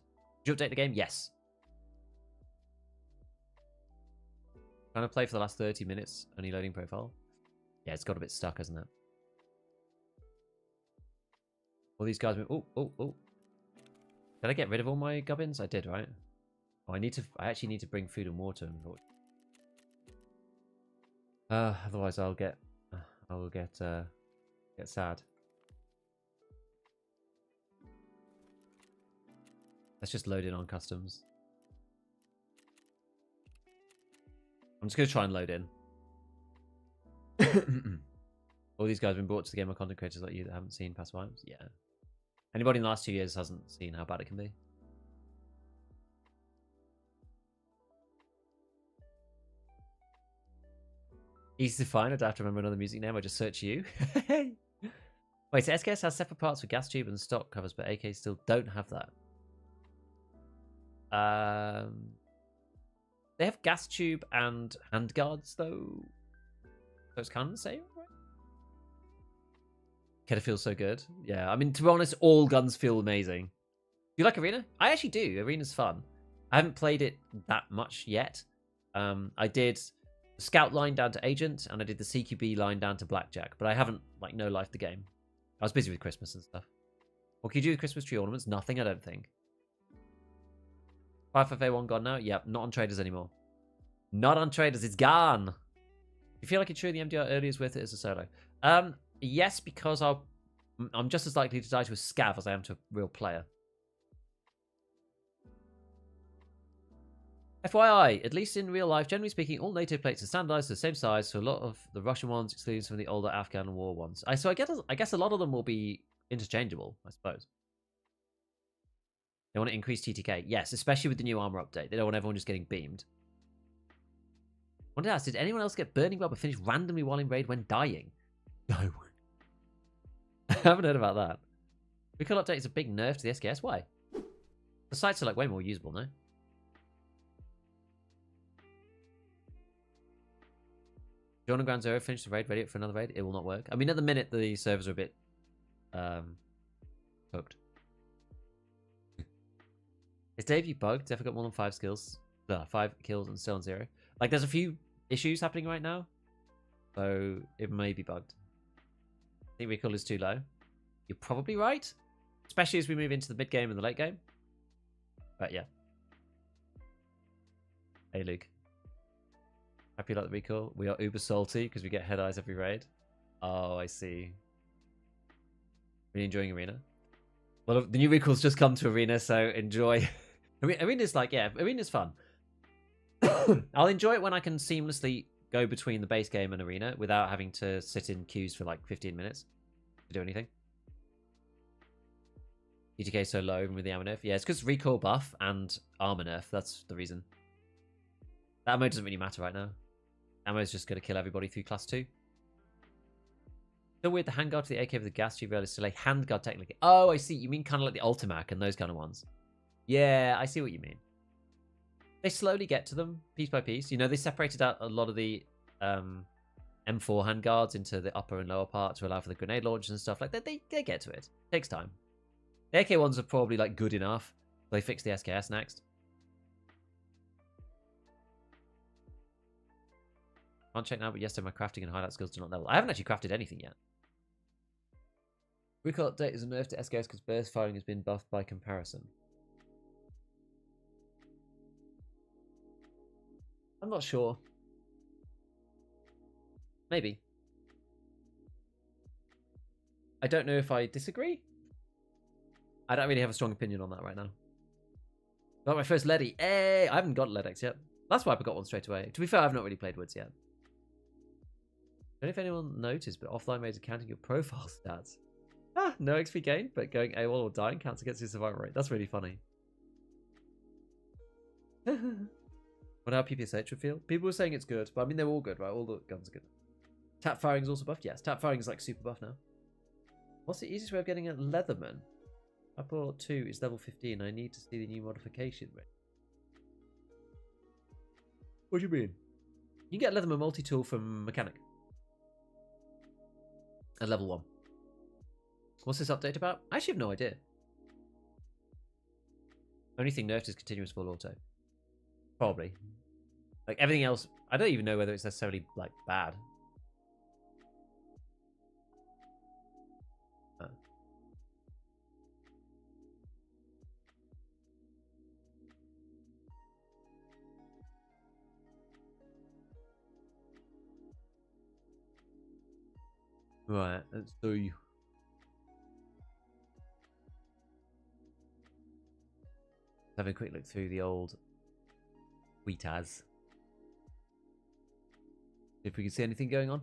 Did you update the game? Yes. Trying to play for the last 30 minutes. Only loading profile. Yeah, it's got a bit stuck, hasn't it? All these guys... Oh. Did I get rid of all my gubbins? I did, right? Oh, I actually need to bring food and water. Otherwise I'll get sad. Let's just load in on customs. I'm just going to try and load in. All these guys have been brought to the game by content creators like you that haven't seen past vibes. Yeah. Anybody in the last 2 years hasn't seen how bad it can be. Easy to find. I don't have to remember another music name. I just search you. Wait, so SKS has separate parts for gas tube and stock covers, but AK still don't have that. They have gas tube and handguards though, so it's kind of the same, right? Keta feels so good. Yeah, I mean, to be honest, all guns feel amazing. you like Arena? I actually do. Arena's fun. I haven't played it that much yet. I did Scout line down to Agent, and I did the CQB line down to Blackjack, but I haven't, like, no life the game. I was busy with Christmas and stuff. What can you do with Christmas tree ornaments? Nothing, I don't think. 55A1 gone now? Yep, not on traders anymore. Not on traders, it's gone. You feel like it's true the MDR early is worth it as a solo? Yes, because I'm just as likely to die to a scav as I am to a real player. FYI, at least in real life, generally speaking, all NATO plates are standardized to the same size, so a lot of the Russian ones, excluding some of the older Afghan war ones. So I guess a lot of them will be interchangeable, I suppose. They want to increase TTK. Yes, especially with the new armor update. They don't want everyone just getting beamed. I wanted to ask, did anyone else get Burning Rubber finished randomly while in raid when dying? No. I haven't heard about that. Recall update is a big nerf to the SKS. Why? The sites are like way more usable, no? John and Ground Zero finished the raid, ready for another raid. It will not work. I mean, at the minute, the servers are a bit hooked. Is Dave you bugged? Definitely got more than 5 skills. 5 kills and still on 0. Like, there's a few issues happening right now, so it may be bugged. I think recall is too low. You're probably right, especially as we move into the mid game and the late game. But yeah. Hey, Luke. Happy about the recall? We are uber salty because we get head eyes every raid. Oh, I see. Really enjoying Arena? Well, the new recall's just come to Arena, so enjoy. Arena's like, yeah, Arena's fun. I'll enjoy it when I can seamlessly go between the base game and Arena without having to sit in queues for like 15 minutes to do anything. TTK so low with the armor nerf. Yeah, it's because recall buff and armor nerf. That's the reason. That ammo doesn't really matter right now. Ammo is just going to kill everybody through class 2. So weird, the handguard to the AK with the gas tube rail is still a handguard technically. Oh, I see. You mean kind of like the Ultimac and those kind of ones. Yeah, I see what you mean. They slowly get to them, piece by piece. You know, they separated out a lot of the M4 handguards into the upper and lower part to allow for the grenade launchers and stuff like that. They get to it. It takes time. The AK ones are probably like good enough. They fix the SKS next. Can't check now, but yesterday my crafting and hideout skills do not level. I haven't actually crafted anything yet. Recall update is a nerf to SKS because burst firing has been buffed by comparison. I'm not sure. Maybe. I don't know if I disagree. I don't really have a strong opinion on that right now. Got my first Ledi. Hey, I haven't got LEDX yet. That's why I got one straight away. To be fair, I've not really played Woods yet. I don't know if anyone noticed, but offline maids are counting your profile stats. Ah, no XP gain, but going AWOL or dying counts against your survival rate. That's really funny. What how PPSH would feel? People were saying it's good, but I mean, they're all good, right? All the guns are good. Tap firing is also buffed? Yes, tap firing is like super buff now. What's the easiest way of getting a Leatherman? I bought 2, it's level 15. I need to see the new modification rate. What do you mean? You can get Leatherman multi-tool from Mechanic. At level 1. What's this update about? I actually have no idea. Only thing nerfed is continuous full auto. Probably. Like everything else, I don't even know whether it's necessarily like bad. Oh. Right, let's do. Have a quick look through the old Tweetaz. See if we can see anything going on.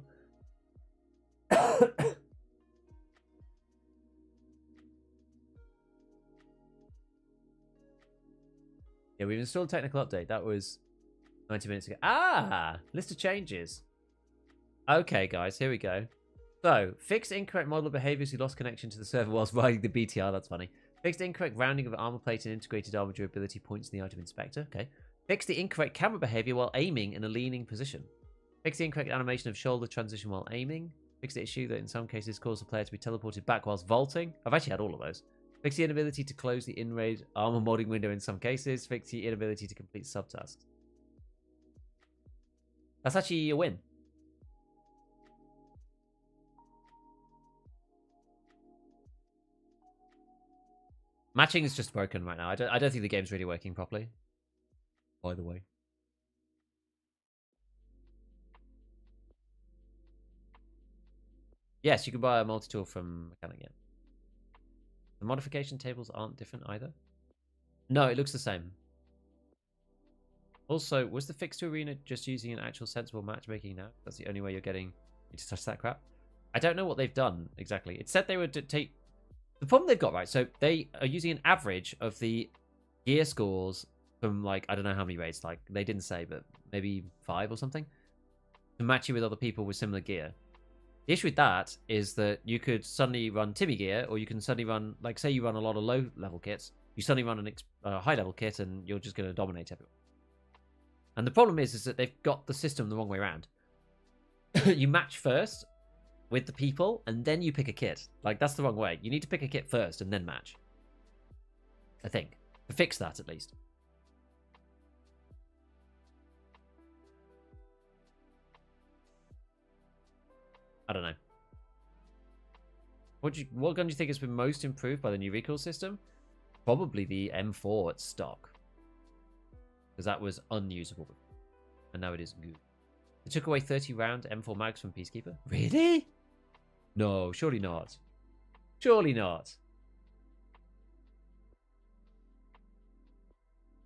Yeah, we've installed a technical update. That was 90 minutes ago. Ah! List of changes. Okay, guys, here we go. So, fixed incorrect model behaviors who lost connection to the server whilst riding the BTR. That's funny. Fixed incorrect rounding of armor plate and integrated armor durability points in the item inspector. Okay. Fix the incorrect camera behavior while aiming in a leaning position. Fix the incorrect animation of shoulder transition while aiming. Fix the issue that in some cases causes the player to be teleported back whilst vaulting. I've actually had all of those. Fix the inability to close the in-raid armor modding window in some cases. Fix the inability to complete subtasks. That's actually a win. Matching is just broken right now. I don't think the game's really working properly. By the way. Yes, you can buy a multi-tool from Mechanic, yeah. The modification tables aren't different either. No, it looks the same. Also, was the fix to Arena just using an actual sensible matchmaking now? That's the only way you're getting me to touch that crap. I don't know what they've done exactly. It said they would take... The problem they've got, right, so they are using an average of the gear scores from, like, I don't know how many raids, like, they didn't say, but maybe 5 or something, to match you with other people with similar gear. The issue with that is that you could suddenly run Timmy gear, or you can suddenly run, like, say you run a lot of low-level kits, you suddenly run a high-level kit, and you're just going to dominate everyone. And the problem is that they've got the system the wrong way around. You match first with the people, and then you pick a kit. Like, that's the wrong way. You need to pick a kit first, and then match. I think. To fix that, at least. I don't know. What gun do you think has been most improved by the new recoil system? Probably the M4 at stock. Because that was unusable. And now it is good. They took away 30-round M4 mags from Peacekeeper. Really? No, surely not. Surely not.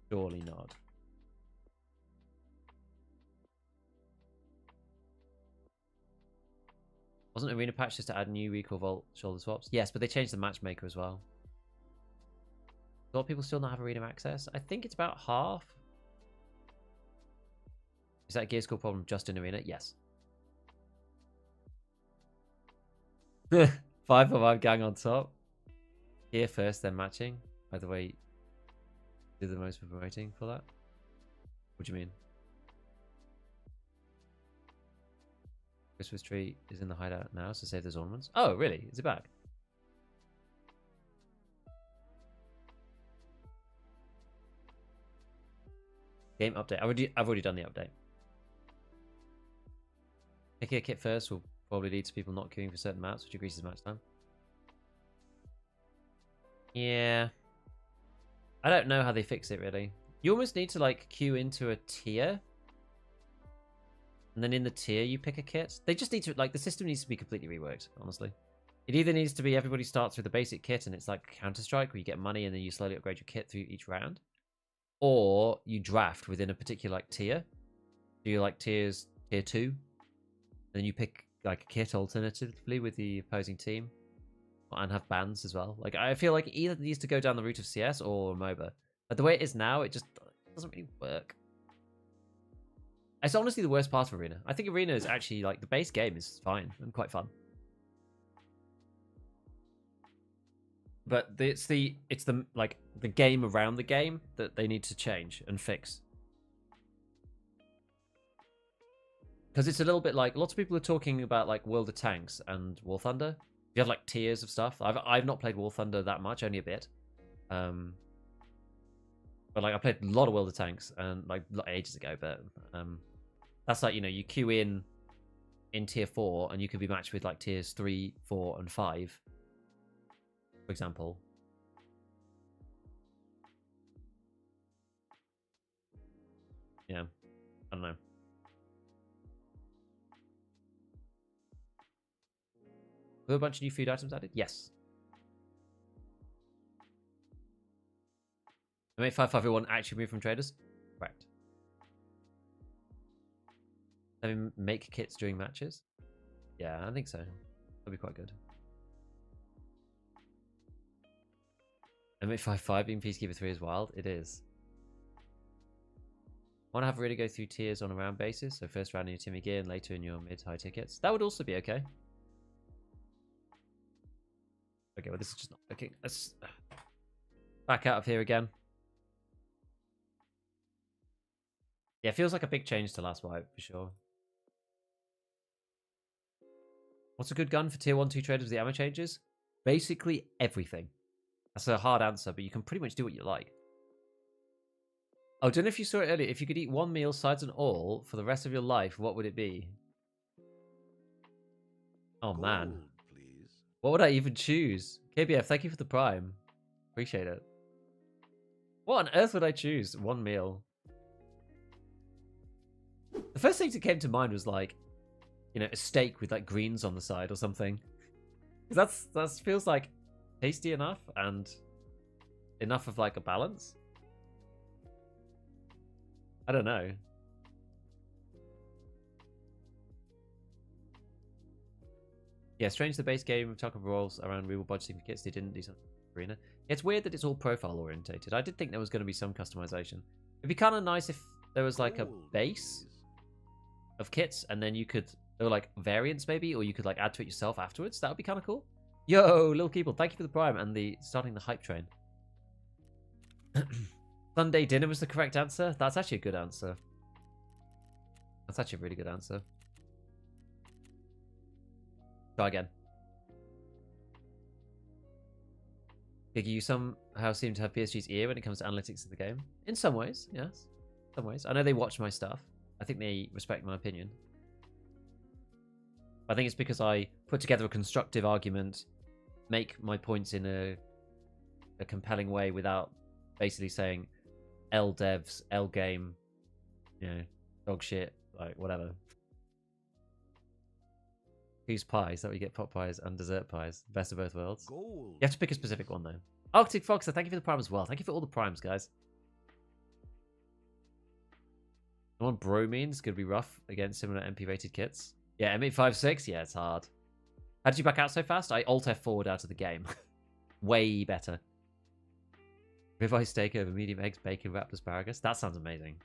Surely not. Wasn't Arena patch just to add new recoil vault shoulder swaps? Yes, but they changed the matchmaker as well. A lot of people still not have Arena access. I think it's about half. Is that a gear score problem just in Arena? Yes. 5 gang on top. Gear first, then matching. By the way, do the most for promoting for that? What do you mean? Christmas tree is in the hideout now, so save those ornaments. Oh, really? Is it back? Game update. I've already done the update. Picking a kit first will probably lead to people not queuing for certain maps, which increases match time. Yeah. I don't know how they fix it, really. You almost need to, like, queue into a tier. And then in the tier, you pick a kit. They just need to, like, the system needs to be completely reworked, honestly. It either needs to be everybody starts with a basic kit and it's like Counter-Strike where you get money and then you slowly upgrade your kit through each round. Or you draft within a particular, like, tier. Do you like tier 2? And then you pick, like, a kit alternatively with the opposing team. And have bans as well. Like, I feel like either needs to go down the route of CS or MOBA. But the way it is now, it just doesn't really work. It's honestly the worst part of Arena. I think Arena is actually, like, the base game is fine and quite fun. But it's the like the game around the game that they need to change and fix. Because it's a little bit like lots of people are talking about like World of Tanks and War Thunder. You have like tiers of stuff. I've not played War Thunder that much, only a bit. But like I played a lot of World of Tanks and like ages ago. But that's like, you know, you queue in tier 4 and you could be matched with like tiers 3, 4, and 5. For example. Yeah, I don't know. Were a bunch of new food items added? Yes. M85501 actually moved from traders? Correct. I mean, make kits during matches? Yeah, I think so. That'd be quite good. M855 being Peacekeeper 3 is wild. It is. Want to have really go through tiers on a round basis? So first round in your Timmy gear and later in your mid-high tickets? That would also be okay. Okay, well this is just not okay. Let's back out of here again. Yeah, it feels like a big change to last wipe for sure. What's a good gun for tier 1, 2 traders with the ammo changes? Basically everything. That's a hard answer, but you can pretty much do what you like. Oh, don't know if you saw it earlier. If you could eat one meal, sides and all, for the rest of your life, what would it be? Oh, man. Gold, please. What would I even choose? KBF, thank you for the prime. Appreciate it. What on earth would I choose? One meal. The first thing that came to mind was like, you know, a steak with like greens on the side or something. Because that feels like tasty enough and enough of like a balance. I don't know. Yeah, strange the base game of Tarkov rolls around real budgeting for kits. They didn't do something for Arena. It's weird that it's all profile orientated. I did think there was going to be some customization. It'd be kind of nice if there was like a base of kits and then you could, or like variants maybe, or you could like add to it yourself afterwards. That would be kind of cool. Yo, little people, thank you for the prime and the starting the hype train. Sunday dinner was the correct answer. That's actually a good answer. That's actually a really good answer. Try again. Giggy, you somehow seem to have PSG's ear when it comes to analytics of the game. In some ways, yes. Some ways. I know they watch my stuff. I think they respect my opinion. I think it's because I put together a constructive argument, make my points in a compelling way without basically saying L devs, L game, you know, dog shit, like whatever. Who's pies? That we get pot pies and dessert pies. Best of both worlds. Gold. You have to pick a specific one though. Arctic Fox, thank you for the prime as well. Thank you for all the primes, guys. The one bro means could be rough against similar MP rated kits. Yeah, M856, yeah, it's hard. How did you back out so fast? I alt F forward out of the game. Way better. Ribeye steak over medium eggs, bacon, wrapped asparagus. That sounds amazing.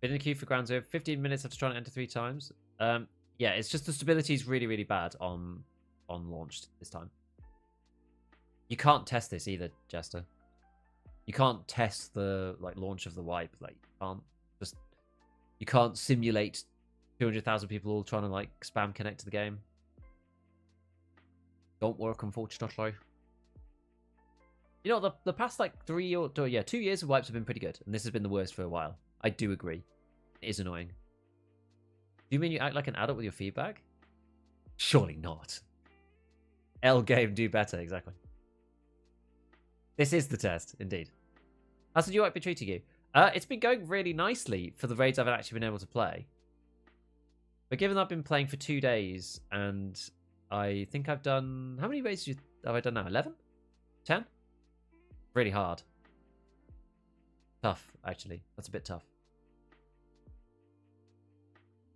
Been in the queue for Ground Zero. 15 minutes after trying to enter 3 times. Yeah, it's just the stability is really, really bad on launched this time. You can't test this either, Jester. You can't test the like launch of the wipe. Like you can't simulate 200,000 people all trying to like spam connect to the game. Don't work, unfortunately. You know, the past like 2 years of wipes have been pretty good, and this has been the worst for a while. I do agree. It is annoying. Do you mean you act like an adult with your feedback? Surely not. L game do better, exactly. This is the test, indeed. How's the UI been treating you? It's been going really nicely for the raids I've actually been able to play. But given I've been playing for 2 days, and I think I've done... How many raids have I done now? 11? 10? Really hard. Tough, actually. That's a bit tough.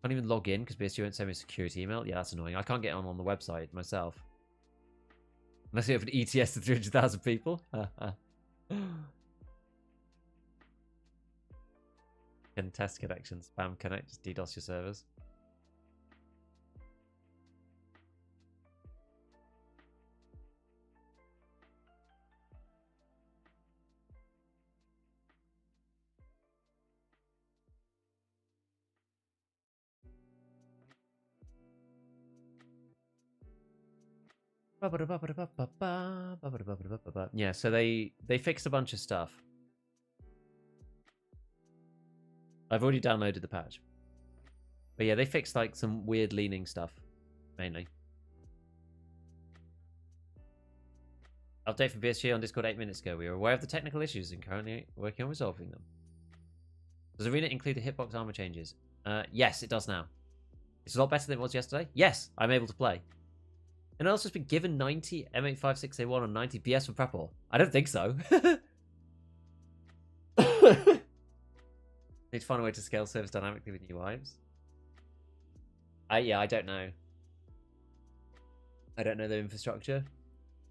Can't even log in because BSG won't send me a security email. Yeah, that's annoying. I can't get on the website myself. Unless you have an ETS to 300,000 people. Can test connections. Spam connect. Just DDoS your servers. Yeah, so they fixed a bunch of stuff. I've already downloaded the patch. But yeah, they fixed like some weird leaning stuff, mainly. Update from BSG on Discord 8 minutes ago. We are aware of the technical issues and currently working on resolving them. Does Arena include the hitbox armor changes? Yes, it does now. It's a lot better than it was yesterday. Yes, I'm able to play. And I've also been given 90 M856A1 and 90 BS for Prepor. I don't think so. Need to find a way to scale service dynamically with new wives. Yeah, I don't know. I don't know their infrastructure.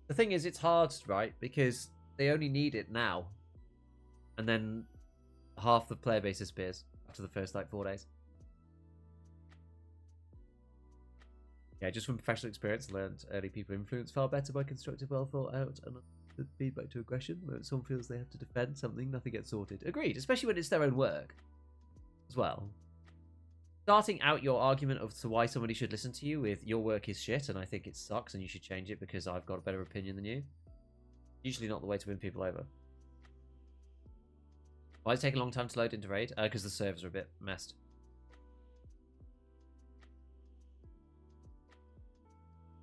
The thing is, it's hard, right? Because they only need it now. And then half the player base disappears after the first, like, 4 days. Yeah, just from professional experience, learned early people influence far better by constructive, well thought out and feedback to aggression. When someone feels they have to defend something, nothing gets sorted. Agreed, especially when it's their own work as well. starting out your argument of to why somebody should listen to you with your work is shit and I think it sucks and you should change it because I've got a better opinion than you. Usually not the way to win people over. Why is it taking a long time to load into raid? Because the servers are a bit messed.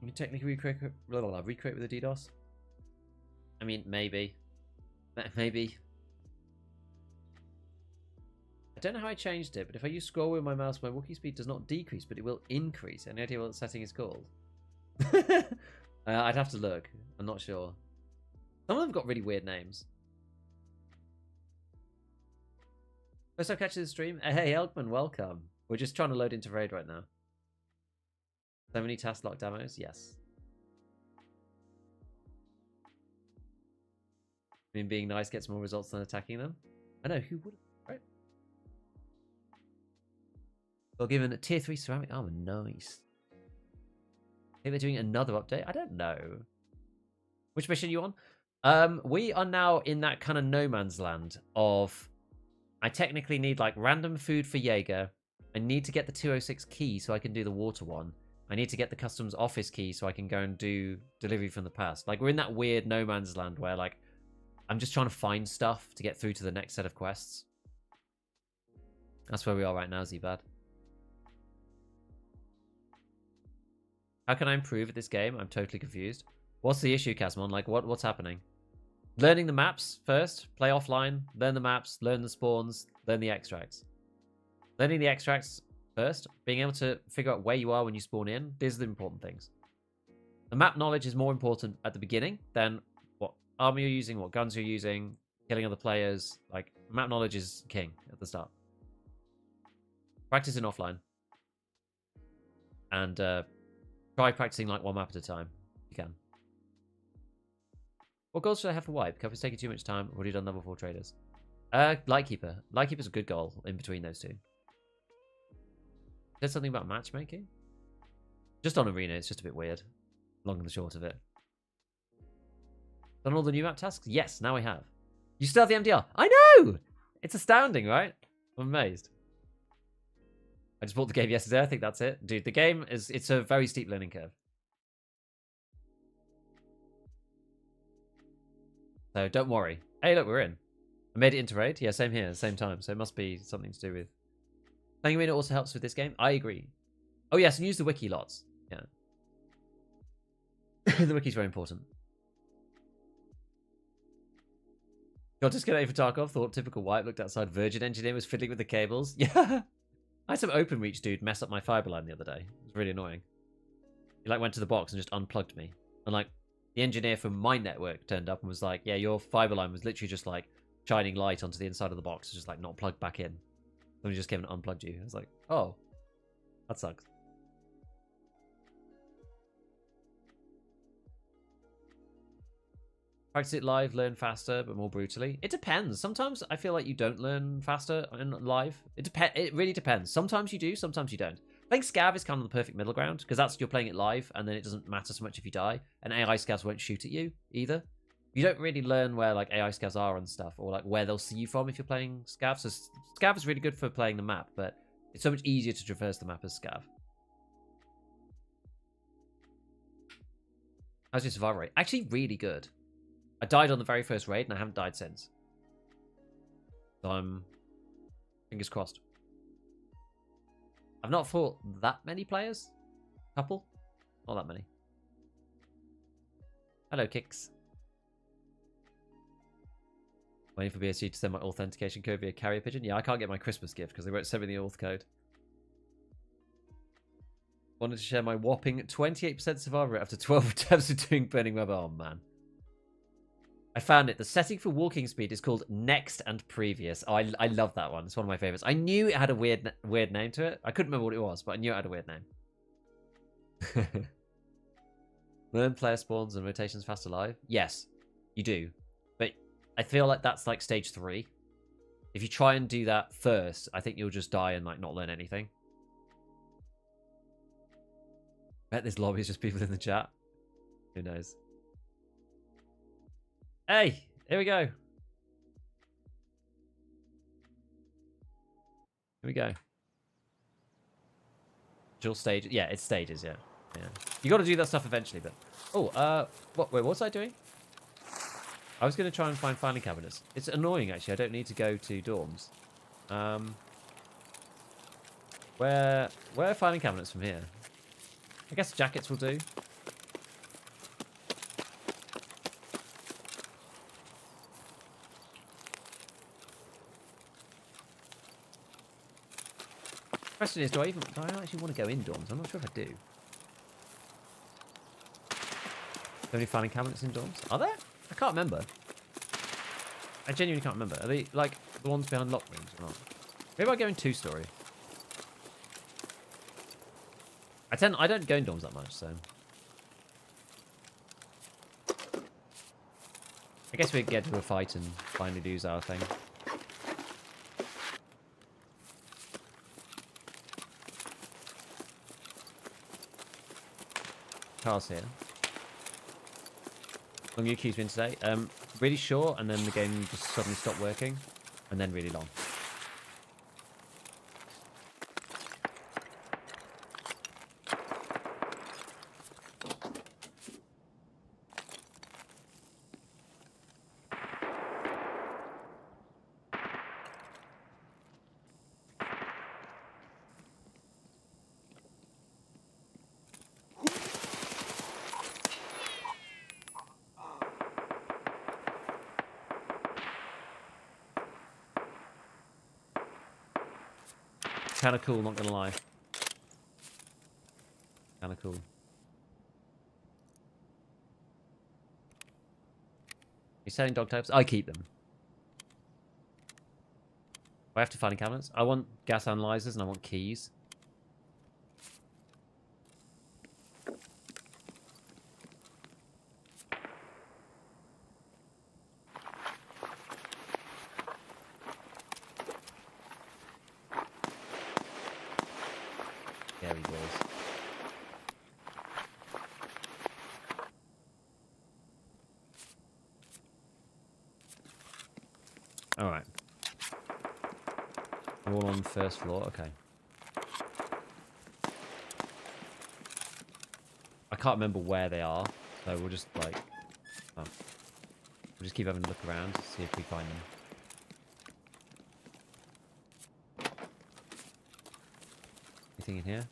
You can technically recreate with a DDoS. I mean, maybe. Maybe. I don't know how I changed it, but if I use scroll with my mouse, my walkie speed does not decrease, but it will increase. Any idea what the setting is called? I'd have to look. I'm not sure. Some of them got really weird names. First time catching the stream. Hey, Elkman, welcome. We're just trying to load into raid right now. So many task lock demos? Yes. I mean, being nice gets more results than attacking them. I know, who would, right? Well, given a tier 3 ceramic armor, nice. I think they're doing another update. I don't know. Which mission are you on? We are now in that kind of no man's land of, I technically need like random food for Jaeger. I need to get the 206 key so I can do the water one. I need to get the customs office key so I can go and do delivery from the past. Like, we're in that weird no man's land where, like, I'm just trying to find stuff to get through to the next set of quests. That's where we are right now, Zbad. How can I improve at this game? I'm totally confused. What's the issue, Casmon? Like, what's happening? Learning the maps first. Play offline. Learn the maps. Learn the spawns. Learn the extracts. Learning the extracts first. Being able to figure out where you are when you spawn in. These are the important things. The map knowledge is more important at the beginning than what armor you're using, what guns you're using, killing other players. Like, map knowledge is king at the start. Practice in offline. And try practicing like one map at a time. If you can. What goals should I have for wipe? Cup is taking too much time. I've already done level 4 traders. Lightkeeper. Lightkeeper's a good goal in between those two. Said something about matchmaking? Just on Arena, it's just a bit weird. Long and the short of it. Done all the new map tasks? Yes, now I have. You still have the MDR? I know! It's astounding, right? I'm amazed. I just bought the game yesterday. I think that's it. Dude, the game it's a very steep learning curve. So don't worry. Hey, look, we're in. I made it into raid. Yeah, same here, same time. So it must be something to do with... Playing Arena also helps with this game. I agree. Oh, yes, and use the wiki lots. Yeah. The wiki's very important. Got disconnected for Tarkov. Thought typical white. Looked outside. Virgin engineer was fiddling with the cables. Yeah. I had some OpenReach dude mess up my fiber line the other day. It was really annoying. He like went to the box and just unplugged me. And like the engineer from my network turned up and was like, yeah, your fiber line was literally just like shining light onto the inside of the box. Just like not plugged back in. Somebody just came and unplugged you. I was like, oh, that sucks. Practice it live, learn faster, but more brutally. It depends. Sometimes I feel like you don't learn faster in live. It really depends. Sometimes you do, sometimes you don't. I think Scav is kind of the perfect middle ground, because that's you're playing it live, and then it doesn't matter so much if you die. And AI Scavs won't shoot at you, either. You don't really learn where like AI Scavs are and stuff, or like where they'll see you from if you're playing Scav. So Scav is really good for playing the map, but it's so much easier to traverse the map as Scav. How's your survival rate? Actually, really good. I died on the very first raid, and I haven't died since. So I'm... fingers crossed. I've not fought that many players. Couple? Not that many. Hello, Kicks. Waiting for BSG to send my authentication code via carrier pigeon. Yeah, I can't get my Christmas gift because they won't send me the auth code. Wanted to share my whopping 28% survival rate after 12 attempts of doing Burning Rubber. Oh, man. I found it. The setting for walking speed is called Next and Previous. Oh, I love that one. It's one of my favorites. I knew it had a weird name to it. I couldn't remember what it was, but I knew it had a weird name. Learn player spawns and rotations fast alive. Yes, you do. But I feel like that's like stage 3. If you try and do that first, I think you'll just die and like not learn anything. Bet this lobby is just people in the chat. Who knows? Hey, here we go. Here we go. Dual stage. Yeah, it's stages. Yeah, yeah. You got to do that stuff eventually, but wait, what was I doing? I was going to try and find filing cabinets. It's annoying actually. I don't need to go to dorms. Where are filing cabinets from here? I guess jackets will do. Question is, do I actually want to go in dorms? I'm not sure if I do. Are there any filing cabinets in dorms? Are there? I can't remember. I genuinely can't remember. Are they like the ones behind lock rooms or not? Maybe I go in 2-story. I don't go in dorms that much, so I guess we'd get to a fight and finally lose our thing. Carl's here. How long your queue's been today? Really short, and then the game just suddenly stopped working, and then really long. Kind of cool, not gonna lie. Kind of cool. You selling dog types? I keep them. I have to find cabinets. I want gas analyzers and I want keys. There he goes. All right. All on the first floor. Okay. I can't remember where they are, so we'll just like, we'll just keep having a look around, see if we find them. Anything in here?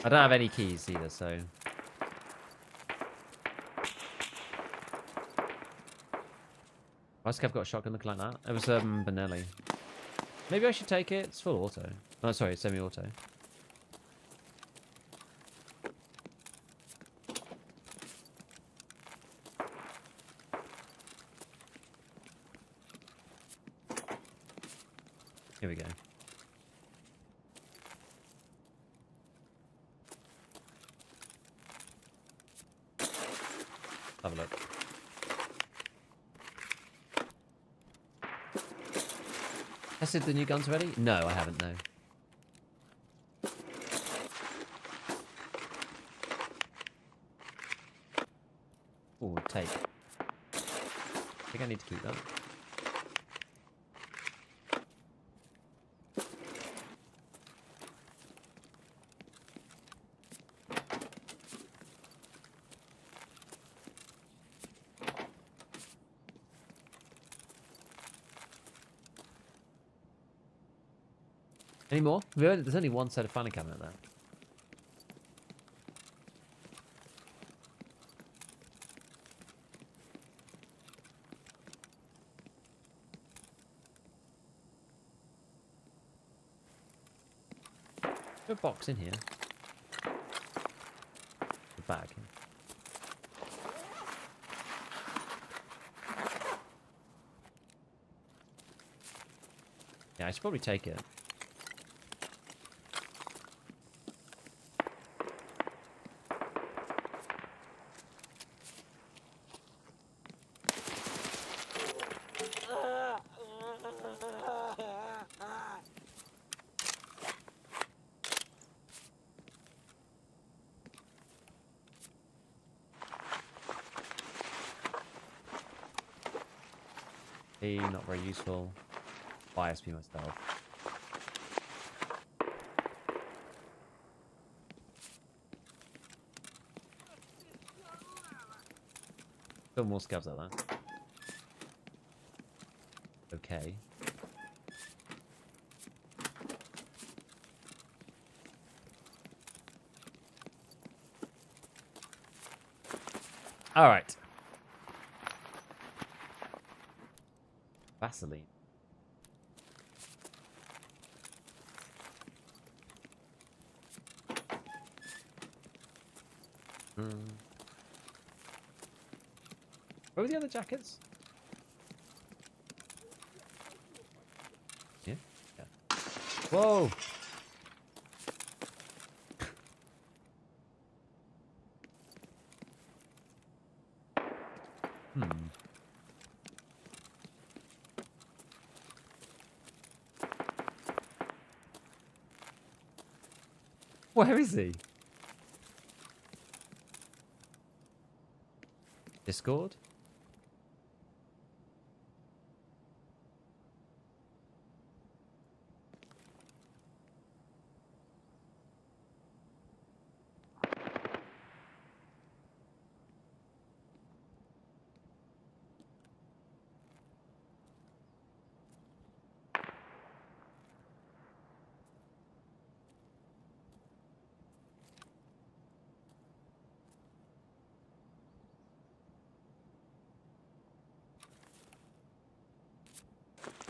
I don't have any keys either, so. Why has Scav got a shotgun looking like that? It was Benelli. Maybe I should take it. It's full auto. Oh, sorry, it's semi-auto. Here we go. Have a look. Tested the new guns already? No, I haven't, no. Oh, tape. I think I need to keep that. Any more? There's only one set of filing cabinet there. Is there a box in here? The bag. Yeah, I should probably take it. Not very useful. Buy SP myself. Still more scavs like that. Okay. All right. Vaseline. Where were the other jackets? Yeah. Yeah. Whoa. Where is he? Discord?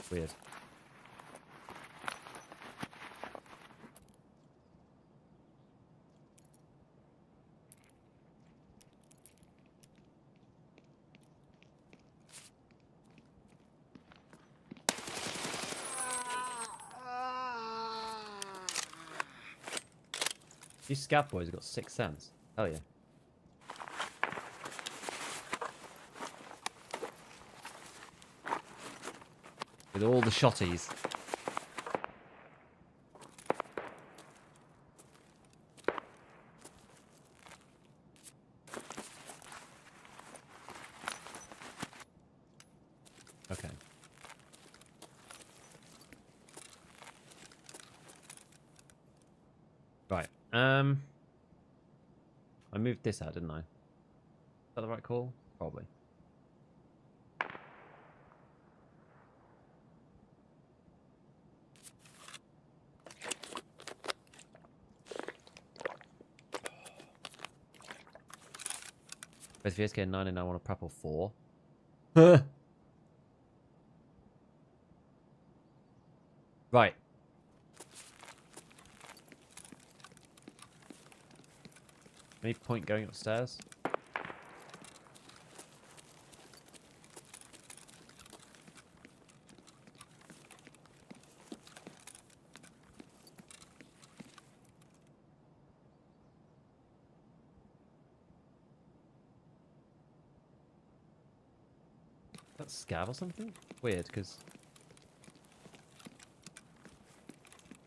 Weird. These scav boys have got 6 cents. Hell yeah. With all the shotties. Okay. Right. I moved this out, didn't I? Is that the right call? Probably. Both VSK and 9 and I want a Prapple 4. Right. Any point going upstairs? That's scav or something? Weird, because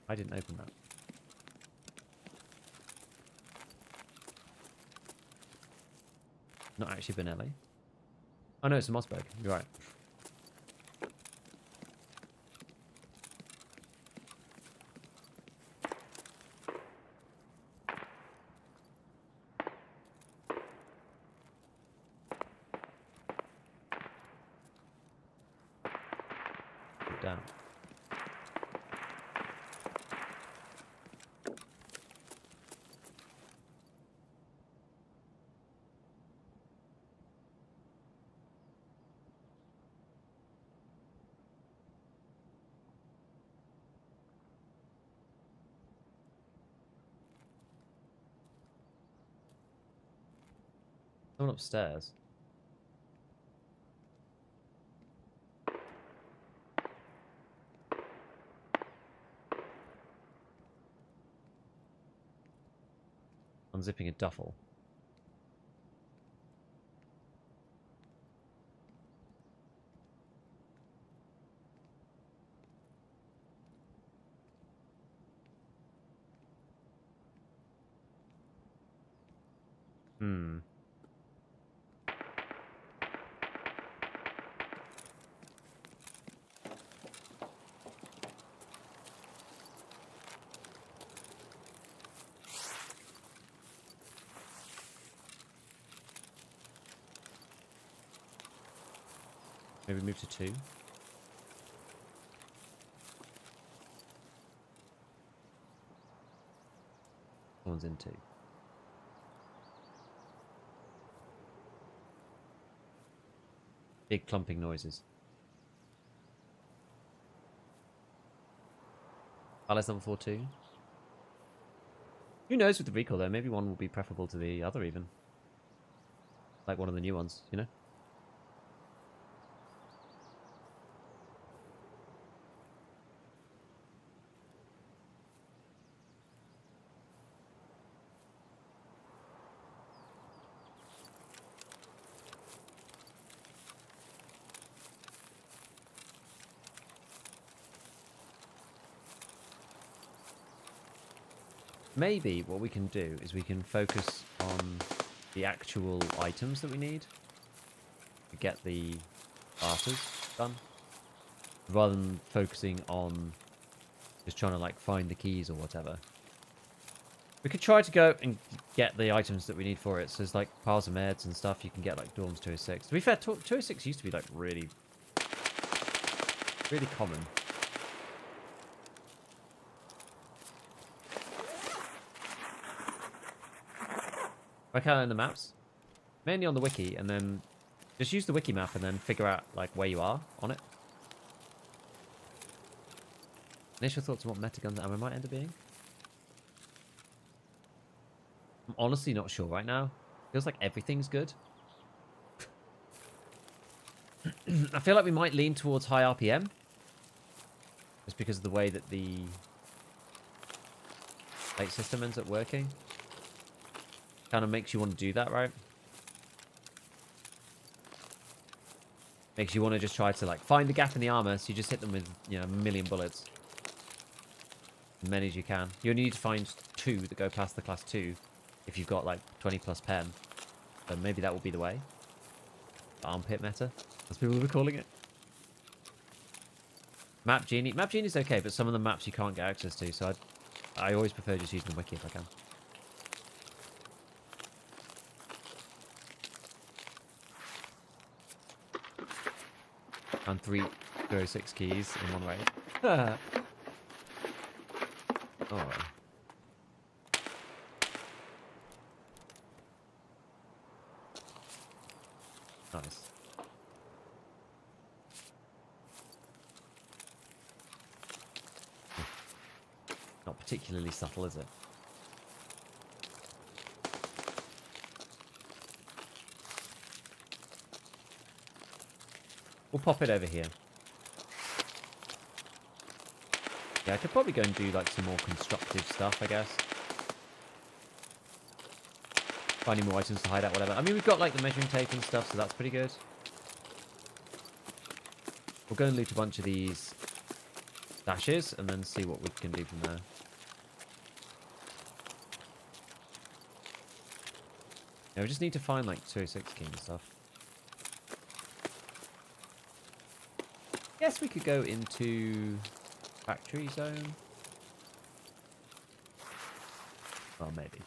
I didn't open that. Not actually Benelli. Oh no, it's a Mossberg. You're right. Put down. Someone upstairs. Unzipping a duffel. Hmm. Maybe move to 2. One's in 2. Big clumping noises. Palace level 4 too. Who knows with the recall though? Maybe one will be preferable to the other even. Like one of the new ones, you know? Maybe what we can do is we can focus on the actual items that we need to get the arters done, rather than focusing on just trying to like find the keys or whatever. We could try to go and get the items that we need for it. So there's like piles of meds and stuff. You can get like Dorms 206. To be fair, 206 used to be like really common. Work out in the maps, mainly on the wiki, and then just use the wiki map and then figure out like where you are on it. Initial thoughts on what meta guns ammo might end up being? I'm honestly not sure right now. Feels like everything's good. I feel like we might lean towards high RPM, just because of the way that the plate system ends up working. Kind of makes you want to do that, right? Makes you want to just try to like find the gap in the armor, so you just hit them with, you know, a million bullets. As many as you can. You only need to find 2 that go past the class 2 if you've got like 20 plus pen. So maybe that will be the way. Armpit meta, as people will be calling it. Map Genie. Map Genie's okay, but some of the maps you can't get access to, so I always prefer just using the wiki if I can. And 3 06 keys in one raid. Alright. Nice. Not particularly subtle, is it? We'll pop it over here. Yeah, I could probably go and do like some more constructive stuff, I guess. Finding more items to hide out, whatever. I mean, we've got like the measuring tape and stuff, so that's pretty good. We'll go and loot a bunch of these stashes and then see what we can do from there. Yeah, we just need to find like 206 key and stuff. Guess we could go into factory zone. Well, maybe.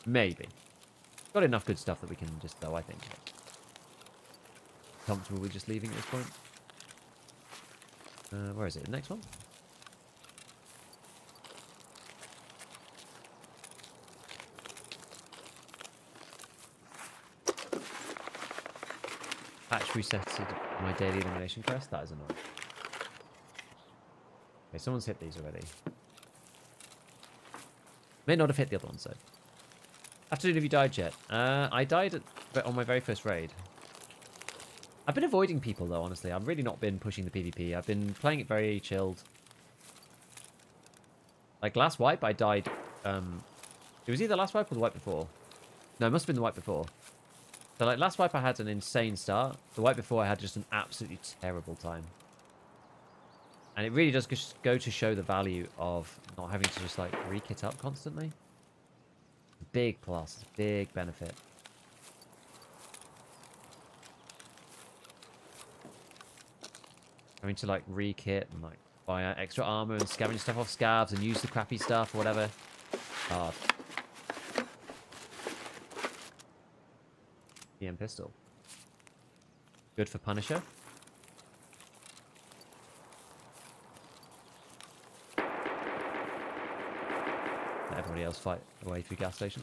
Maybe. Got enough good stuff that we can just go, I think. Comfortable with just leaving at this point. Where is it? The next one? Patch resetted my daily elimination quest. That is annoying. Okay, someone's hit these already. May not have hit the other ones though. Afternoon, have you died yet? I died on my very first raid. I've been avoiding people though, honestly. I've really not been pushing the PvP. I've been playing it very chilled. Like last wipe, I died. It was either last wipe or the wipe before. No, it must have been the wipe before. So like last wipe I had an insane start. The wipe before I had just an absolutely terrible time. And it really does just go to show the value of not having to just like re-kit up constantly. Big plus, big benefit. Having to like re-kit and like buy extra armor and scavenge stuff off scavs and use the crappy stuff or whatever. Hard. EM pistol. Good for Punisher. Let everybody else fight their way through gas station.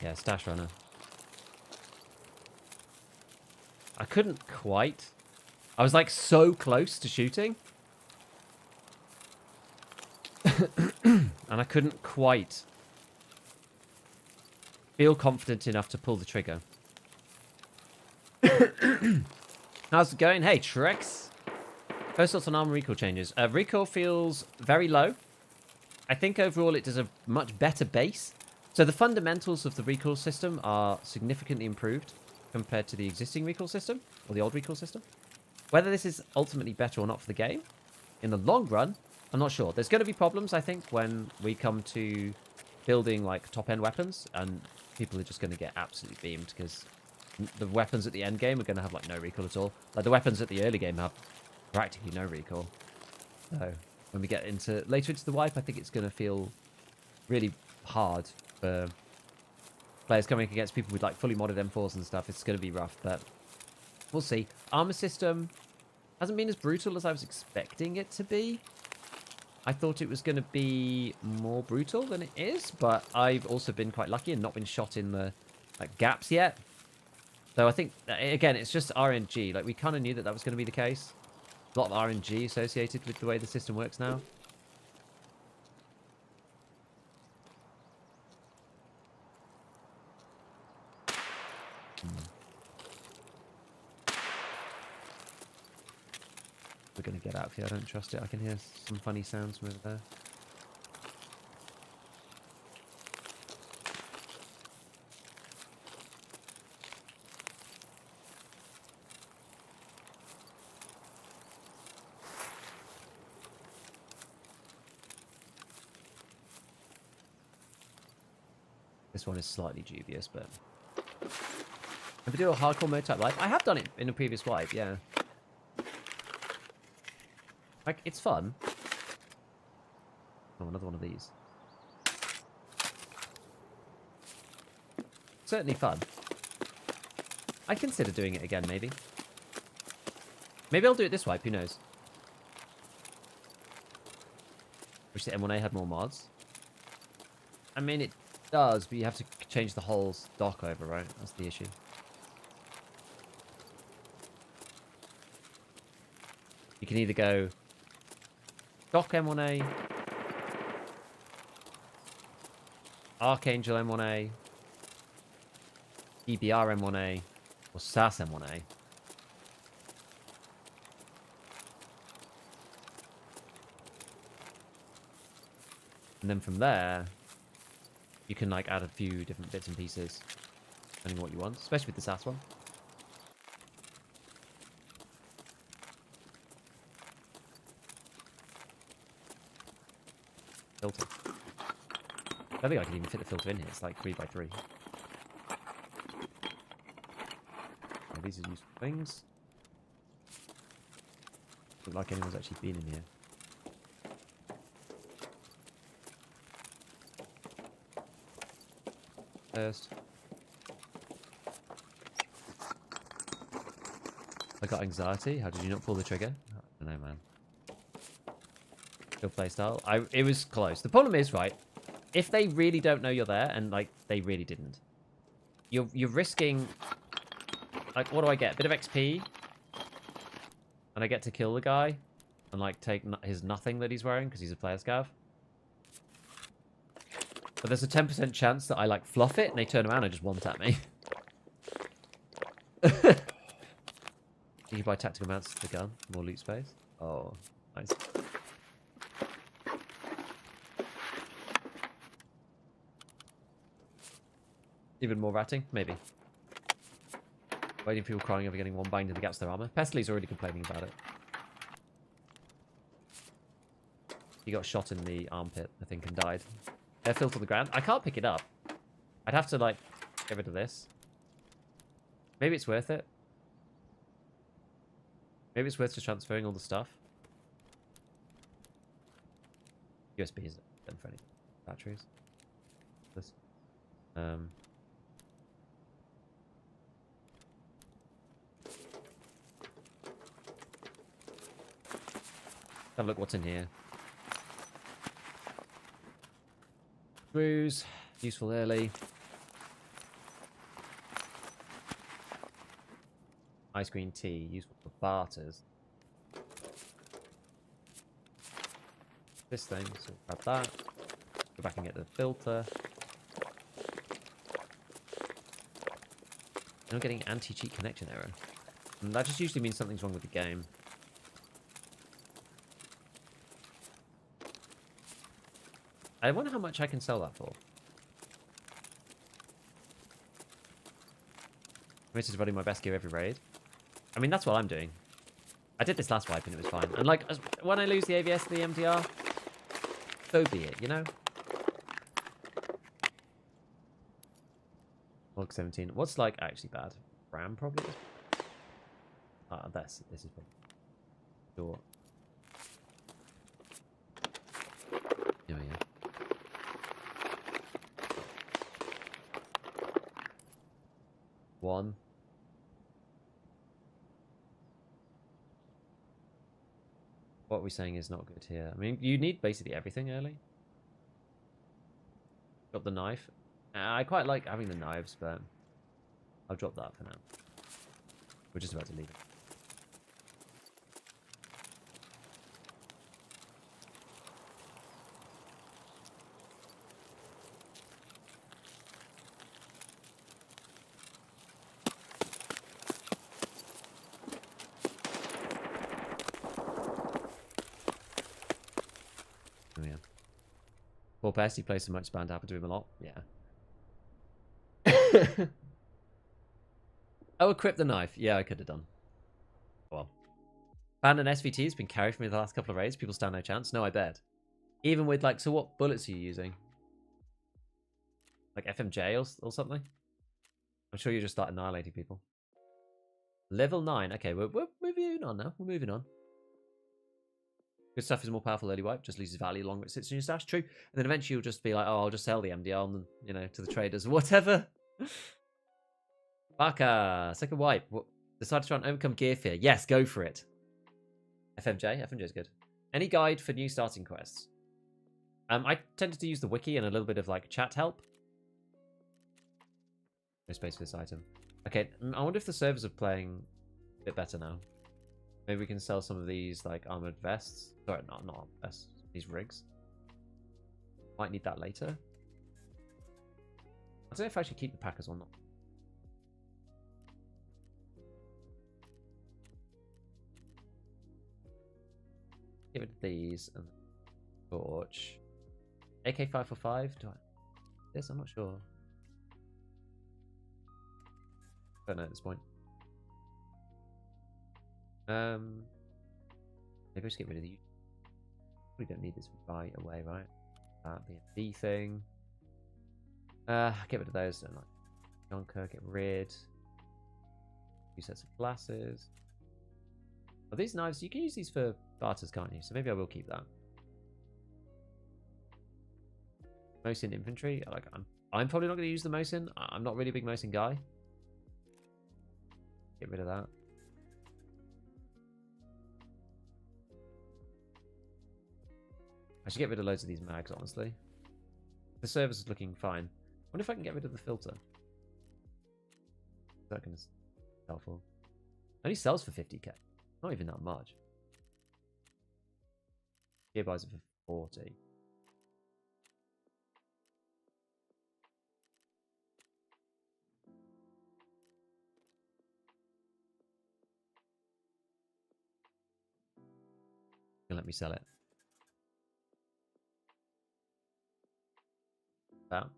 Yeah, stash runner. I couldn't quite. I was like so close to shooting. And I couldn't quite feel confident enough to pull the trigger. How's it going? Hey, Trex. First thoughts on armor recoil changes. Recoil feels very low. I think overall it does a much better base. So the fundamentals of the recoil system are significantly improved compared to the existing recoil system, or the old recoil system. Whether this is ultimately better or not for the game, in the long run, I'm not sure. There's going to be problems, I think, when we come to building like top-end weapons, and people are just going to get absolutely beamed, because the weapons at the end game are going to have like no recoil at all. Like the weapons at the early game have practically no recoil. So when we get into later into the wipe, I think it's going to feel really hard for players coming against people with like fully modded M4s and stuff. It's going to be rough, but we'll see. Armor system hasn't been as brutal as I was expecting it to be. I thought it was going to be more brutal than it is, but I've also been quite lucky and not been shot in the like gaps yet. So I think, again, it's just RNG. Like, we kind of knew that that was going to be the case. A lot of RNG associated with the way the system works now. We're going to get out of here. I don't trust it. I can hear some funny sounds from over there. This one is slightly dubious, but... If we do a hardcore mode type life, I have done it in a previous wipe, yeah. Like, it's fun. Oh, another one of these. Certainly fun. I'd consider doing it again, maybe. Maybe I'll do it this wipe, who knows? Wish the M1A had more mods. I mean, it does, but you have to change the whole stock over, right? That's the issue. You can either go stock M1A, Archangel M1A, EBR M1A, or SAS M1A. And then from there, you can like add a few different bits and pieces, depending on what you want, especially with the SAS one. Filter. I don't think I can even fit the filter in here. It's like 3x3. Oh, these are useful things. Look like anyone's actually been in here. First. I got anxiety. How did you not pull the trigger? I don't know, man. Good playstyle. It was close. The problem is, right, if they really don't know you're there, and like they really didn't, you're risking. Like, what do I get? A bit of XP, and I get to kill the guy, and like take his nothing that he's wearing because he's a player scav. But there's a 10% chance that I like fluff it and they turn around and just one-tap me. You can buy tactical mounts to the gun, more loot space. Oh, nice. Even more ratting? Maybe. Waiting for people crying over getting one banged in the gaps of their armor. Pestly's already complaining about it. He got shot in the armpit, I think, and died. Air filter on the ground. I can't pick it up. I'd have to, like, get rid of this. Maybe it's worth it. Maybe it's worth just transferring all the stuff. USB is done for any batteries. This. Have a look what's in here. Screws, useful early. Ice green tea, useful for barters. This thing, so grab that. Go back and get the filter. I'm not getting anti-cheat connection error. And that just usually means something's wrong with the game. I wonder how much I can sell that for. I'm just running my best gear every raid. I mean, that's what I'm doing. I did this last wipe and it was fine. And like, when I lose the AVS and the MDR, so be it, you know? Log 17. What's like actually bad? RAM probably? Ah, this is probably sure. Oh yeah. One. What we're saying is not good here. I mean, you need basically everything early. Drop the knife. I quite like having the knives, but I'll drop that for now. We're just about to leave it. Oh yeah. Poor Pest, he plays so much, bound to happen to him a lot. Yeah. Oh, equip the knife. Yeah, I could have done. Well. Band and SVT has been carried for me the last couple of raids. People stand no chance. No, I bet. Even with, like, so what bullets are you using? Like FMJ or something? I'm sure you just start annihilating people. Level 9. Okay, we're moving on now. We're moving on. Good stuff is more powerful early wipe. Just loses value longer it sits in your stash. True. And then eventually you'll just be like, oh, I'll just sell the MDR and, you know, to the traders or whatever. Baka. Second wipe. Decide to try and overcome gear fear. Yes, go for it. FMJ. FMJ is good. Any guide for new starting quests? I tended to use the wiki and a little bit of like chat help. No space for this item. Okay, I wonder if the servers are playing a bit better now. Maybe we can sell some of these like armored vests. Sorry, not armored vests. These rigs. Might need that later. I don't know if I should keep the packers or not. Get rid of these and the torch. AK-545? Do I... This? I'm not sure. Don't know at this point. Maybe I'll just get rid of the... We don't need this right away, right? BMD thing. Get rid of those. Don't like Jonker, get rid. 2 sets of glasses. Are these knives? You can use these for barters, can't you? So maybe I will keep that. Mosin infantry. Like I'm probably not going to use the Mosin. I'm not really a big Mosin guy. Get rid of that. I should get rid of loads of these mags, honestly. The service is looking fine. I wonder if I can get rid of the filter. Is that going to sell for? Only sells for 50k. Not even that much. Gear buys it for 40. let me sell it. About.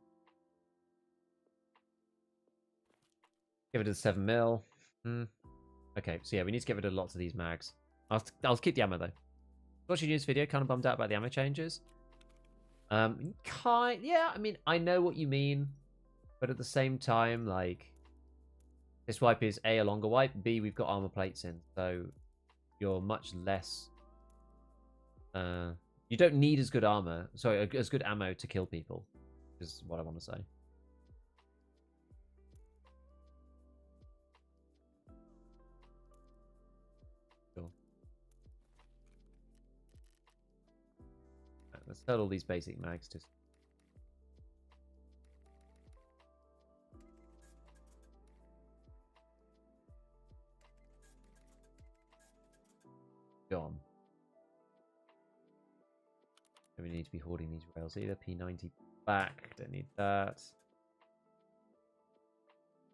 Get rid of the 7mm. Okay, so yeah, we need to get rid of lots of these mags. I'll keep the ammo though. Watching this video, kind of bummed out about the ammo changes. Yeah, I mean, I know what you mean, but at the same time, like, this wipe is A, a longer wipe, B, we've got armor plates in, so you're much less. You don't need as good armor, sorry, as good ammo to kill people, is what I want to say. Let's sell all these basic mags. Just gone. We need to be hoarding these rails either. P90 back. Don't need that.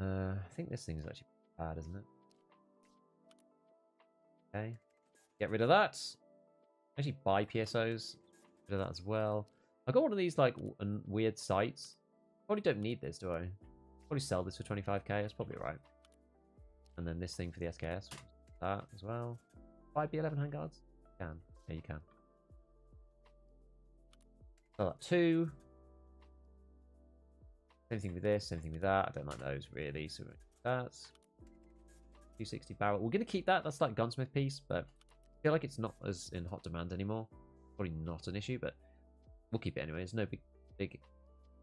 I think this thing is actually bad, isn't it? Okay. Get rid of that. Actually buy PSOs. Get rid of that as well. I got one of these like weird sites. Probably don't need this, do I? Probably sell this for 25k. That's probably right. And then this thing for the SKS. That as well. Buy B11 handguards. Can. Yeah, you can. Sell that too. Same thing with this. Same thing with that. I don't like those really. So that's 260 barrel. We're gonna keep that. That's like Gunsmith piece, but I feel like it's not as in hot demand anymore. Probably not an issue, but we'll keep it anyway. There's no big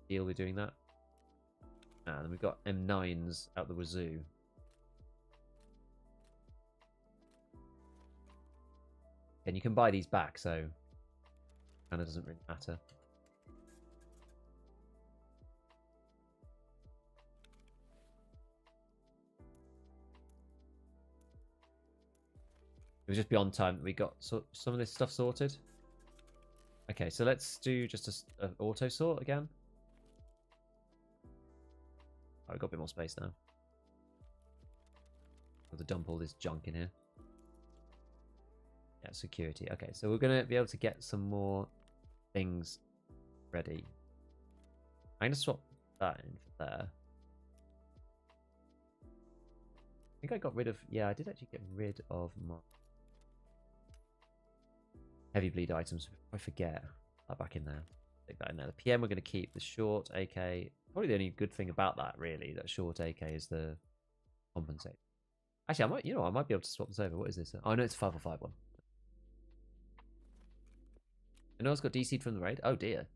deal with doing that. And then we've got M9s out the wazoo. And you can buy these back, so kind of doesn't really matter. It was just beyond time that we got some of this stuff sorted. Okay, so let's do just an auto sort again. Oh, we've got a bit more space now. We'll have to dump all this junk in here. Yeah, security. Okay, so we're going to be able to get some more things ready. I'm going to swap that in for there. I think I got rid of... Yeah, I did actually get rid of my heavy bleed items. I forget that back in there. Take that in there. The PM we're going to keep. The short AK. Probably the only good thing about that, really, that short AK is the compensate. Actually, I might, I might be able to swap this over. What is this? Oh no, it's a 545 one. I know it's got DC'd from the raid. Oh dear.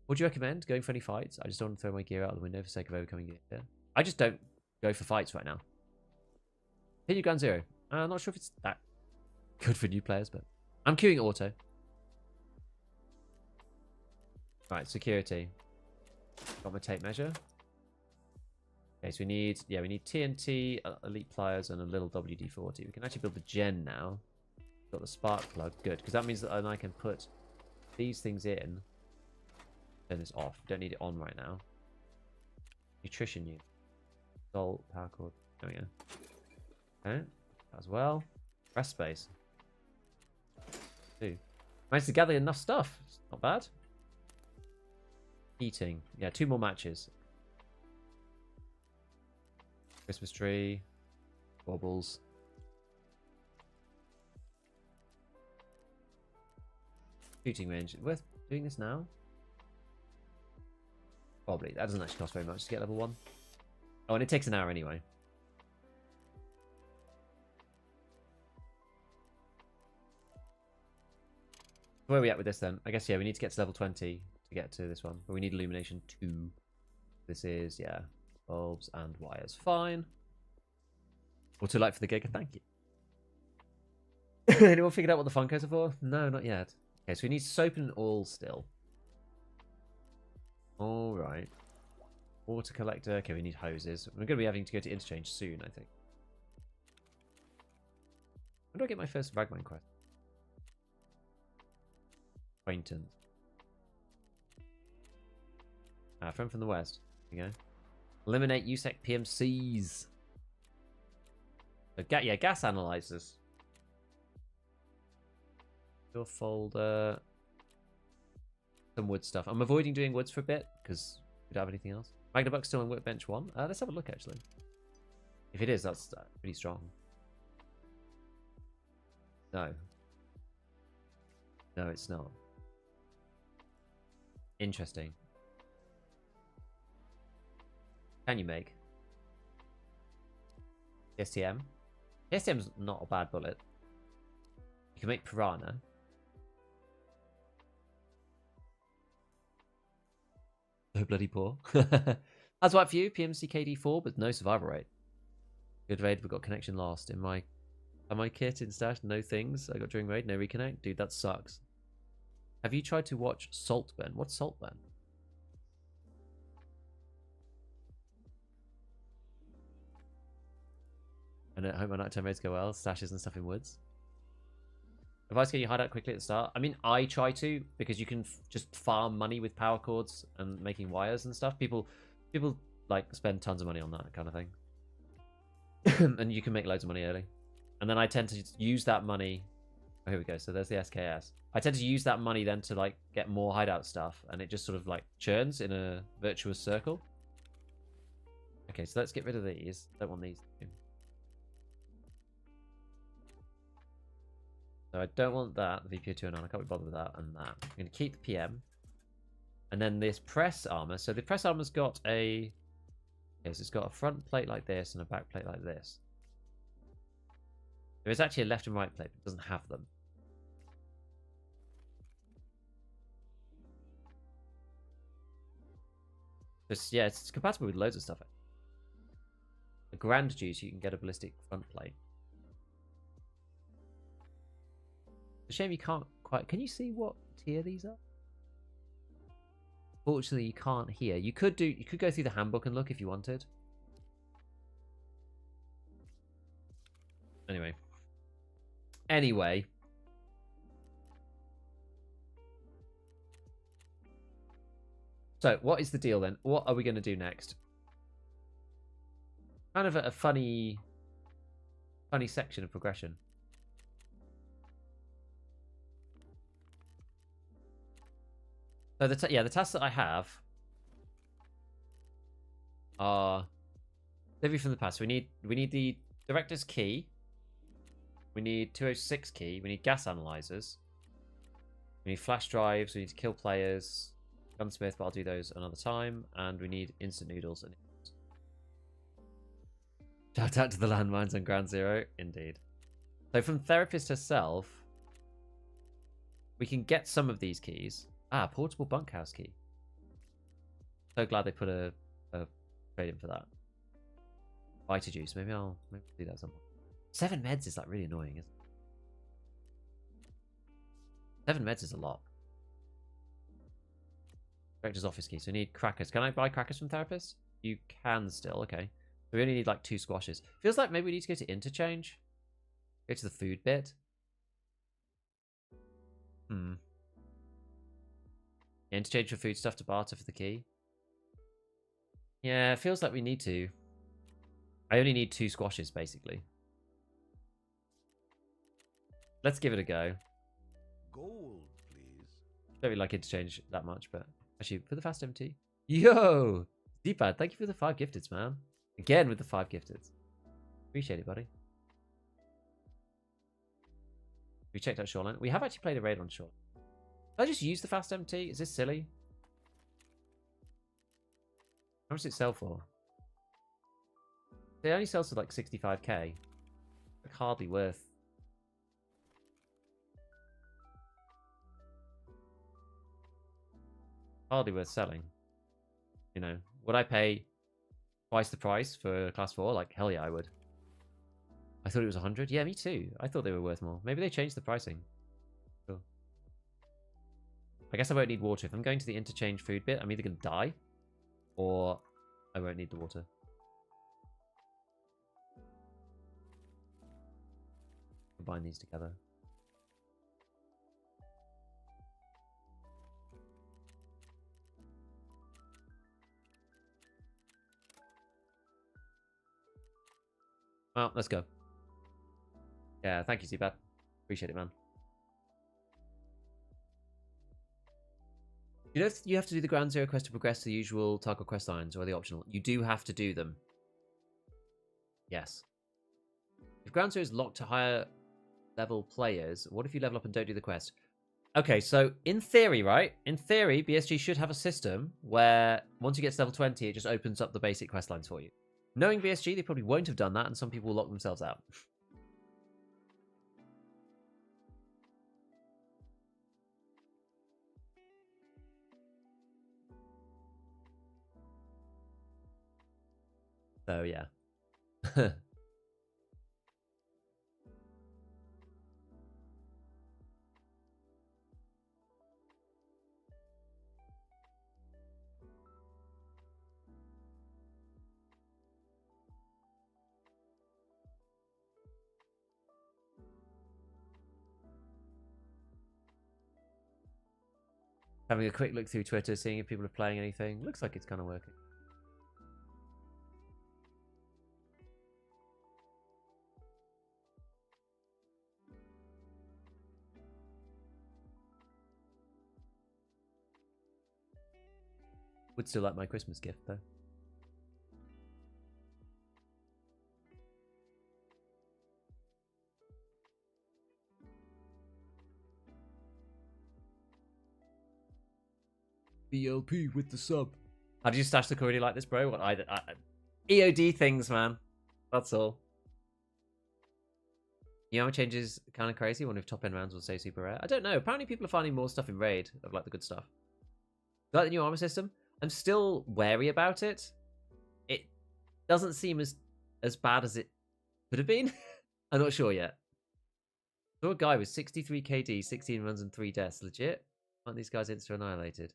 Would you recommend going for any fights? I just don't want to throw my gear out of the window for the sake of overcoming gear. I just don't go for fights right now. Hit your Ground Zero. I'm not sure if it's that good for new players, but I'm queuing auto. Right, security. Got my tape measure. Okay, so we need TNT, elite pliers, and a little WD-40. We can actually build the gen now. Got the spark plug, good, because that means that I can put these things in. Turn this off. Don't need it on right now. Nutrition unit. Salt, power cord. There we go. Okay, as well. Rest space. Two. Managed to gather enough stuff. It's not bad. Heating. Yeah, 2 more matches. Christmas tree. Baubles. Shooting range. Worth doing this now? Probably. That doesn't actually cost very much to get level 1. Oh, and it takes an hour anyway. Where are we at with this then? I guess, yeah, we need to get to level 20 to get to this one. But we need illumination 2. This is, yeah, bulbs and wires. Fine. Or too light for the gig. Thank you. Anyone figured out what the Funkos are for? No, not yet. Okay, so we need soap and oil still. Alright. Water collector. Okay, we need hoses. We're going to be having to go to Interchange soon, I think. When do I get my first Ragmine quest? Acquaintance. Ah, friend from the west. There you go. Eliminate USEC PMCs. So, yeah, gas analyzers. Your folder. Some wood stuff. I'm avoiding doing woods for a bit because we don't have anything else. Magnabuck's still in workbench 1. Let's have a look actually. If it is, that's pretty strong. No. No, it's not. Interesting. Can you make? STM? STM's not a bad bullet. You can make Piranha. So bloody poor. That's right for you. PMC KD4, but no survival rate. Good raid, we got connection lost. In my kit in stash, no things. I got during raid, no reconnect. Dude, that sucks. Have you tried to watch Saltburn? What's Saltburn? And I hope my nighttime raids go well. Stashes and stuff in woods. Advice, can you hide out quickly at the start? I mean, I try to, because you can just farm money with power cords and making wires and stuff. People like spend tons of money on that kind of thing. And you can make loads of money early. And then I tend to use that money. Oh, here we go. So there's the SKS. I tend to use that money then to like get more hideout stuff, and it just sort of like churns in a virtuous circle. Okay, so let's get rid of these. Don't want these. So I don't want that, the VPO209. I can't be bothered with that and that. I'm going to keep the PM. And then this press armor. So the press armor's got a... Yes, it's got a front plate like this and a back plate like this. There is actually a left and right plate, but it doesn't have them. Yeah, it's compatible with loads of stuff. The Grand Juice, you can get a ballistic front plate. It's a shame you can't quite... Can you see what tier these are? Fortunately, you can't here. You could go through the handbook and look if you wanted. Anyway. So, what is the deal then? What are we going to do next? Kind of a funny section of progression. So the tasks that I have are delivery from the past. We need the director's key. We need 206 key. We need gas analyzers. We need flash drives. We need to kill players. Gunsmith, but I'll do those another time. And we need instant noodles. And shout out to the landmines on Ground Zero. Indeed. So from Therapist herself, we can get some of these keys. Ah, portable bunkhouse key. So glad they put a trade in for that. Vita juice. Maybe I'll do that somewhere. 7 meds is like really annoying, isn't it? 7 meds is a lot. Director's office key. So we need crackers. Can I buy crackers from Therapist? You can still. Okay. So we only need like 2 squashes. Feels like maybe we need to go to Interchange. Go to the food bit. Interchange for food stuff to barter for the key. Yeah, it feels like we need to. I only need 2 squashes, basically. Let's give it a go. Gold, please. Don't really like Interchange that much, but actually, for the fast MT. Yo! D-pad, thank you for the 5 gifteds, man. Again with the 5 gifteds. Appreciate it, buddy. We checked out Shoreline. We have actually played a raid on Shoreline. Did I just use the fast MT? Is this silly? How much does it sell for? It only sells for like 65k. Like hardly worth. Hardly worth selling. You know, would I pay twice the price for class 4? Like, hell yeah, I would. I thought it was 100. Yeah, me too. I thought they were worth more. Maybe they changed the pricing. Cool. I guess I won't need water. If I'm going to the Interchange food bit, I'm either going to die or I won't need the water. Combine these together. Well, let's go. Yeah, thank you, Seabad. Appreciate it, man. You know if you have to do the Ground Zero quest to progress to the usual Tarkov quest lines, or are they optional? You do have to do them. Yes. If Ground Zero is locked to higher level players, what if you level up and don't do the quest? Okay, so in theory, right? In theory, BSG should have a system where once you get to level 20, it just opens up the basic quest lines for you. Knowing BSG, they probably won't have done that, and some people will lock themselves out. So, yeah. Having a quick look through Twitter, seeing if people are playing anything. Looks like it's kind of working. Would still like my Christmas gift, though. BLP with the sub. How do you stash the curry like this, bro? What EOD things, man. That's all. You know, changes kind of crazy. One if top end rounds will stay super rare. I don't know. Apparently, people are finding more stuff in raid of like the good stuff. Like the new armor system, I'm still wary about it. It doesn't seem as bad as it could have been. I'm not sure yet. Saw a guy with 63 KD, 16 runs, and 3 deaths. Legit? Aren't these guys insta annihilated?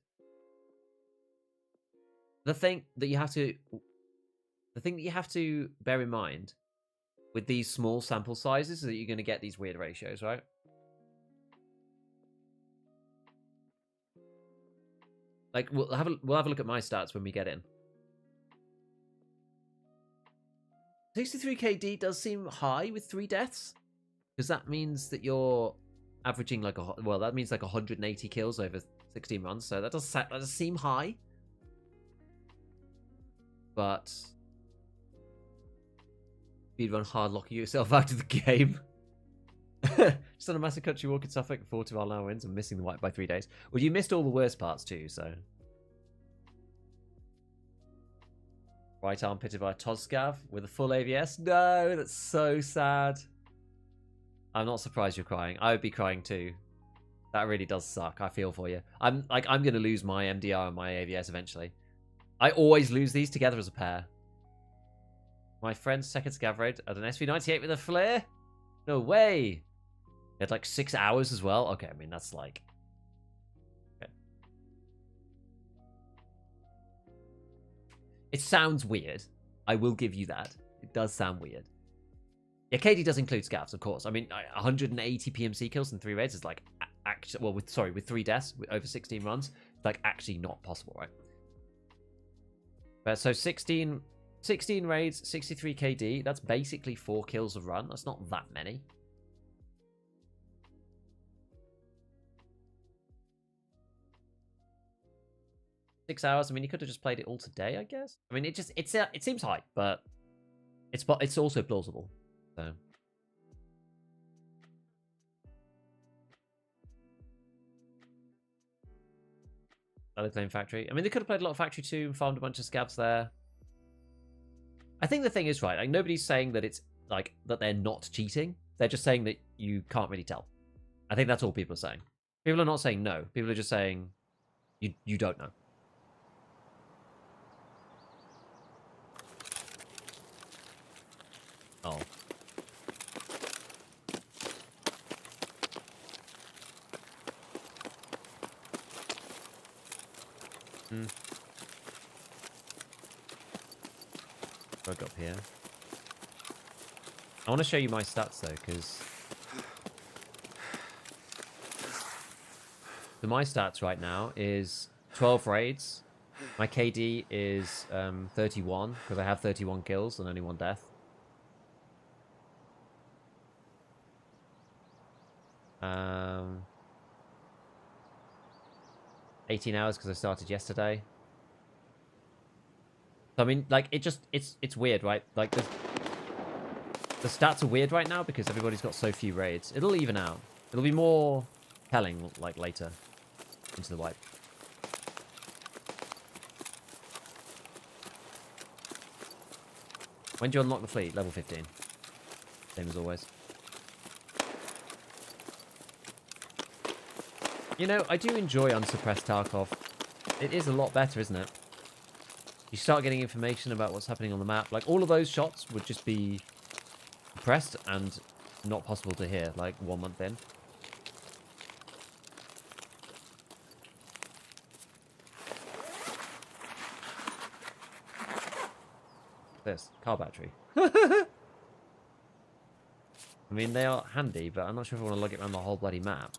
The thing that you have to bear in mind with these small sample sizes is that you're going to get these weird ratios, right? Like we'll have a look at my stats when we get in. 63 KD does seem high with 3 deaths, because that means that you're averaging like that means like 180 kills over 16 runs. So that does seem high. But speedrun hard locking yourself out of the game. Just on a massive country walk in Suffolk, 40 mile an hour winds and missing the white by 3 days. Well, you missed all the worst parts too, so. Right arm pitted by Toscav with a full AVS. No, that's so sad. I'm not surprised you're crying. I would be crying too. That really does suck. I feel for you. I'm going to lose my MDR and my AVS eventually. I always lose these together as a pair. My friend's second scav raid at an SV98 with a flare? No way. He had like 6 hours as well. Okay, I mean, that's like... Okay. It sounds weird. I will give you that. It does sound weird. Yeah, KD does include scavs, of course. I mean, 180 PMC kills in 3 raids is like... with 3 deaths over 16 runs. It's like actually not possible, right? But so 16 raids, 63 KD. That's basically 4 kills a run. That's not that many. Six hours. I mean, you could have just played it all today, I guess. I mean, it seems high, but it's also plausible. So. Valid Claim Factory. I mean, they could have played a lot of Factory 2 and farmed a bunch of scavs there. I think the thing is, right, like, nobody's saying that it's, like, that they're not cheating. They're just saying that you can't really tell. I think that's all people are saying. People are not saying no. People are just saying you don't know. Oh. Bug up here. I want to show you my stats though, because my stats right now is 12 raids. My KD is 31 because I have 31 kills and only 1 death. 18 hours because I started yesterday. So, I mean, like, it's weird, right? Like, the stats are weird right now because everybody's got so few raids. It'll even out. It'll be more telling, like, later into the wipe. When do you unlock the fleet? Level 15. Same as always. You know, I do enjoy unsuppressed Tarkov. It is a lot better, isn't it? You start getting information about what's happening on the map. Like, all of those shots would just be suppressed and not possible to hear, like, 1 month in. This car battery. I mean, they are handy, but I'm not sure if I want to lug it around the whole bloody map.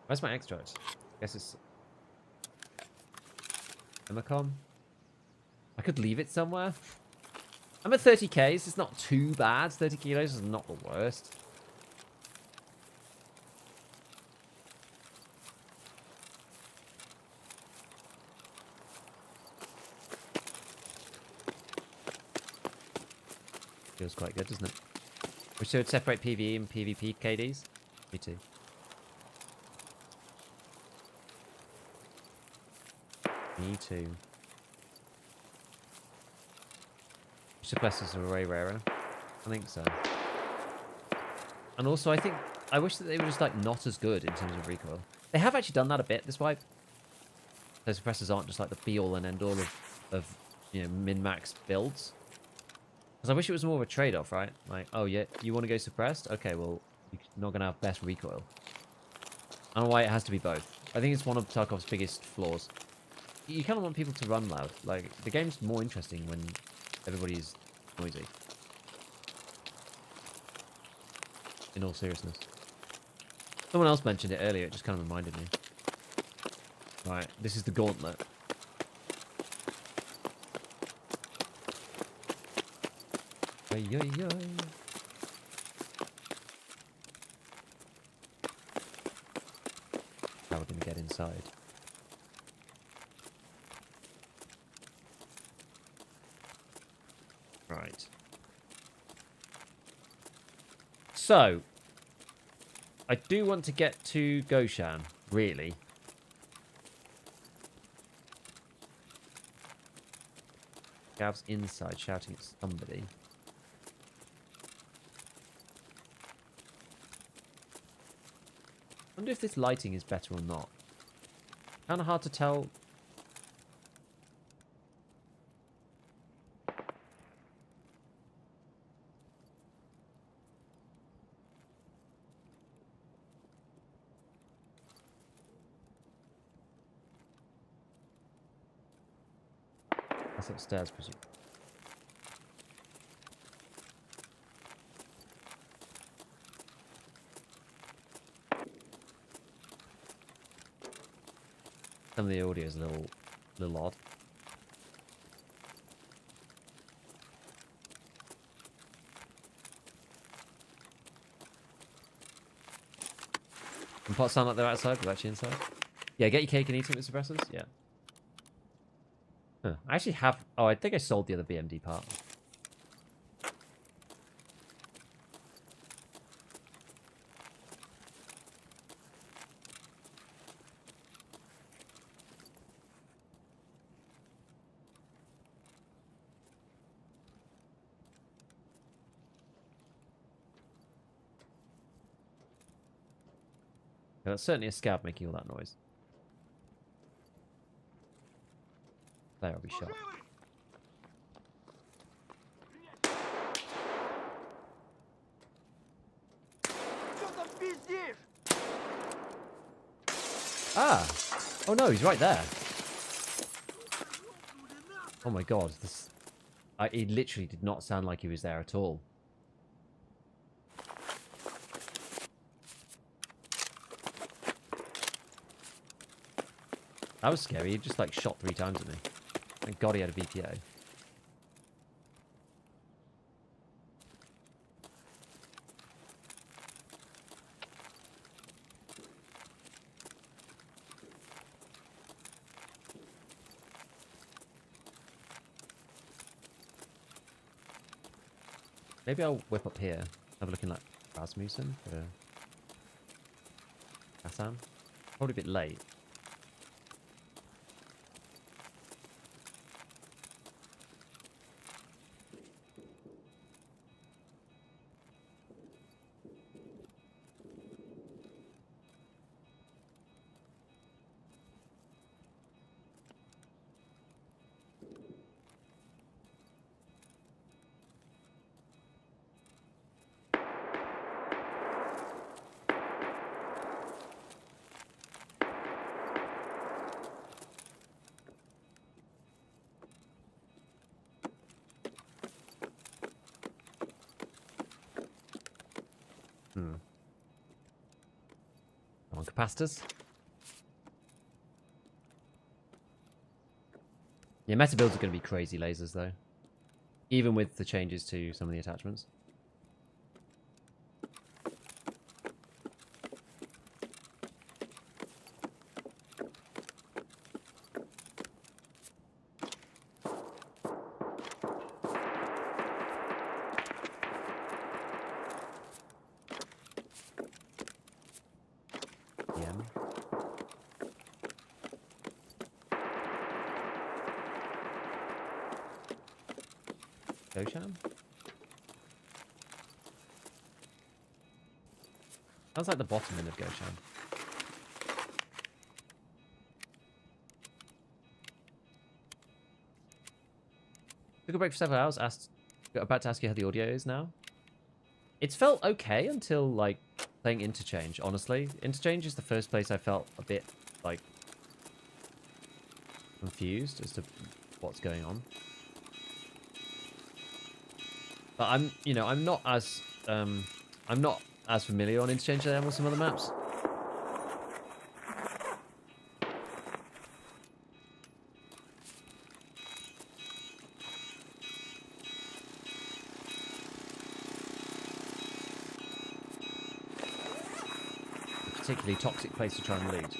Where's my extract? Guess it's Emacom. I could leave it somewhere. I'm at 30k, so it's not too bad. 30 kilos is not the worst. Feels quite good, doesn't it? Wish they would separate PvE and PvP KDs. Me too. Me too. Suppressors are way rarer. I think so. And also, I wish that they were just like not as good in terms of recoil. They have actually done that a bit this wipe. Those suppressors aren't just like the be-all and end-all of you know, min-max builds. Because I wish it was more of a trade-off, right? Like, oh yeah, you want to go suppressed? Okay, well, you're not going to have best recoil. I don't know why it has to be both. I think it's one of Tarkov's biggest flaws. You kind of want people to run loud. Like, the game's more interesting when everybody's noisy. In all seriousness. Someone else mentioned it earlier, it just kind of reminded me. Right, this is the gauntlet. Ay, ay, ay. How we're going to get inside. Right. So, I do want to get to Goshan, really. Gav's inside shouting at somebody. I wonder if this lighting is better or not. Kind of hard to tell. That's upstairs, presume. Some of the audio is a little odd. And pots sound like they're outside, but actually inside. Yeah, get your cake and eat it with suppressors. Yeah. Huh. I actually have... Oh, I think I sold the other BMD part. Yeah, that's certainly a scav making all that noise. There, I'll be shot. Ah! Oh no, he's right there. Oh my god, this... he literally did not sound like he was there at all. That was scary, he just like shot 3 times at me. Thank god he had a VPA. Maybe I'll whip up here. Have a look in like Rasmussen for Assam. Probably a bit late. On capacitors. Yeah, meta builds are going to be crazy lasers though. Even with the changes to some of the attachments. Goshan? Sounds like the bottom end of Goshan. Took a break for several hours. About to ask you how the audio is now. It's felt okay until like playing Interchange. Honestly, Interchange is the first place I felt a bit like confused as to what's going on. But I'm not as familiar on Interchange as I am with some other maps. A particularly toxic place to try and loot.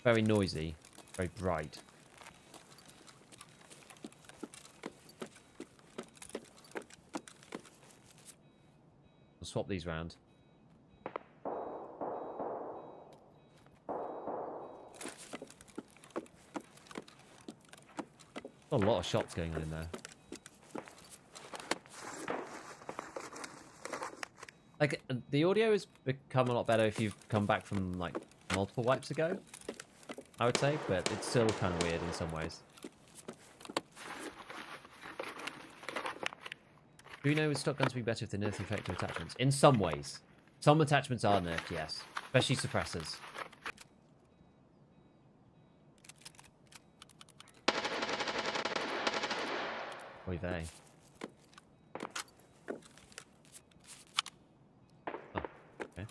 Very noisy, very bright. I'll swap these round. A lot of shots going on in there. Like, the audio has become a lot better if you've come back from, like, multiple wipes ago, I would say, but it's still kind of weird in some ways. Do you know would stock guns be better if they nerf the effective attachments? In some ways. Some attachments are nerfed, yes. Especially suppressors. Oy vey. Oh, okay.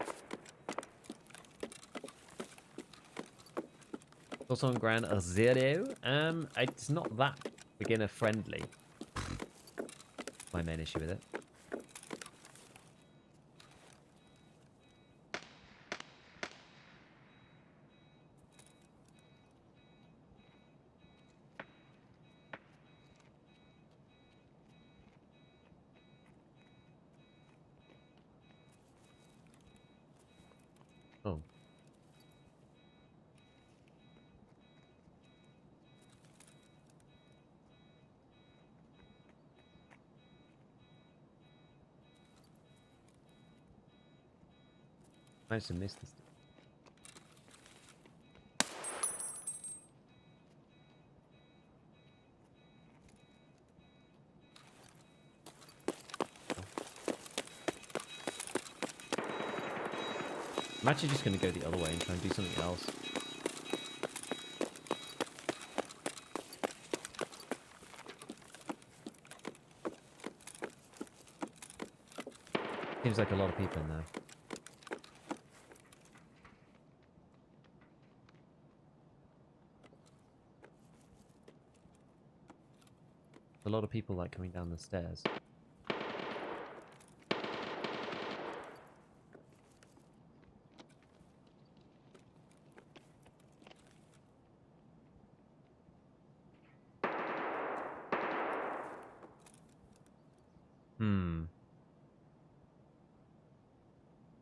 Also on Grand Zero. It's not that beginner friendly. My main issue with it. Oh. I managed to miss this. I'm actually just going to go the other way and try and do something else. Seems like a lot of people in there. A lot of people like coming down the stairs.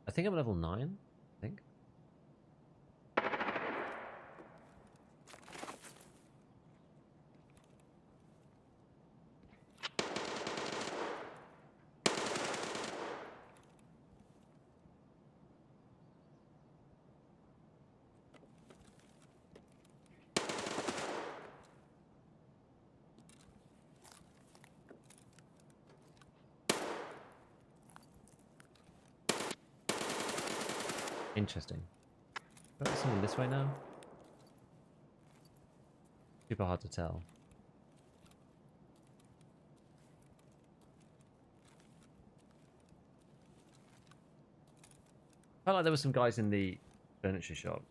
I think I'm level 9, I think. Interesting. Got someone this way now? Super hard to tell. Felt like there were some guys in the furniture shop.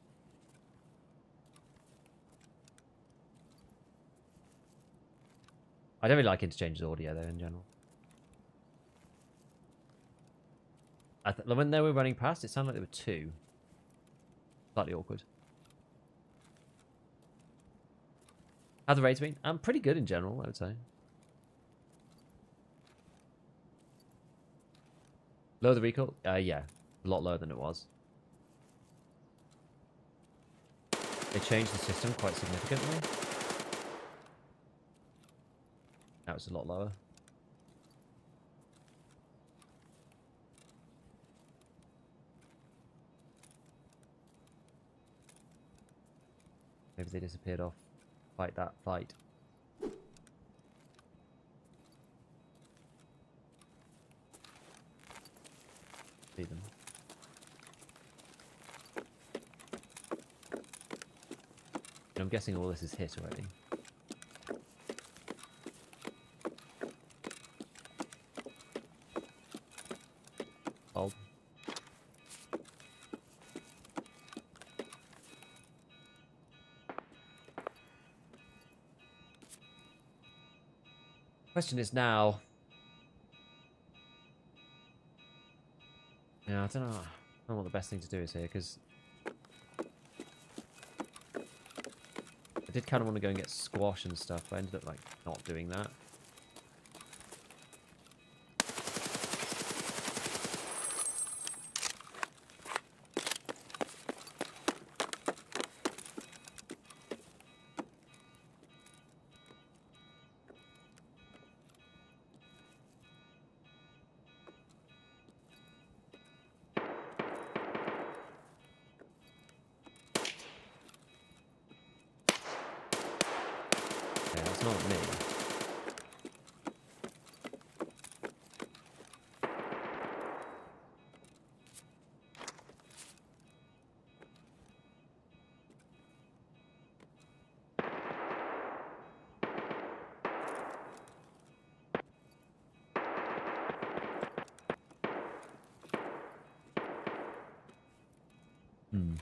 I don't really like Interchange's audio though in general. When they were running past, it sounded like there were two. Slightly awkward. How's the rates been? Pretty good in general, I would say. Lower the recall? Yeah. A lot lower than it was. They changed the system quite significantly. Now it's a lot lower. Maybe they disappeared off. Fight that fight. See them. I'm guessing all this is hit already. Hold. Question is now. Yeah, I don't know what the best thing to do is here, because I did kind of want to go and get squash and stuff, but I ended up like not doing that. Yeah, that's not me. Hmm.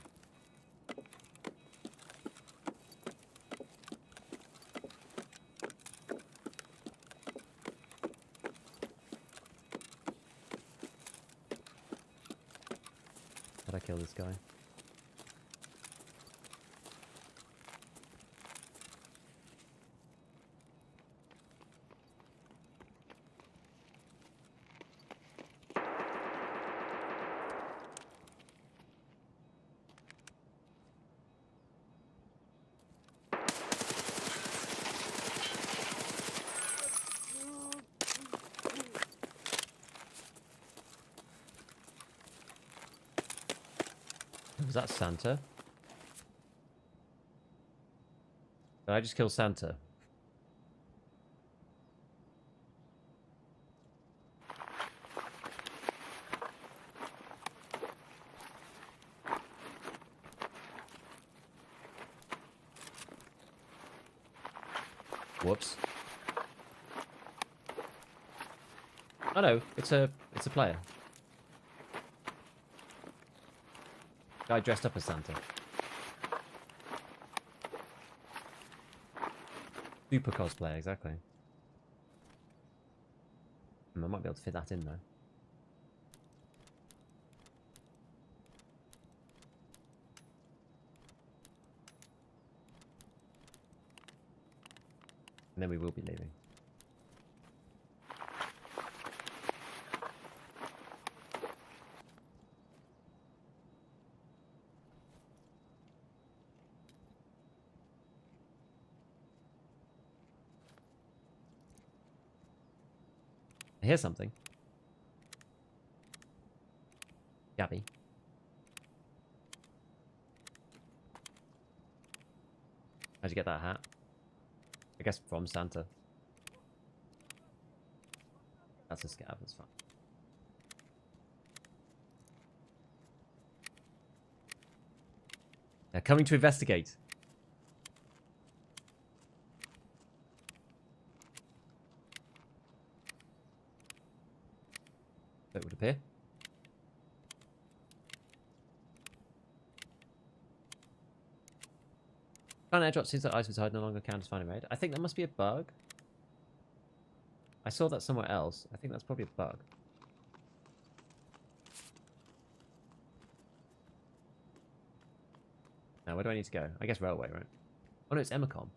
How'd I kill this guy? Was that Santa? Did I just kill Santa? Whoops. Oh no, it's a player. Guy dressed up as Santa. Super cosplay, exactly. I might be able to fit that in though. And then we will be leaving. I hear something. Gabby. How'd you get that hat? I guess from Santa. That's a scav, that's fine. They're coming to investigate. That would appear. Found airdrop seems that ice was hide no longer counts finding raid. I think that must be a bug. I saw that somewhere else. I think that's probably a bug. Now, where do I need to go? I guess railway, right? Oh no, it's Emacom.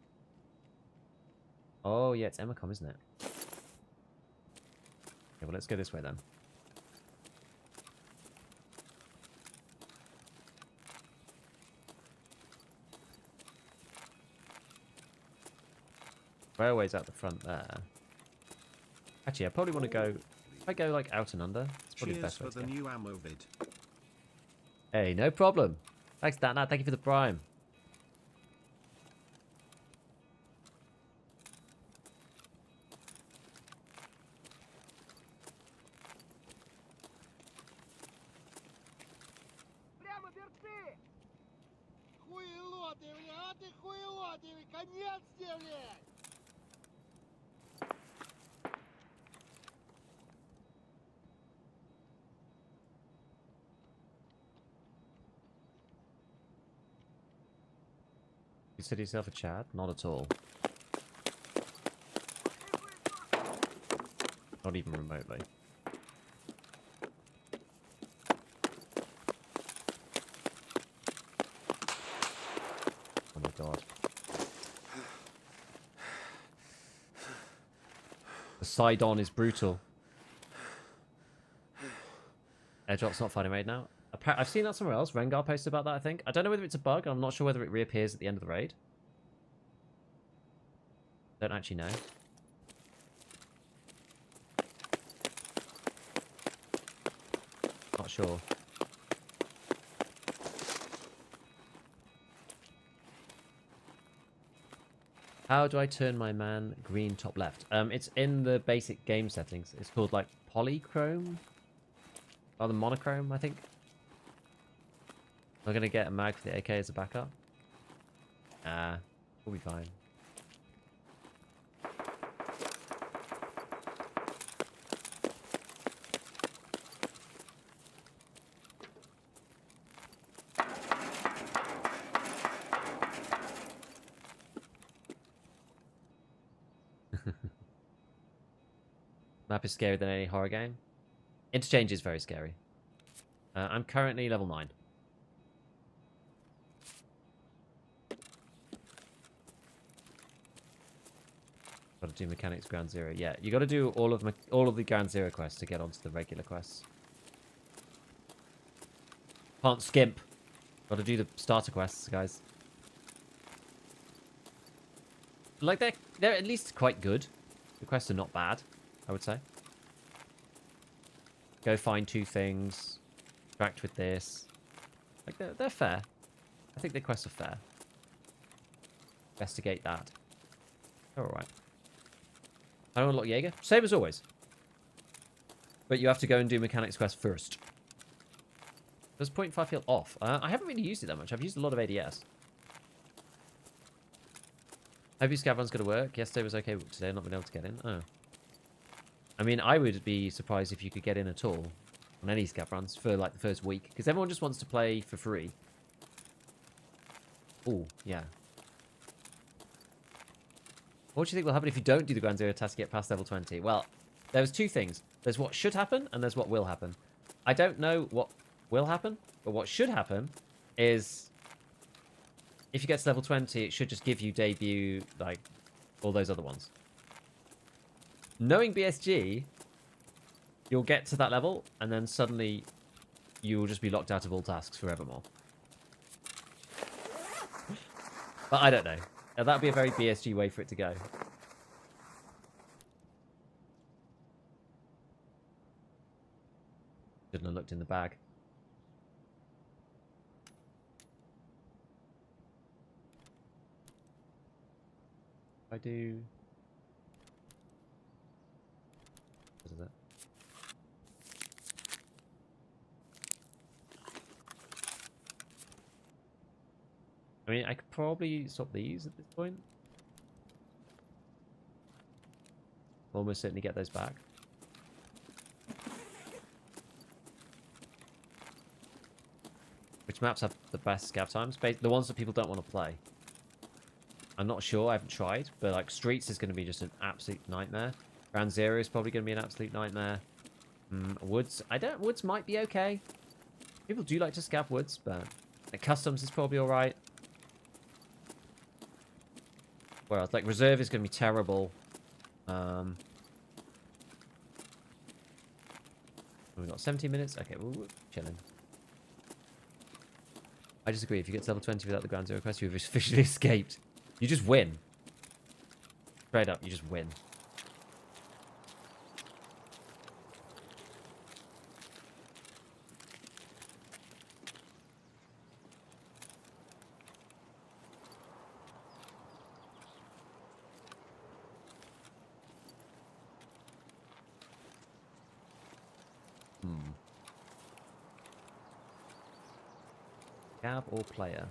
Oh yeah, it's Emacom, isn't it? Okay, well let's go this way then. Railway's out the front there. Actually, I probably want to go... If I go, like, out and under, it's probably the best way to go. New ammo vid. Hey, no problem. Thanks, Datnat. Thank you for the prime. Consider yourself a Chad? Not at all. Not even remotely. Oh my god. The side-on is brutal. Airdrop's not finding raid now. I've seen that somewhere else. Rengar posted about that, I think. I don't know whether it's a bug. I'm not sure whether it reappears at the end of the raid. Don't actually know. Not sure. How do I turn my man green top left? It's in the basic game settings. It's called like polychrome. Or the monochrome, I think. I'm gonna get a mag for the AK as a backup. We'll be fine. Map is scarier than any horror game. Interchange is very scary. I'm currently level 9. Got to do mechanics ground zero. Yeah, you got to do all of the ground zero quests to get onto the regular quests. Can't skimp. Got to do the starter quests, guys. Like they're at least quite good. The quests are not bad, I would say. Go find 2 things. Interact with this. Like they're fair. I think the quests are fair. Investigate that. They're alright. I don't unlock Jaeger. Same as always. But you have to go and do mechanics quest first. Does 0.5 feel off? I haven't really used it that much. I've used a lot of ADS. Hope your scav run's going to work. Yesterday was okay, but today I've not been able to get in. Oh. I mean, I would be surprised if you could get in at all on any scav runs for like the first week. Because everyone just wants to play for free. Oh, yeah. What do you think will happen if you don't do the Ground Zero task to get past level 20? Well, there was 2 things. There's what should happen, and there's what will happen. I don't know what will happen, but what should happen is if you get to level 20, it should just give you debut, like, all those other ones. Knowing BSG, you'll get to that level, and then suddenly you will just be locked out of all tasks forevermore. But I don't know. That would be a very BSG way for it to go. Shouldn't have looked in the bag. I do... What is it? I mean, I could probably swap these at this point. Almost certainly get those back. Which maps have the best scav times? The ones that people don't want to play. I'm not sure, I haven't tried, but like Streets is going to be just an absolute nightmare. Ground Zero is probably going to be an absolute nightmare. Woods, Woods might be okay. People do like to scav Woods, but Customs is probably alright. Where else? Like Reserve is going to be terrible. We've got 17 minutes. Okay, we're chilling. I disagree. If you get to level 20 without the Ground Zero quest, you've officially escaped. You just win. Straight up, you just win. Scav or player?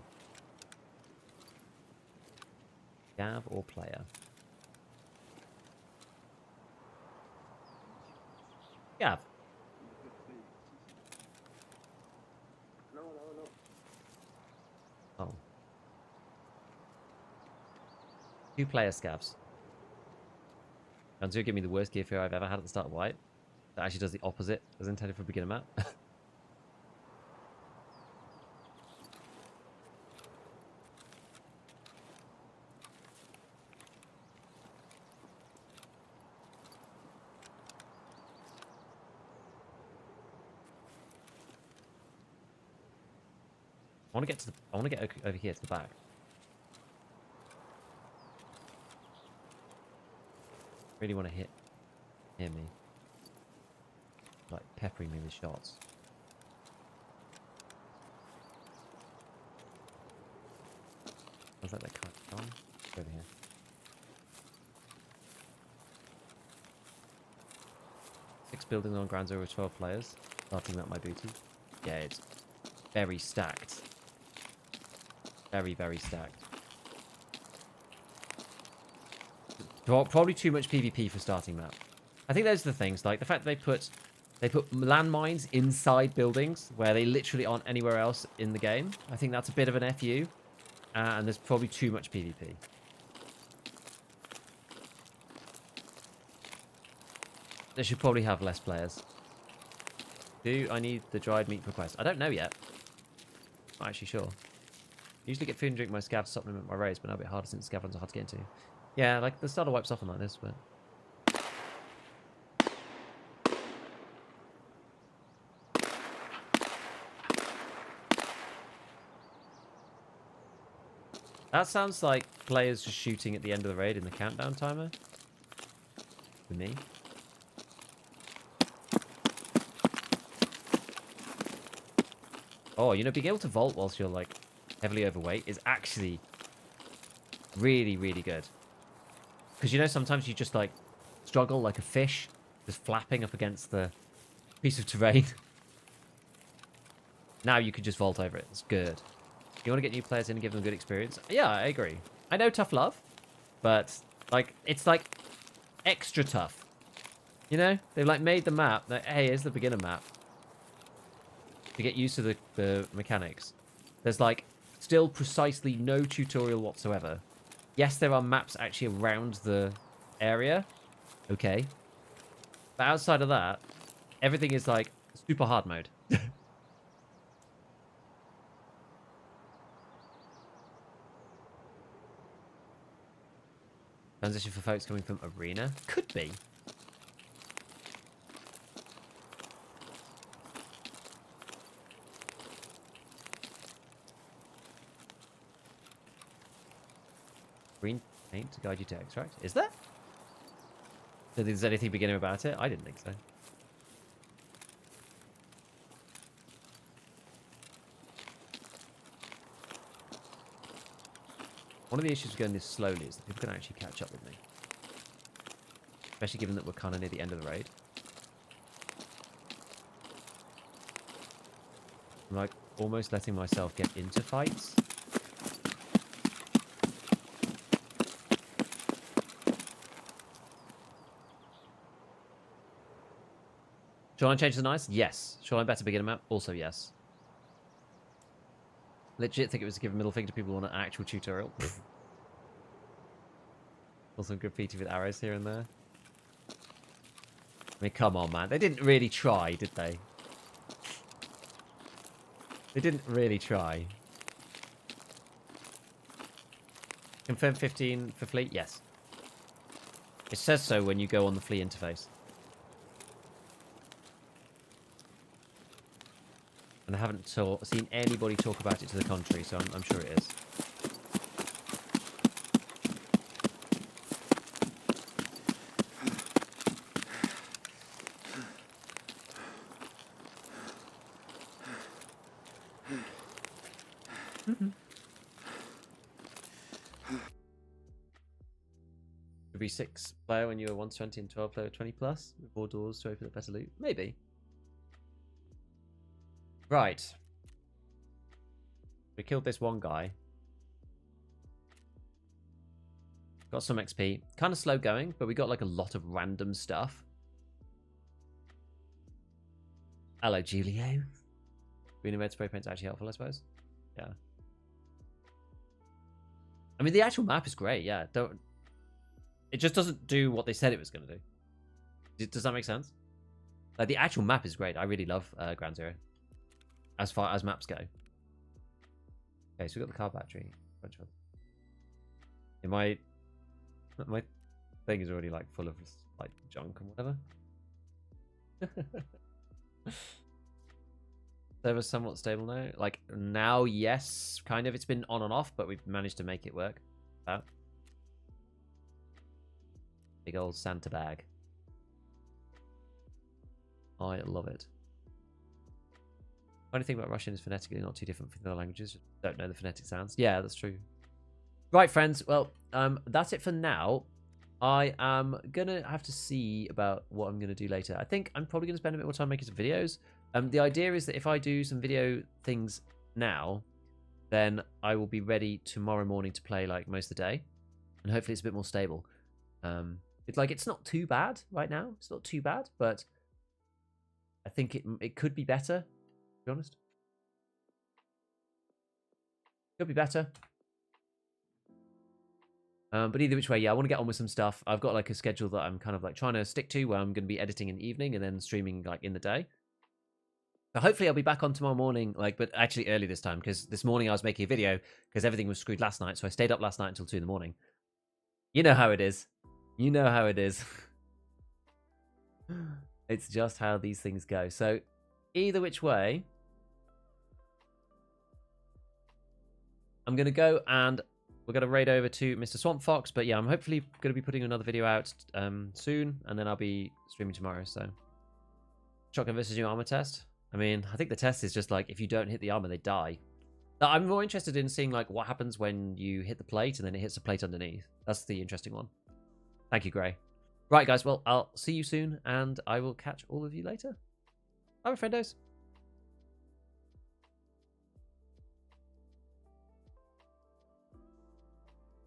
Scav or player? Scav. No. Oh. 2 player scavs. Ganzu give me the worst gear fear I've ever had at the start of White. That actually does the opposite as intended for a beginner map. I want to get over here to the back. Really want to hear me. Like peppering me with shots. Sounds like they're kind of gone. Over here. Six buildings on ground zero with 12 players. Starting up my booty. Yeah, it's very stacked. Very, very stacked. Probably too much PvP for starting map. I think those are the things, like the fact that they put landmines inside buildings where they literally aren't anywhere else in the game. I think that's a bit of an FU, and there's probably too much PvP. They should probably have less players. Do I need the dried meat request? I don't know yet. Not actually sure. Usually get food and drink my scav to supplement my raise, but now a bit harder since scav runs are hard to get into. Yeah, like the starter wipes often like this, but... That sounds like players just shooting at the end of the raid in the countdown timer. For me. Oh, you know, being able to vault whilst you're, like, heavily overweight is actually really, really good. Because, you know, sometimes you just, like, struggle like a fish, just flapping up against the piece of terrain. Now you can just vault over it. It's good. You want to get new players in and give them a good experience? Yeah, I agree. I know tough love, but, like, it's, like, extra tough. You know? They've, like, made the map. Like, hey, here's the beginner map. To get used to the mechanics. There's, like, still precisely no tutorial whatsoever. Yes, there are maps actually around the area. Okay. But outside of that, everything is like super hard mode. Transition for folks coming from Arena? Could be. Green paint to guide you to extract. Is there? So there's anything beginner about it? I didn't think so. One of the issues with going this slowly is that people can actually catch up with me. Especially given that we're kind of near the end of the raid. I'm like almost letting myself get into fights. Shoreline change to nice? Yes. Shoreline better beginner map? Also yes. Legit think it was to give a middle finger to people who want an actual tutorial. Also graffiti with arrows here and there. I mean, come on, man. They didn't really try, did they? They didn't really try. Confirm 15 for fleet? Yes. It says so when you go on the fleet interface. And I haven't seen anybody talk about it to the contrary, so I'm sure it is. Could be 6 player when you were 120 and 12 player 20 plus, with more doors to open up better loot. Maybe. Right. We killed this one guy. Got some XP. Kind of slow going, but we got like a lot of random stuff. Hello, Julio. Green and red spray paint's actually helpful, I suppose. Yeah. I mean, the actual map is great, yeah. It just doesn't do what they said it was going to do. Does that make sense? Like, the actual map is great. I really love Ground Zero. As far as maps go. Okay, so we got the car battery. Yeah, my thing is already like full of like junk and whatever. Server's somewhat stable now. Like now, yes, kind of. It's been on and off, but we've managed to make it work. Big old Santa bag. I love it. Funny thing about Russian is phonetically not too different from the other languages. Just don't know the phonetic sounds. Yeah, that's true. Right, friends. Well, that's it for now. I am going to have to see about what I'm going to do later. I think I'm probably going to spend a bit more time making some videos. The idea is that if I do some video things now, then I will be ready tomorrow morning to play like most of the day. And hopefully it's a bit more stable. It's not too bad right now. It's not too bad, but I think it could be better. To be honest, could be better. But either which way, yeah, I want to get on with some stuff. I've got like a schedule that I'm kind of like trying to stick to, where I'm going to be editing in the evening and then streaming like in the day. So hopefully I'll be back on tomorrow morning, but actually early this time, because this morning I was making a video because everything was screwed last night, so I stayed up last night until 2 in the morning. You know how it is. You know how it is. It's just how these things go. So either which way, I'm going to go and we're going to raid over to Mr. Swamp Fox. But yeah, I'm hopefully going to be putting another video out soon, and then I'll be streaming tomorrow. So shotgun versus new armor test. I mean, I think the test is just like, if you don't hit the armor, they die. I'm more interested in seeing like what happens when you hit the plate and then it hits the plate underneath. That's the interesting one. Thank you, Gray. Right, guys. Well, I'll see you soon, and I will catch all of you later. Bye, friendos.